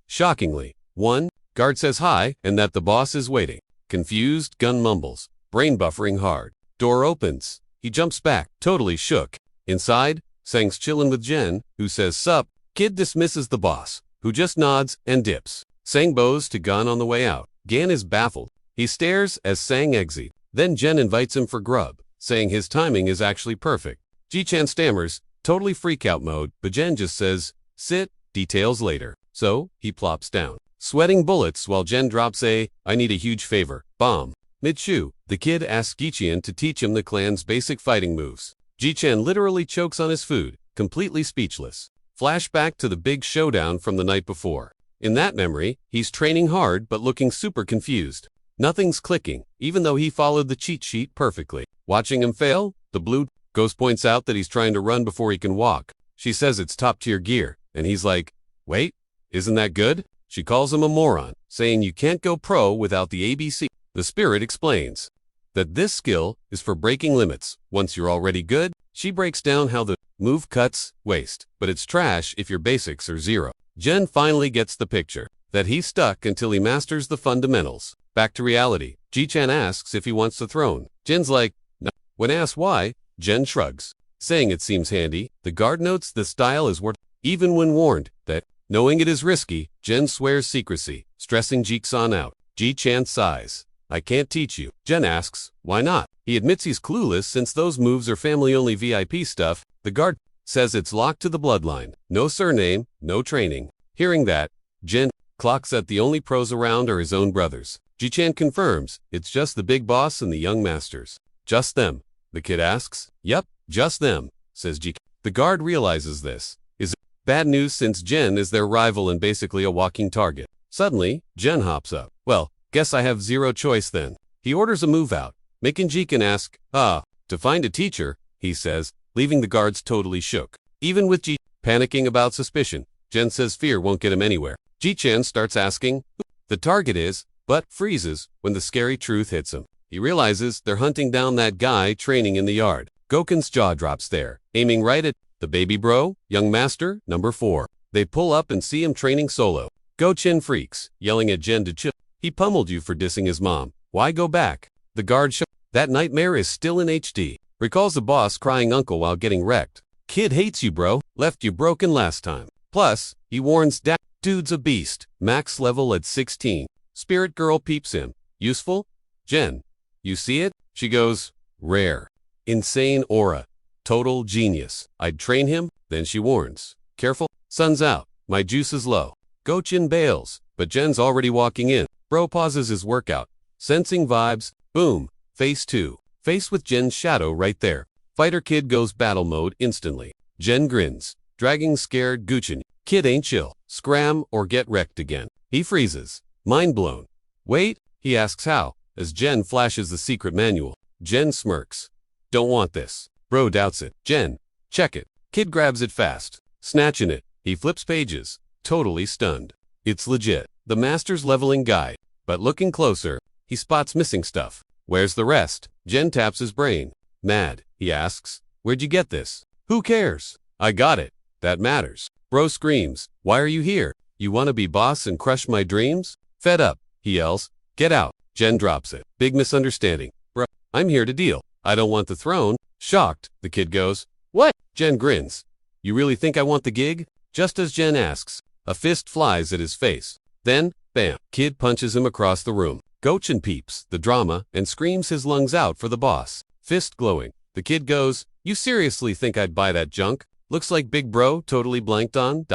Shockingly. 1. Guard says hi and that the boss is waiting. Confused, gun mumbles. Brain buffering hard. Door opens. He jumps back, totally shook. Inside, Sang's chillin' with Jen, who says sup. Kid dismisses the boss, who just nods and dips. Sang bows to Gan on the way out. Gan is baffled. He stares as Sang exits. Then Jen invites him for grub, saying his timing is actually perfect. Ji-chan stammers, totally freak-out mode, but Jen just says, sit, details later. So, he plops down, sweating bullets while Jen drops a, I need a huge favor, bomb. Mid-chew, the kid asks Ji-chan to teach him the clan's basic fighting moves. Ji-chan literally chokes on his food, completely speechless. Flashback to the big showdown from the night before. In that memory, he's training hard but looking super confused. Nothing's clicking, even though he followed the cheat sheet perfectly. Watching him fail, the blue ghost points out that he's trying to run before he can walk. She says it's top-tier gear, and he's like, wait, isn't that good? She calls him a moron, saying you can't go pro without the ABC. The spirit explains that this skill is for breaking limits. Once you're already good, she breaks down how the move cuts waste, but it's trash if your basics are 0. Jen finally gets the picture, that he's stuck until he masters the fundamentals. Back to reality, Ji-chan asks if he wants the throne. Jen's like, no. When asked why, Jen shrugs, saying it seems handy. The guard notes the style is worth, even when warned that, knowing it is risky, Jen swears secrecy, stressing Ji-san out. Ji-chan sighs. I can't teach you. Jen asks, why not? He admits he's clueless since those moves are family-only VIP stuff. The guard says it's locked to the bloodline. No surname, no training. Hearing that, Jen clocks that the only pros around are his own brothers. Ji-chan confirms, it's just the big boss and the young masters. Just them? The kid asks. Yep, just them, says Ji. The guard realizes this is bad news since Jen is their rival and basically a walking target. Suddenly, Jen hops up. Well, guess I have 0 choice then. He orders a move out, making Jikan ask, to find a teacher, he says, leaving the guards totally shook. Even with Ji panicking about suspicion, Jen says fear won't get him anywhere. Ji-chan starts asking who the target is, but freezes when the scary truth hits him. He realizes they're hunting down that guy training in the yard. Goken's jaw drops there, aiming right at the baby bro, young master, number 4. They pull up and see him training solo. Go-chin freaks, yelling at Jen to chill. He pummeled you for dissing his mom. Why go back? The guard shows that nightmare is still in HD. Recalls the boss crying uncle while getting wrecked. Kid hates you bro, left you broken last time. Plus, he warns dad, dude's a beast, max level at 16. Spirit girl peeps him. Useful? Jen. You see it? She goes, rare. Insane aura. Total genius. I'd train him, then she warns. Careful, sun's out. My juice is low. Go-chin bails, but Jen's already walking in. Bro pauses his workout. Sensing vibes, boom, face 2. Face with Jen's shadow right there. Fighter kid goes battle mode instantly. Jen grins, dragging scared Guchin. Kid ain't chill. Scram or get wrecked again. He freezes. Mind blown. Wait, he asks how, as Jen flashes the secret manual. Jen smirks. Don't want this. Bro doubts it. Jen, check it. Kid grabs it fast, snatching it. He flips pages, totally stunned. It's legit. The master's leveling guide. But looking closer, he spots missing stuff. Where's the rest? Jen taps his brain. Mad, he asks. Where'd you get this? Who cares? I got it. That matters. Bro screams. Why are you here? You wanna be boss and crush my dreams? Fed up, he yells. Get out. Jen drops it. Big misunderstanding. Bro, I'm here to deal. I don't want the throne. Shocked, the kid goes. What? Jen grins. You really think I want the gig? Just as Jen asks, a fist flies at his face. Then, bam, kid punches him across the room. Gochin peeps the drama and screams his lungs out for the boss. Fist glowing. The kid goes, you seriously think I'd buy that junk? Looks like big bro totally blanked on ...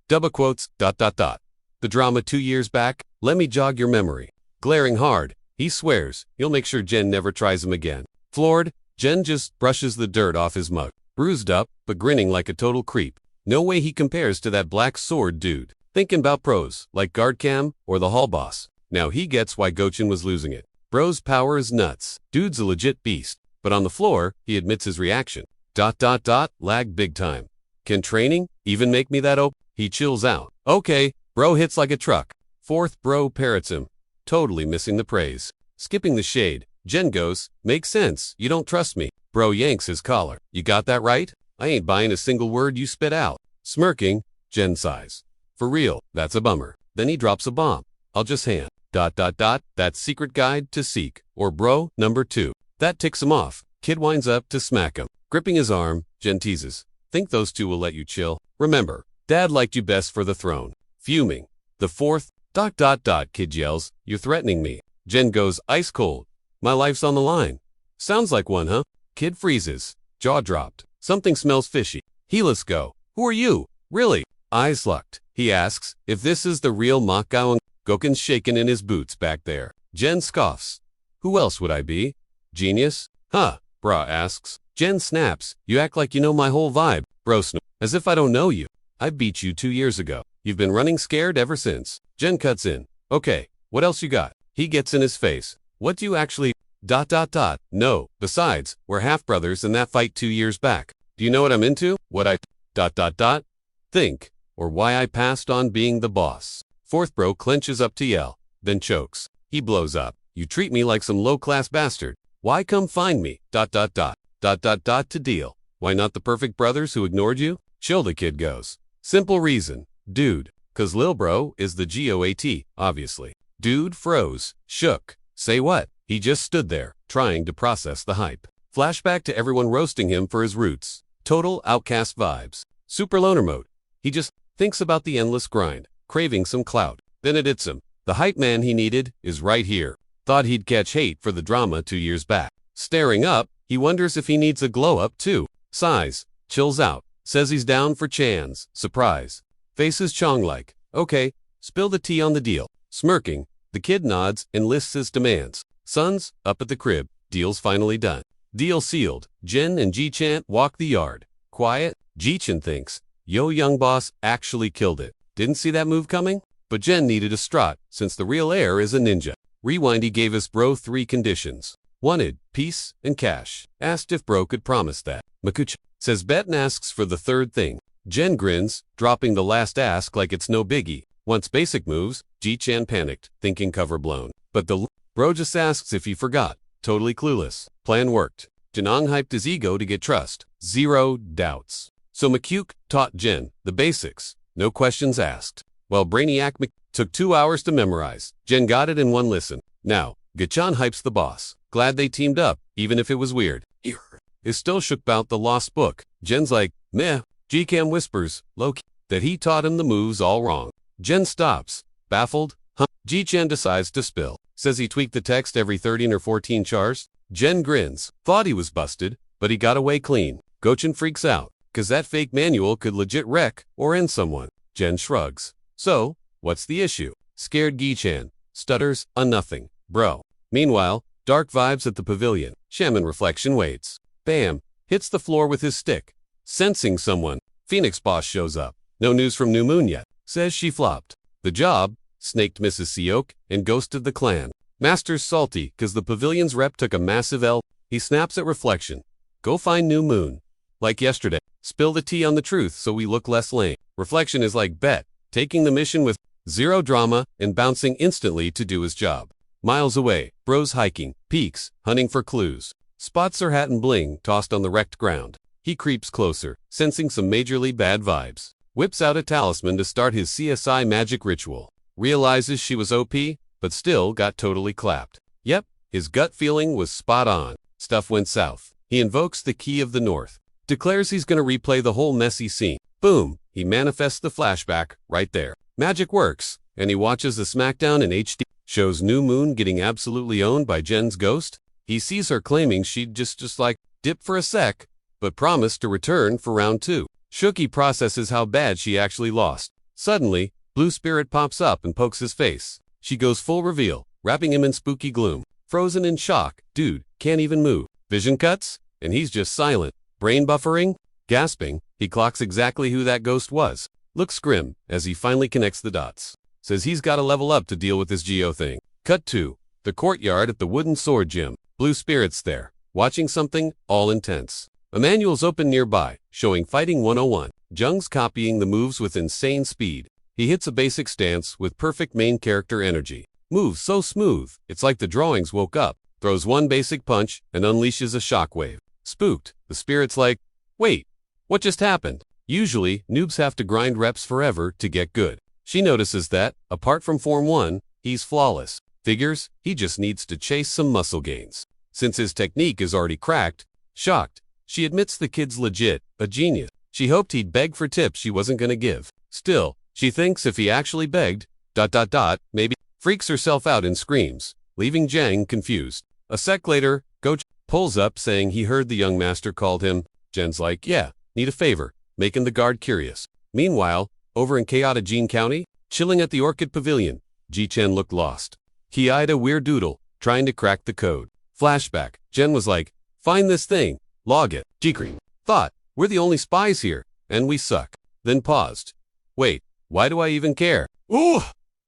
Double quotes ... The drama 2 years back, let me jog your memory. Glaring hard, he swears he'll make sure Jen never tries him again. Floored, Jen just brushes the dirt off his mug. Bruised up, but grinning like a total creep. No way he compares to that black sword dude. Thinking about pros, like Guardcam or the hall boss. Now he gets why Gochin was losing it. Bro's power is nuts. Dude's a legit beast. But on the floor, he admits his reaction. ... Lag big time. Can training even make me that He chills out. Okay, bro hits like a truck. Fourth bro parrots him. Totally missing the praise. Skipping the shade, Jen goes, makes sense, you don't trust me. Bro yanks his collar. You got that right? I ain't buying a single word you spit out. Smirking, Jen sighs. For real, that's a bummer. Then he drops a bomb. I'll just hand. ... That secret guide to seek. Or bro, number 2. That ticks him off. Kid winds up to smack him. Gripping his arm, Jen teases. Think those two will let you chill? Remember, Dad liked you best for the throne. Fuming. The 4th... ... Kid yells. You're threatening me. Jen goes ice cold. My life's on the line. Sounds like one, huh? Kid freezes. Jaw dropped. Something smells fishy. Helis go. Who are you? Really? Eyes locked. He asks if this is the real Manga. Goken's shaking in his boots back there. Jen scoffs. Who else would I be? Genius? Huh? Bra asks. Jen snaps. You act like you know my whole vibe. Bro as if I don't know you. I beat you 2 years ago. You've been running scared ever since. Jen cuts in. Okay, what else you got? He gets in his face. What do you actually... ... No, besides, we're half-brothers in that fight 2 years back. Do you know what I'm into? What I... ... think, or why I passed on being the boss. 4th bro clenches up to yell, then chokes. He blows up. You treat me like some low-class bastard. Why come find me? ... To deal. Why not the perfect brothers who ignored you? Chill, the kid goes. Simple reason. Dude. 'Cause Lil Bro is the GOAT, obviously. Dude froze. Shook. Say what? He just stood there, trying to process the hype. Flashback to everyone roasting him for his roots. Total outcast vibes. Super loner mode. He just thinks about the endless grind, craving some clout. Then it hits him. The hype man he needed is right here. Thought he'd catch hate for the drama 2 years back. Staring up, he wonders if he needs a glow-up too. Sighs. Chills out. Says he's down for Chan's. Surprise. Faces Chong like, okay, spill the tea on the deal. Smirking, the kid nods and lists his demands. Sons, up at the crib. Deal's finally done. Deal sealed. Jen and Ji-chan walk the yard. Quiet. Ji-chan thinks, yo, young boss actually killed it. Didn't see that move coming? But Jen needed a strut, since the real heir is a ninja. Rewind, he gave us bro 3 conditions. Wanted, peace, and cash. Asked if bro could promise that. Makuch says bet and asks for the 3rd thing. Jen grins, dropping the last ask like it's no biggie. Wants basic moves. Ji-chan panicked, thinking cover blown. But the bro just asks if he forgot. Totally clueless. Plan worked. Janong hyped his ego to get trust. 0 doubts. So McCuke taught Jen the basics. No questions asked. While Brainiac took 2 hours to memorize, Jen got it in 1 listen. Now, Gachan hypes the boss. Glad they teamed up, even if it was weird. Is still shook about the lost book. Jen's like, meh. G-Cam whispers, low-key, that he taught him the moves all wrong. Jen stops. Baffled. Ji-chan decides to spill. Says he tweaked the text every 13 or 14 chars. Jen grins. Thought he was busted, but he got away clean. Gochan freaks out, 'cause that fake manual could legit wreck or end someone. Jen shrugs. So, what's the issue? Scared Gi-chan. Stutters, nothing. Bro. Meanwhile, dark vibes at the pavilion. Shaman reflection waits. Bam. Hits the floor with his stick. Sensing someone, Phoenix boss shows up. No news from New Moon yet. Says she flopped. The job, snaked Mrs. Seok, and ghosted the clan. Master's salty, 'cause the pavilion's rep took a massive L. He snaps at Reflection. Go find New Moon. Like yesterday. Spill the tea on the truth so we look less lame. Reflection is like bet, taking the mission with 0 drama and bouncing instantly to do his job. Miles away, bros hiking, peaks, hunting for clues. Spots her hat and bling tossed on the wrecked ground. He creeps closer, sensing some majorly bad vibes. Whips out a talisman to start his CSI magic ritual. Realizes she was OP, but still got totally clapped. Yep, his gut feeling was spot on. Stuff went south. He invokes the Key of the North. Declares he's gonna replay the whole messy scene. Boom, he manifests the flashback right there. Magic works, and he watches the SmackDown in HD. Shows New Moon getting absolutely owned by Jen's ghost. He sees her claiming she'd just like dip for a sec, but promised to return for round 2. Shooky processes how bad she actually lost. Suddenly, Blue Spirit pops up and pokes his face. She goes full reveal, wrapping him in spooky gloom. Frozen in shock, dude, can't even move. Vision cuts, and he's just silent. Brain buffering? Gasping, he clocks exactly who that ghost was. Looks grim as he finally connects the dots. Says he's gotta level up to deal with this Geo thing. Cut 2. The courtyard at the Wooden Sword Gym. Blue Spirit's there, watching something all intense. A manual's open nearby, showing Fighting 101. Jung's copying the moves with insane speed. He hits a basic stance with perfect main character energy. Moves so smooth, it's like the drawings woke up. Throws 1 basic punch and unleashes a shockwave. Spooked, the spirit's like, wait, What just happened? Usually, noobs have to grind reps forever to get good. She notices that, apart from Form 1, he's flawless. Figures, he just needs to chase some muscle gains. Since his technique is already cracked, shocked, she admits the kid's legit, a genius. She hoped he'd beg for tips she wasn't gonna give. Still, she thinks if he actually begged, maybe, freaks herself out and screams, leaving Jang confused. A sec later, Go pulls up saying he heard the young master called him. Jen's like, yeah, need a favor, making the guard curious. Meanwhile, over in Chaotogene County, chilling at the Orchid Pavilion, Ji-Chen looked lost. He eyed a weird doodle, trying to crack the code. Flashback, Jen was like, find this thing, log it. Ji-Cream thought, we're the only spies here, and we suck. Then paused. Wait, why do I even care? Ooh!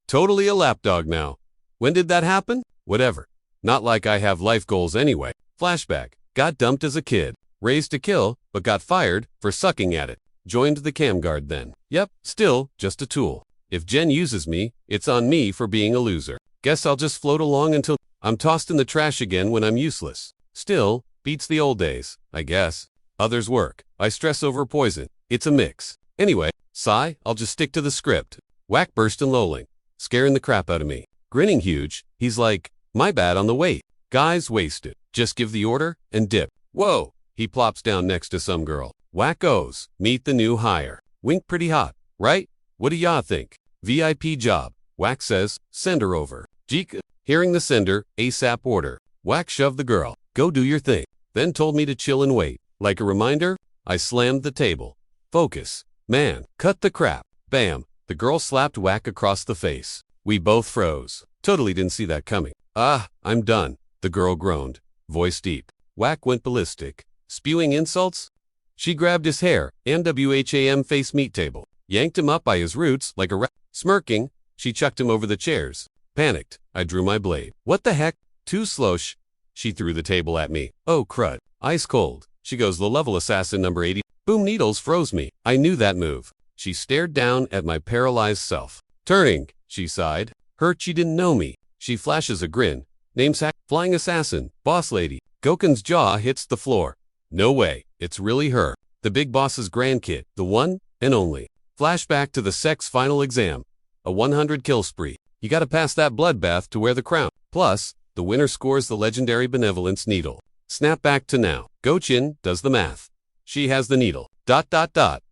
Totally a lapdog now. When did that happen? Whatever. Not like I have life goals anyway. Flashback, got dumped as a kid. Raised to kill, but got fired for sucking at it. Joined the cam guard then. Yep, still, just a tool. If Jen uses me, it's on me for being a loser. Guess I'll just float along until I'm tossed in the trash again when I'm useless. Still, beats the old days, I guess. Others work. I stress over poison. It's a mix. Anyway, sigh, I'll just stick to the script. Whack burstin' lolling, scaring the crap out of me. Grinning huge, he's like, my bad on the wait. Guys wasted. Just give the order and dip. Whoa, he plops down next to some girl. Wackos, meet the new hire. Wink pretty hot, right? What do ya think? VIP job. Whack says, send her over. Jeek, hearing the sender, ASAP order. Whack shoved the girl. Go do your thing. Then told me to chill and wait. Like a reminder, I slammed the table. Focus. Man, cut the crap. Bam. The girl slapped Whack across the face. We both froze. Totally didn't see that coming. Ah, I'm done. The girl groaned. Voice deep. Whack went ballistic. Spewing insults? She grabbed his hair, NWHAM face meat table. Yanked him up by his roots like a rat. Smirking, she chucked him over the chairs. Panicked, I drew my blade. What the heck? Too slosh. She threw the table at me. Oh crud. Ice cold. She goes the level assassin number 80. Boom needles froze me. I knew that move. She stared down at my paralyzed self. Turning, she sighed. Hurt she didn't know me. She flashes a grin. Namesack, flying assassin, boss lady. Goken's jaw hits the floor. No way, it's really her. The big boss's grandkid, the one and only. Flashback to the sex final exam. A 100 kill spree. You gotta pass that bloodbath to wear the crown. Plus, the winner scores the legendary benevolence needle. Snap back to now. Gochin does the math. She has the needle. ...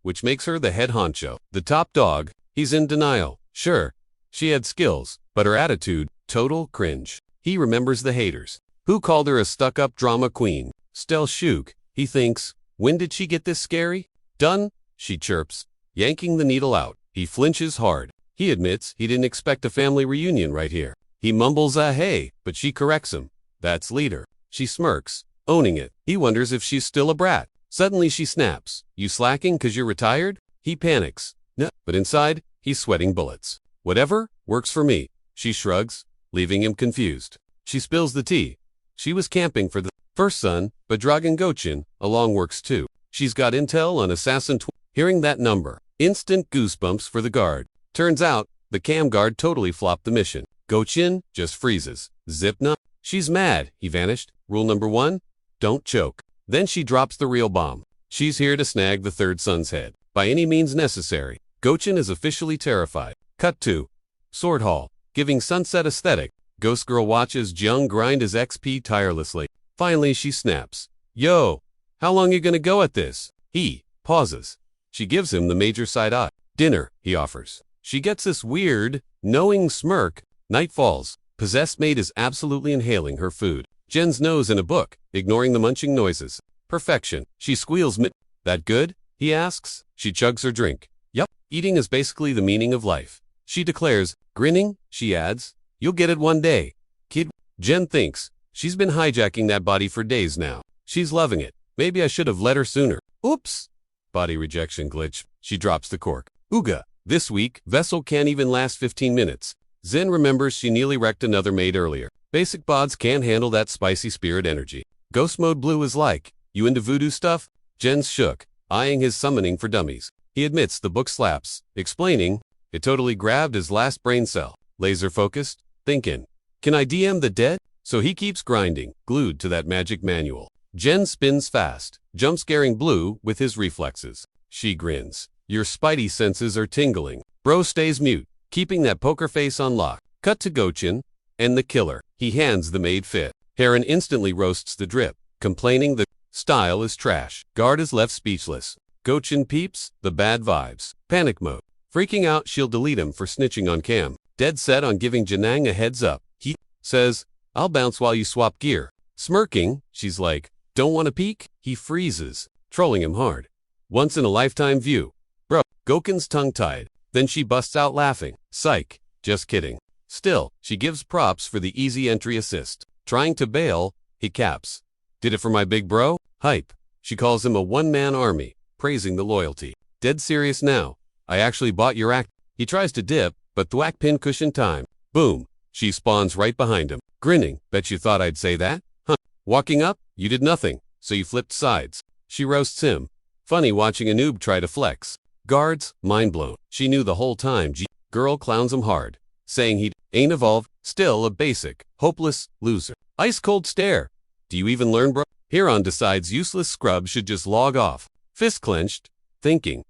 which makes her the head honcho. The top dog, he's in denial. Sure, she had skills, but her attitude, total cringe. He remembers the haters. Who called her a stuck-up drama queen? Stel Shuk, he thinks. When did she get this scary? Done, she chirps, yanking the needle out. He flinches hard. He admits he didn't expect a family reunion right here. He mumbles a hey, but she corrects him. That's leader. She smirks, owning it. He wonders if she's still a brat. Suddenly she snaps. You slacking 'cause you're retired? He panics. No, but inside, he's sweating bullets. Whatever, works for me. She shrugs, leaving him confused. She spills the tea. She was camping for the first son, but Dragon Gochin along works too. She's got intel on Assassin Hearing that number, instant goosebumps for the guard. Turns out, the cam guard totally flopped the mission. Gochin just freezes. Zipna. She's mad, he vanished. Rule number 1, don't choke. Then she drops the real bomb. She's here to snag the third son's head. By any means necessary. Gochin is officially terrified. Cut to Sword Hall, giving sunset aesthetic. Ghost Girl watches Jung grind his XP tirelessly. Finally she snaps. Yo, how long you gonna go at this? He pauses. She gives him the major side eye. Dinner, he offers. She gets this weird, knowing smirk. Night falls. Possessed maid is absolutely inhaling her food. Jen's nose in a book, ignoring the munching noises. Perfection. She squeals That good? He asks. She chugs her drink. Yup, eating is basically the meaning of life. She declares, grinning, she adds, you'll get it one day. Kid. Jen thinks, she's been hijacking that body for days now. She's loving it. Maybe I should have let her sooner. Oops. Body rejection glitch. She drops the cork. Ooga. This week, vessel can't even last 15 minutes. Zen remembers she nearly wrecked another maid earlier. Basic bods can't handle that spicy spirit energy. Ghost mode blue is like, you into voodoo stuff? Jen's shook, eyeing his summoning for dummies. He admits the book slaps, explaining, it totally grabbed his last brain cell. Laser focused, thinking, can I DM the dead? So he keeps grinding, glued to that magic manual. Jen spins fast, jump scaring Blue with his reflexes. She grins. Your spidey senses are tingling. Bro stays mute, keeping that poker face on lock. Cut to Gochin and the killer. He hands the maid fit. Heron instantly roasts the drip, complaining the style is trash. Guard is left speechless. Gochin peeps the bad vibes. Panic mode. Freaking out, she'll delete him for snitching on Cam. Dead set on giving Janang a heads up. He says, I'll bounce while you swap gear. Smirking, she's like, don't want to peek? He freezes, trolling him hard. Once in a lifetime view. Bro, Goken's tongue-tied. Then she busts out laughing. Psych, just kidding. Still, she gives props for the easy entry assist. Trying to bail, he caps. Did it for my big bro? Hype. She calls him a one-man army, praising the loyalty. Dead serious now. I actually bought your act. He tries to dip, but thwack pincushion time. Boom. She spawns right behind him. Grinning. Bet you thought I'd say that? Huh. Walking up, you did nothing, so you flipped sides. She roasts him. Funny watching a noob try to flex. Guards, mind blown. She knew the whole time. Girl clowns him hard, saying he ain't evolved, still a basic, hopeless loser. Ice cold stare. Do you even learn, bro? Huron decides useless scrub should just log off. Fist clenched, thinking.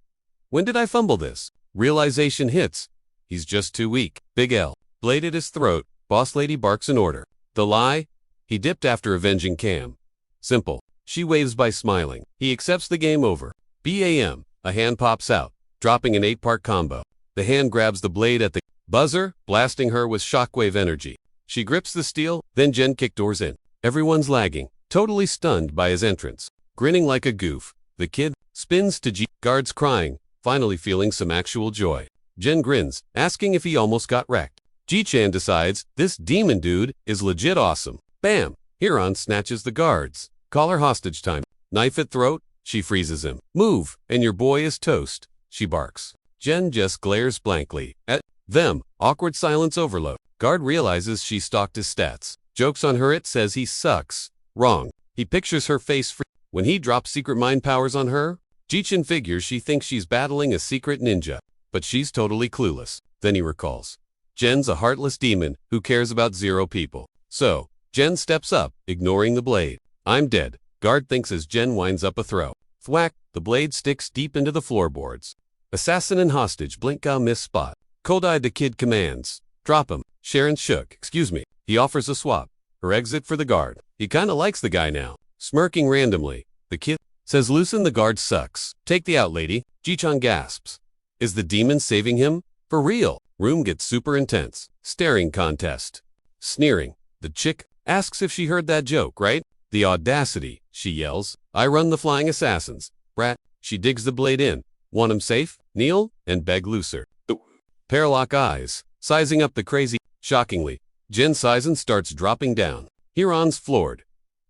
When did I fumble this? Realization hits. He's just too weak. Big L. Blade at his throat. Boss lady barks an order. The lie? He dipped after avenging Cam. Simple. She waves by smiling. He accepts the game over. BAM. A hand pops out, dropping an 8-part combo. The hand grabs the blade at the buzzer, blasting her with shockwave energy. She grips the steel, then Jen kickdoors in. Everyone's lagging, totally stunned by his entrance. Grinning like a goof, the kid spins to guards crying, finally feeling some actual joy. Jen grins, asking if he almost got wrecked. Ji-chan decides, this demon dude is legit awesome. Bam! Huron snatches the guards. Call her hostage time. Knife at throat, she freezes him. Move, and your boy is toast, she barks. Jen just glares blankly at them. Awkward silence overload. Guard realizes she stalked his stats. Jokes on her, it says he sucks. Wrong. He pictures her face when he drops secret mind powers on her. Ji-chan figures she thinks she's battling a secret ninja, but she's totally clueless. Then he recalls. Jen's a heartless demon who cares about 0 people. So, Jen steps up, ignoring the blade. I'm dead. Guard thinks as Jen winds up a throw. Thwack, the blade sticks deep into the floorboards. Assassin and hostage blink out miss spot. Cold-eyed the kid commands. Drop him. Sharon shook. Excuse me. He offers a swap. Her exit for the guard. He kinda likes the guy now. Smirking randomly. The kid says loosen the guard sucks. Take the out lady. Ji-chan gasps. Is the demon saving him? For real. Room gets super intense. Staring contest. Sneering. The chick asks if she heard that joke, right? The audacity, she yells. I run the flying assassins. Brat. She digs the blade in. Want him safe? Kneel and beg looser. Paralock eyes. Sizing up the crazy. Shockingly, Jen sighs and starts dropping down. Huron's floored.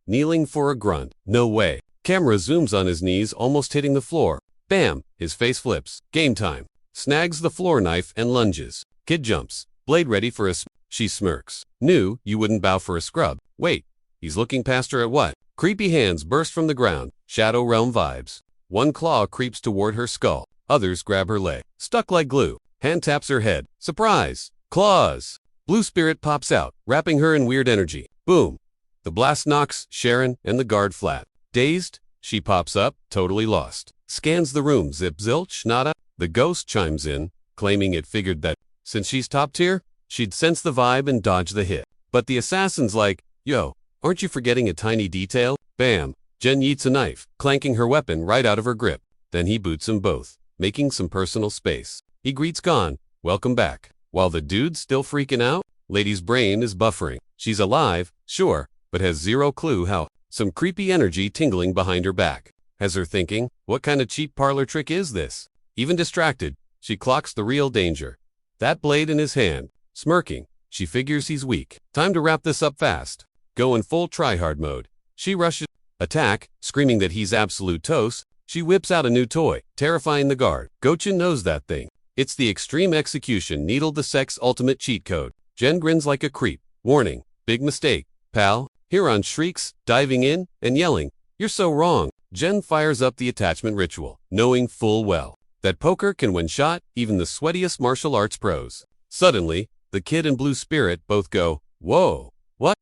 Kneeling for a grunt. No way. Camera zooms on his knees, almost hitting the floor. Bam! His face flips. Game time. Snags the floor knife and lunges. Kid jumps. Blade ready for a She smirks. Knew you wouldn't bow for a scrub. Wait. He's looking past her at what? Creepy hands burst from the ground. Shadow Realm vibes. One claw creeps toward her skull. Others grab her leg. Stuck like glue. Hand taps her head. Surprise! Claws! Blue spirit pops out, wrapping her in weird energy. Boom! The blast knocks Sharon and the guard flat. Dazed, she pops up, totally lost. Scans the room. Zip zilch nada. The ghost chimes in, claiming it figured that, since she's top tier, she'd sense the vibe and dodge the hit. But the assassin's like, yo, aren't you forgetting a tiny detail? Bam! Jen yeets a knife, clanking her weapon right out of her grip. Then he boots them both, making some personal space. He greets Gon, welcome back. While the dude's still freaking out, Lady's brain is buffering. She's alive, sure, but has 0 clue how. Some creepy energy tingling behind her back. Has her thinking, what kind of cheap parlor trick is this? Even distracted, she clocks the real danger. That blade in his hand. Smirking, she figures he's weak. Time to wrap this up fast. Go in full tryhard mode. She rushes. Attack, screaming that he's absolute toast. She whips out a new toy, terrifying the guard. Gochin knows that thing. It's the Extreme Execution Needle the Sex Ultimate Cheat Code. Jen grins like a creep. Warning, big mistake, pal. Huron shrieks, diving in, and yelling, you're so wrong. Jen fires up the attachment ritual, knowing full well that poker can one-shot even the sweatiest martial arts pros. Suddenly, the kid and Blue Spirit both go, whoa, what?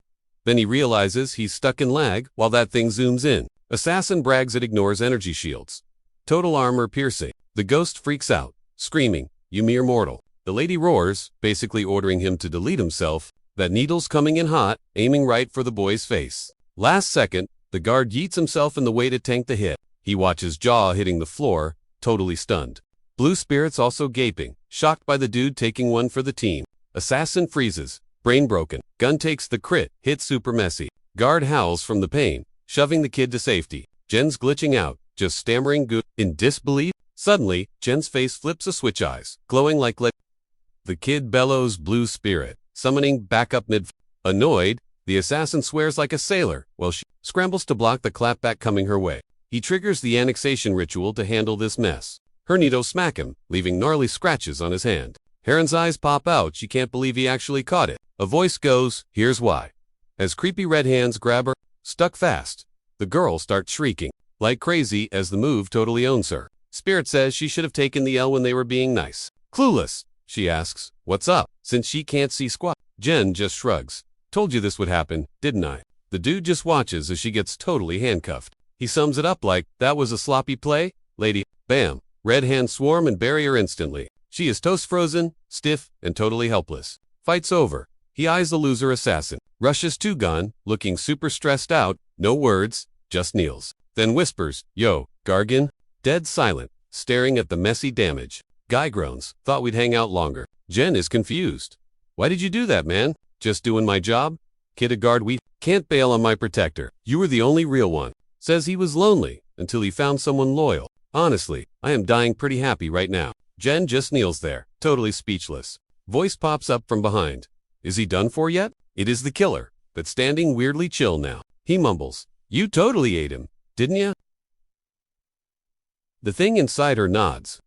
Then he realizes he's stuck in lag while that thing zooms in. Assassin brags it ignores energy shields. Total armor piercing. The ghost freaks out, screaming, "You mere mortal." The lady roars, basically ordering him to delete himself. That needle's coming in hot, aiming right for the boy's face. Last second, the guard yeets himself in the way to tank the hit. He watches jaw hitting the floor, totally stunned. Blue Spirit's also gaping, shocked by the dude taking one for the team. Assassin freezes, brain broken. Gun takes the crit, hit super messy. Guard howls from the pain, shoving the kid to safety. Jen's glitching out, just stammering good in disbelief. Suddenly, Jen's face flips a switch eyes, glowing like lead. The kid bellows Blue Spirit, summoning backup mid. Annoyed, the assassin swears like a sailor while she scrambles to block the clapback coming her way. He triggers the annexation ritual to handle this mess. Her needles smack him, leaving gnarly scratches on his hand. Heron's eyes pop out, she can't believe he actually caught it. A voice goes, "Here's why." As creepy red hands grab her, stuck fast. The girl starts shrieking, like crazy as the move totally owns her. Spirit says she should have taken the L when they were being nice. Clueless, she asks, "What's up?" Since she can't see squat. Jen just shrugs. "Told you this would happen, didn't I?" The dude just watches as she gets totally handcuffed. He sums it up like, "That was a sloppy play, lady." Bam. Red hands swarm and bury her instantly. She is toast frozen, stiff, and totally helpless. Fight's over. He eyes the loser assassin, rushes to gun, looking super stressed out, no words, just kneels. Then whispers, "Yo, Gargan?" Dead silent, staring at the messy damage. Guy groans, "Thought we'd hang out longer." Jen is confused. "Why did you do that, man?" "Just doing my job." "Kid a guard, we can't bail on my protector. You were the only real one." Says he was lonely until he found someone loyal. "Honestly, I am dying pretty happy right now." Jen just kneels there, totally speechless. Voice pops up from behind. "Is he done for yet?" It is the killer, but standing weirdly chill now. He mumbles, "You totally ate him, didn't ya?" The thing inside her nods.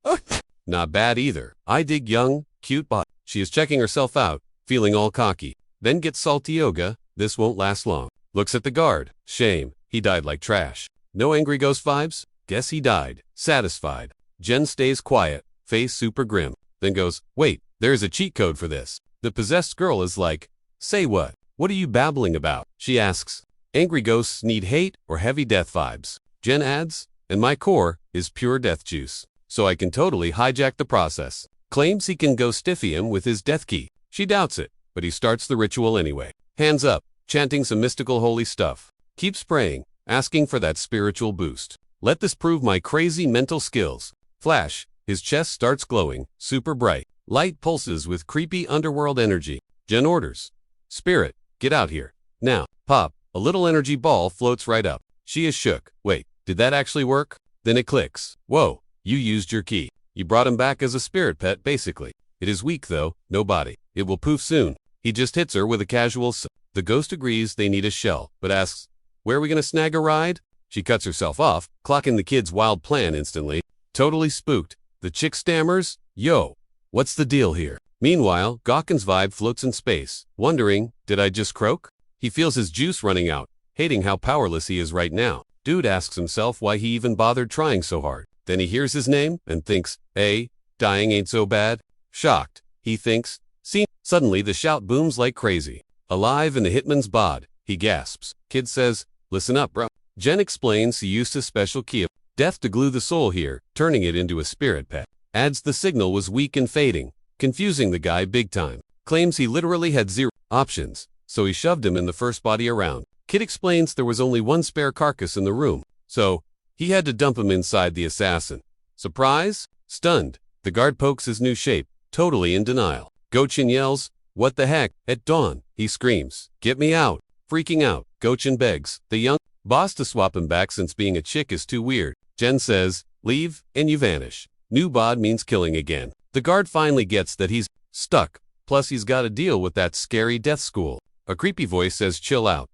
Not bad either. I dig young, cute bot. She is checking herself out, feeling all cocky. Then gets salty yoga. This won't last long. Looks at the guard. Shame. He died like trash. No angry ghost vibes? Guess he died. Satisfied. Jen stays quiet, face super grim. Then goes, "Wait, there's a cheat code for this." The possessed girl is like, "Say what? What are you babbling about?" She asks. Angry ghosts need hate or heavy death vibes. Jen adds, "And my core is pure death juice. So I can totally hijack the process." Claims he can go stiffy him with his death key. She doubts it, but he starts the ritual anyway. Hands up, chanting some mystical holy stuff. Keeps praying, asking for that spiritual boost. Let this prove my crazy mental skills. Flash, his chest starts glowing, super bright. Light pulses with creepy underworld energy. Jen orders, "Spirit, get out here. Now." Pop, a little energy ball floats right up. She is shook. Wait, did that actually work? Then it clicks. Whoa, you used your key. You brought him back as a spirit pet, basically. It is weak though, no body. It will poof soon. He just hits her with a casual The ghost agrees they need a shell, but asks, "Where are we gonna snag a ride?" She cuts herself off, clocking the kid's wild plan instantly. Totally spooked. The chick stammers, "Yo, what's the deal here?" Meanwhile, Gawkin's vibe floats in space, wondering, did I just croak? He feels his juice running out, hating how powerless he is right now. Dude asks himself why he even bothered trying so hard. Then he hears his name and thinks, "Hey, dying ain't so bad." Shocked, he thinks, "See." Suddenly the shout booms like crazy. Alive in the hitman's bod, he gasps. Kid says, "Listen up, bro." Jen explains he used his special key of death to glue the soul here, turning it into a spirit pet. Adds the signal was weak and fading, confusing the guy big time. Claims he literally had zero options, so he shoved him in the first body around. Kid explains there was only one spare carcass in the room, so he had to dump him inside the assassin. Surprise? Stunned, the guard pokes his new shape, totally in denial. Gochin yells, "What the heck?" At dawn, he screams, "Get me out." Freaking out, Gochin begs the young boss to swap him back since being a chick is too weird. Jen says, "Leave, and you vanish." New bod means killing again. The guard finally gets that he's stuck, plus he's got to deal with that scary death school. A creepy voice says, "Chill out."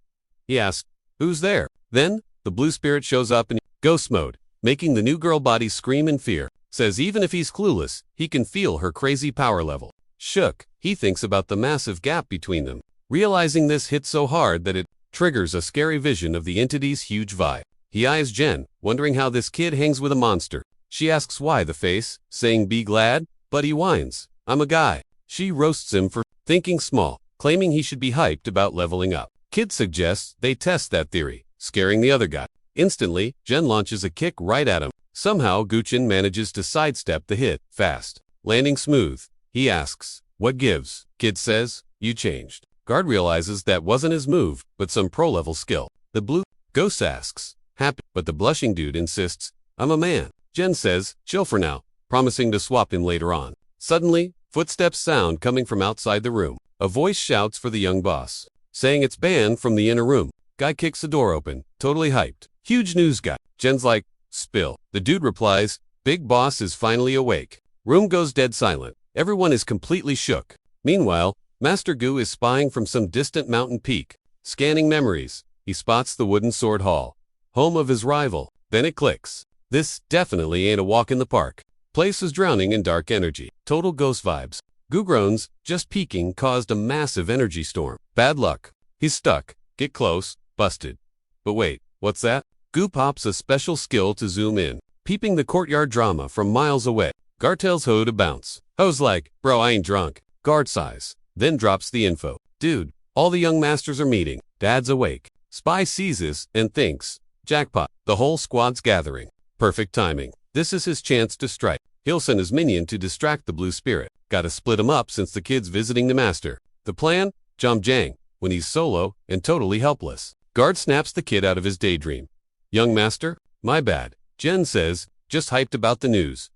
He asks, "Who's there?" Then, the blue spirit shows up in ghost mode, making the new girl body scream in fear. Says even if he's clueless, he can feel her crazy power level. Shook, he thinks about the massive gap between them. Realizing this hits so hard that it triggers a scary vision of the entity's huge vibe. He eyes Jen, wondering how this kid hangs with a monster. She asks why the face, saying be glad, but he whines, "I'm a guy." She roasts him for thinking small, claiming he should be hyped about leveling up. Kid suggests they test that theory, scaring the other guy. Instantly, Jen launches a kick right at him. Somehow, Guchin manages to sidestep the hit, fast. Landing smooth. He asks, "What gives?" Kid says, "You changed." Guard realizes that wasn't his move, but some pro-level skill. The blue ghost asks, "Happy?" But the blushing dude insists, "I'm a man." Jen says, "Chill for now," promising to swap him later on. Suddenly, footsteps sound coming from outside the room. A voice shouts for the young boss, saying it's banned from the inner room. Guy kicks the door open, totally hyped. "Huge news, guy." Jen's like, "Spill." The dude replies, "Big boss is finally awake." Room goes dead silent. Everyone is completely shook. Meanwhile, Master Gu is spying from some distant mountain peak. Scanning memories, he spots the wooden sword hall, home of his rival. Then it clicks. This definitely ain't a walk in the park. Place is drowning in dark energy. Total ghost vibes. Gu groans, just peeking caused a massive energy storm. Bad luck. He's stuck. Get close. Busted. But wait, what's that? Gu pops a special skill to zoom in, peeping the courtyard drama from miles away. Guard tells Ho to bounce. Ho's like, "Bro, I ain't drunk." Guard sighs, then drops the info. "Dude, all the young masters are meeting. Dad's awake." Spy sees this and thinks, "Jackpot. The whole squad's gathering. Perfect timing. This is his chance to strike." He'll send his minion to distract the blue spirit. Gotta split him up since the kid's visiting the master. The plan? Jump Jang, when he's solo and totally helpless. Guard snaps the kid out of his daydream. "Young master? My bad." Jen says, "Just hyped about the news."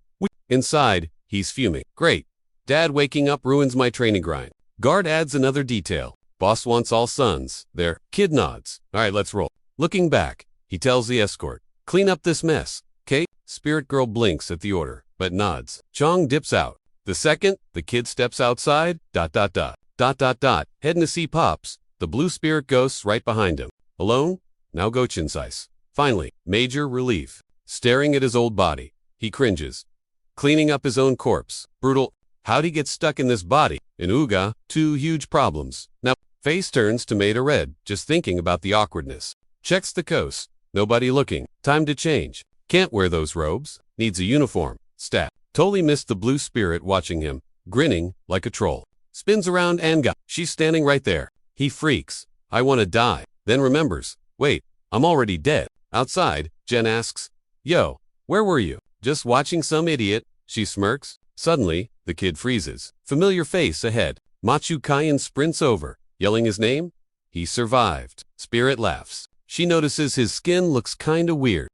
Inside, he's fuming. "Great. Dad waking up ruins my training grind." Guard adds another detail. "Boss wants all sons." There. Kid nods. "All right, let's roll." Looking back, he tells the escort, "Clean up this mess." "K." Spirit girl blinks at the order, but nods. Chong dips out. The second, the kid steps outside, ... Heading to see Pops. The blue spirit ghosts right behind him. Alone? Now go Chinsai's. Finally, major relief. Staring at his old body, he cringes. Cleaning up his own corpse. Brutal. How'd he get stuck in this body? In Uga, two huge problems. Now, face turns tomato red, just thinking about the awkwardness. Checks the coast. Nobody looking. Time to change. Can't wear those robes. Needs a uniform. Stat. Totally missed the blue spirit watching him, grinning like a troll. Spins around Anga. She's standing right there. He freaks. "I want to die." Then remembers. "Wait, I'm already dead." Outside, Jen asks, "Yo, where were you?" "Just watching some idiot." She smirks. Suddenly, the kid freezes. Familiar face ahead. Machu Kayan sprints over, yelling his name. He survived. Spirit laughs. She notices his skin looks kinda weird. ...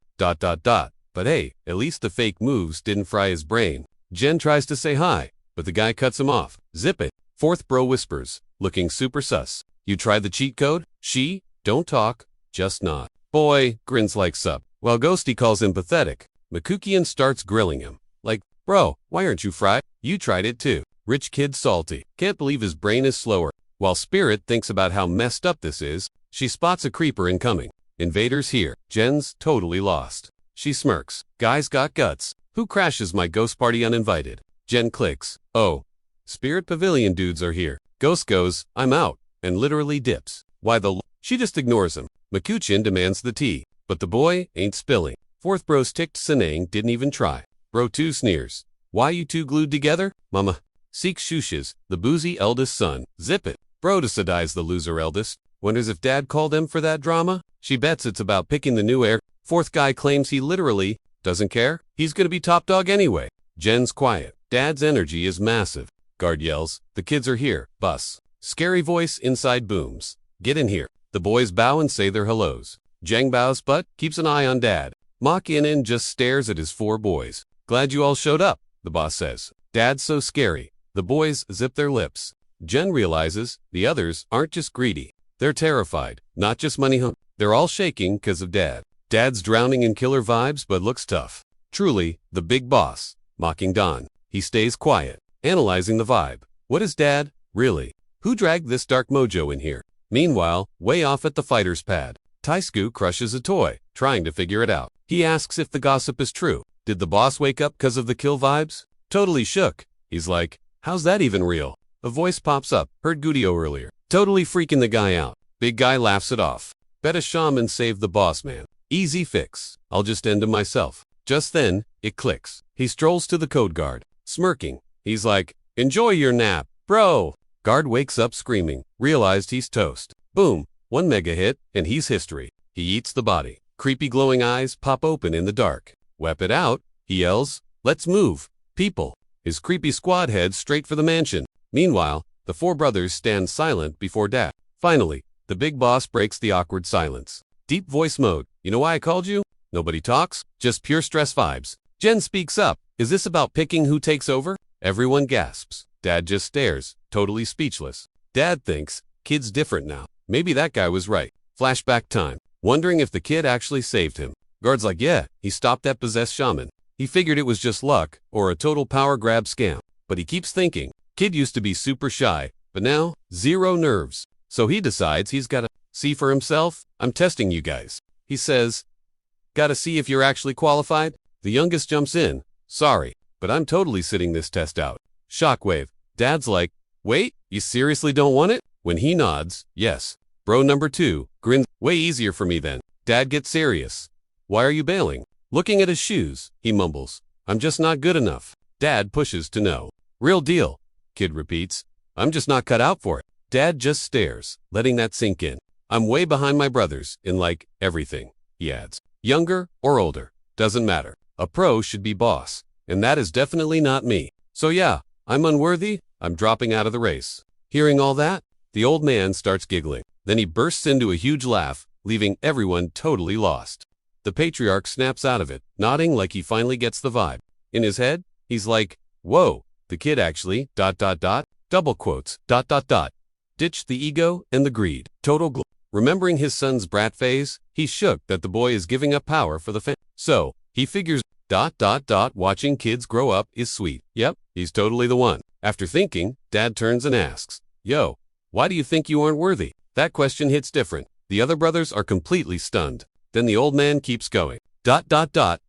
But hey, at least the fake moves didn't fry his brain. Jen tries to say hi, but the guy cuts him off. "Zip it." Fourth bro whispers, looking super sus. "You tried the cheat code?" She, "Don't talk, just nod." Boy grins like sup, while Ghosty calls him pathetic. Makukian starts grilling him. Like, "Bro, why aren't you fried? You tried it too." Rich kid salty. Can't believe his brain is slower. While Spirit thinks about how messed up this is, she spots a creeper incoming. Invaders here. Jen's totally lost. She smirks. "Guys got guts. Who crashes my ghost party uninvited?" Jen clicks. "Oh. Spirit Pavilion dudes are here." Ghost goes, "I'm out," and literally dips. Why the She just ignores him. Makuchin demands the tea, but the boy ain't spilling. Fourth bro's ticked Senang didn't even try. Bro 2 sneers. "Why you two glued together?" Mama. Seek shushes, the boozy eldest son. "Zip it." Bro decides the loser eldest. Wonders if dad called him for that drama? She bets it's about picking the new heir. Fourth guy claims he literally doesn't care. He's gonna be top dog anyway. Jen's quiet. Dad's energy is massive. Guard yells, "The kids are here, bus." Scary voice inside booms. "Get in here." The boys bow and say their hellos. Jang bows but keeps an eye on Dad. Mok Inin just stares at his 4 boys. "Glad you all showed up," the boss says. "Dad's so scary." The boys zip their lips. Jen realizes the others aren't just greedy. They're terrified, not just money hungry. They're all shaking because of Dad. Dad's drowning in killer vibes but looks tough. Truly, the big boss. Mocking Don. He stays quiet, analyzing the vibe. What is Dad, really? Who dragged this dark mojo in here? Meanwhile, way off at the fighter's pad, Taisku crushes a toy, trying to figure it out. He asks if the gossip is true. Did the boss wake up because of the kill vibes? Totally shook. He's like, "How's that even real?" A voice pops up, heard Gudio earlier. Totally freaking the guy out. Big guy laughs it off. Bet a shaman saved the boss man. Easy fix. I'll just end him myself. Just then, it clicks. He strolls to the code guard, smirking. He's like, "Enjoy your nap, bro." Guard wakes up screaming, realized he's toast. Boom. One mega hit, and he's history. He eats the body. Creepy glowing eyes pop open in the dark. Whip it out, he yells. Let's move, people. His creepy squad heads straight for the mansion. Meanwhile, the four brothers stand silent before Dad. Finally, the big boss breaks the awkward silence. Deep voice mode. You know why I called you? Nobody talks, just pure stress vibes. Jen speaks up. Is this about picking who takes over? Everyone gasps. Dad just stares, totally speechless. Dad thinks, kid's different now. Maybe that guy was right. Flashback time. Wondering if the kid actually saved him. Guard's like, yeah, he stopped that possessed shaman. He figured it was just luck, or a total power grab scam. But he keeps thinking, kid used to be super shy, but now, zero nerves. So he decides he's gotta see for himself. I'm testing you guys. He says, gotta see if you're actually qualified? The youngest jumps in. Sorry, but I'm totally sitting this test out. Shockwave. Dad's like, wait, you seriously don't want it? When he nods, yes. Bro number 2 grins. Way easier for me then. Dad gets serious. Why are you bailing? Looking at his shoes, he mumbles. I'm just not good enough. Dad pushes to no. Real deal. Kid repeats. I'm just not cut out for it. Dad just stares, letting that sink in. I'm way behind my brothers in like everything, he adds. Younger or older, doesn't matter. A pro should be boss, and that is definitely not me. So yeah, I'm unworthy, I'm dropping out of the race. Hearing all that, the old man starts giggling. Then he bursts into a huge laugh, leaving everyone totally lost. The patriarch snaps out of it, nodding like he finally gets the vibe. In his head, he's like, whoa, the kid actually, double quotes, ditched the ego and the greed. Total Remembering his son's brat phase, he's shook that the boy is giving up power for the family. So, he figures, watching kids grow up is sweet. Yep, he's totally the one. After thinking, Dad turns and asks, yo, why do you think you aren't worthy? That question hits different. The other brothers are completely stunned. Then the old man keeps going.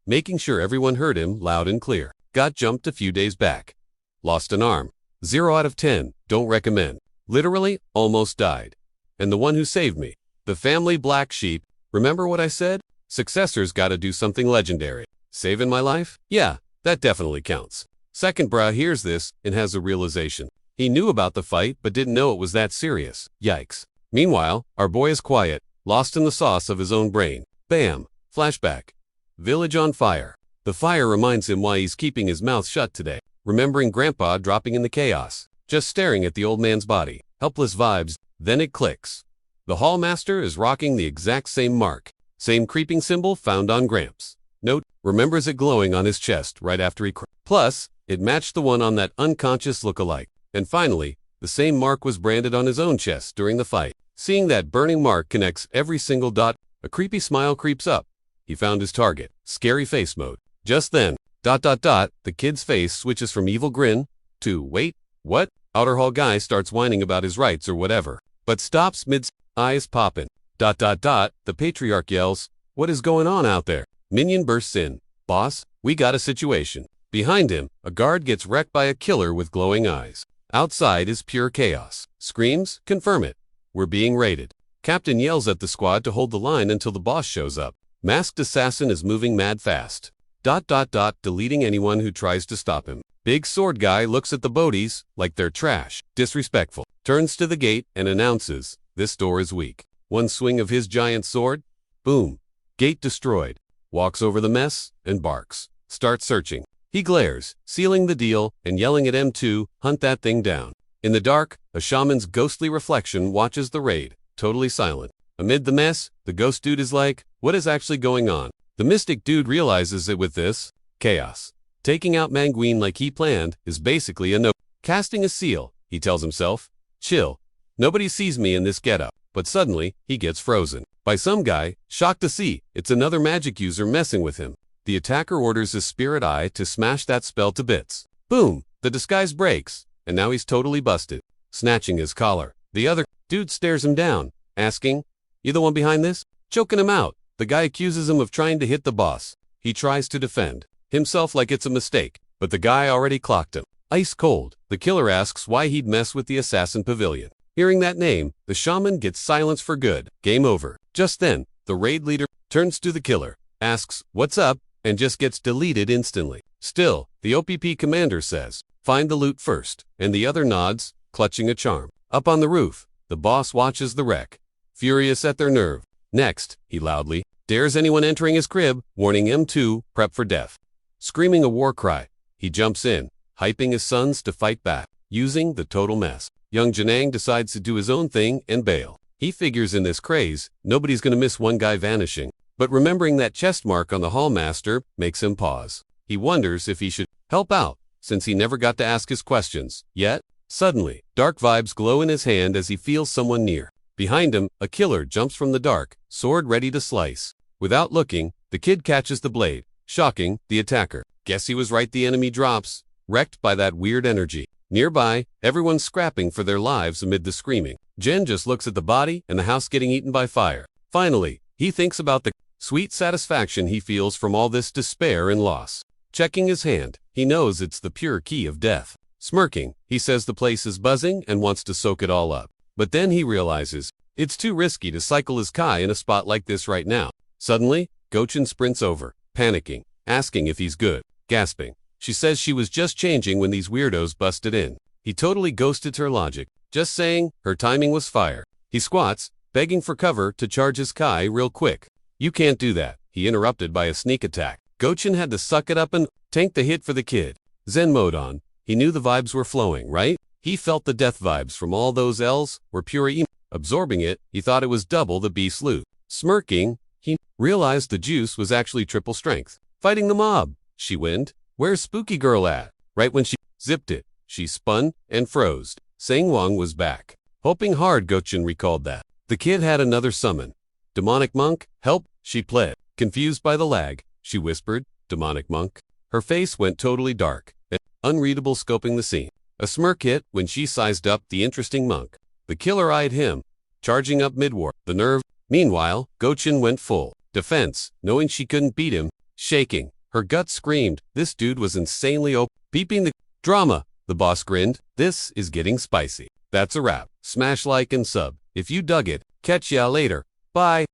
Making sure everyone heard him loud and clear. Got jumped a few days back. Lost an arm. 0 out of 10, don't recommend. Literally, almost died. And the one who saved me. The family black sheep. Remember what I said? Successors gotta do something legendary. Saving my life? Yeah, that definitely counts. Second bra hears this and has a realization. He knew about the fight but didn't know it was that serious. Yikes. Meanwhile, our boy is quiet, lost in the sauce of his own brain. Bam. Flashback. Village on fire. The fire reminds him why he's keeping his mouth shut today. Remembering Grandpa dropping in the chaos. Just staring at the old man's body. Helpless vibes. Then it clicks. The Hallmaster is rocking the exact same mark. Same creeping symbol found on Gramps. Note, remembers it glowing on his chest right after he cried. Plus, it matched the one on that unconscious look-alike. And finally, the same mark was branded on his own chest during the fight. Seeing that burning mark connects every single dot, a creepy smile creeps up. He found his target. Scary face mode. Just then, the kid's face switches from evil grin to, wait, what? Outer hall guy starts whining about his rights or whatever, but stops mid, eyes poppin'. The patriarch yells, what is going on out there? Minion bursts in. Boss, we got a situation. Behind him, a guard gets wrecked by a killer with glowing eyes. Outside is pure chaos. Screams, confirm it. We're being raided. Captain yells at the squad to hold the line until the boss shows up. Masked assassin is moving mad fast. Deleting anyone who tries to stop him. Big sword guy looks at the boaties like they're trash. Disrespectful. Turns to the gate and announces, this door is weak. One swing of his giant sword. Boom. Gate destroyed. Walks over the mess and barks. Starts searching. He glares, sealing the deal and yelling at M2, hunt that thing down. In the dark, a shaman's ghostly reflection watches the raid, totally silent. Amid the mess, the ghost dude is like, what is actually going on? The mystic dude realizes it with this chaos. Taking out Manguin like he planned is basically a no. Casting a seal, he tells himself, chill. Nobody sees me in this getup. But suddenly, he gets frozen. By some guy, shocked to see, it's another magic user messing with him. The attacker orders his spirit eye to smash that spell to bits. Boom! The disguise breaks, and now he's totally busted. Snatching his collar. The other dude stares him down, asking, you the one behind this? Choking him out. The guy accuses him of trying to hit the boss. He tries to defend himself like it's a mistake, but the guy already clocked him. Ice cold. The killer asks why he'd mess with the assassin pavilion. Hearing that name, the shaman gets silence for good. Game over. Just then, the raid leader turns to the killer, asks, what's up, and just gets deleted instantly. Still, the OPP commander says, find the loot first, and the other nods, clutching a charm. Up on the roof, the boss watches the wreck. furious at their nerve. Next, he loudly dares anyone entering his crib, warning him to prep for death. Screaming a war cry, he jumps in, hyping his sons to fight back. Using the total mess, young Janang decides to do his own thing and bail. He figures in this craze, nobody's gonna miss one guy vanishing. But remembering that chest mark on the hallmaster makes him pause. He wonders if he should help out, since he never got to ask his questions. Yet, suddenly, dark vibes glow in his hand as he feels someone near. Behind him, a killer jumps from the dark, sword ready to slice. Without looking, the kid catches the blade, shocking the attacker. Guess he was right, the enemy drops, wrecked by that weird energy. Nearby, everyone's scrapping for their lives amid the screaming. Jen just looks at the body and the house getting eaten by fire. Finally, he thinks about the sweet satisfaction he feels from all this despair and loss. Checking his hand, he knows it's the pure key of death. Smirking, he says the place is buzzing and wants to soak it all up. But then he realizes, it's too risky to cycle his Kai in a spot like this right now. Suddenly, Gochin sprints over, panicking, asking if he's good. Gasping, she says she was just changing when these weirdos busted in. He totally ghosted her logic, just saying her timing was fire. He squats, begging for cover to charge his Kai real quick. You can't do that, he interrupted by a sneak attack. Gochin had to suck it up and tank the hit for the kid. Zen mode on, he knew the vibes were flowing, right? He felt the death vibes from all those L's were pure emo. Absorbing it, he thought it was double the beast loot. Smirking, he realized the juice was actually triple strength. Fighting the mob, she winned. Where's Spooky Girl at? Right when she zipped it, she spun and froze. Sang Wang was back. Hoping hard, Gochin recalled that. The kid had another summon. Demonic monk, help, she pled. Confused by the lag, she whispered, demonic monk. Her face went totally dark, and unreadable, scoping the scene. A smirk hit when she sized up the interesting monk. The killer eyed him, charging up mid-war. The nerve. Meanwhile, Gochin went full defense, knowing she couldn't beat him. Shaking, her gut screamed, this dude was insanely OP. Beeping the drama, the boss grinned. This is getting spicy. That's a wrap. Smash like and sub if you dug it. Catch ya later. Bye.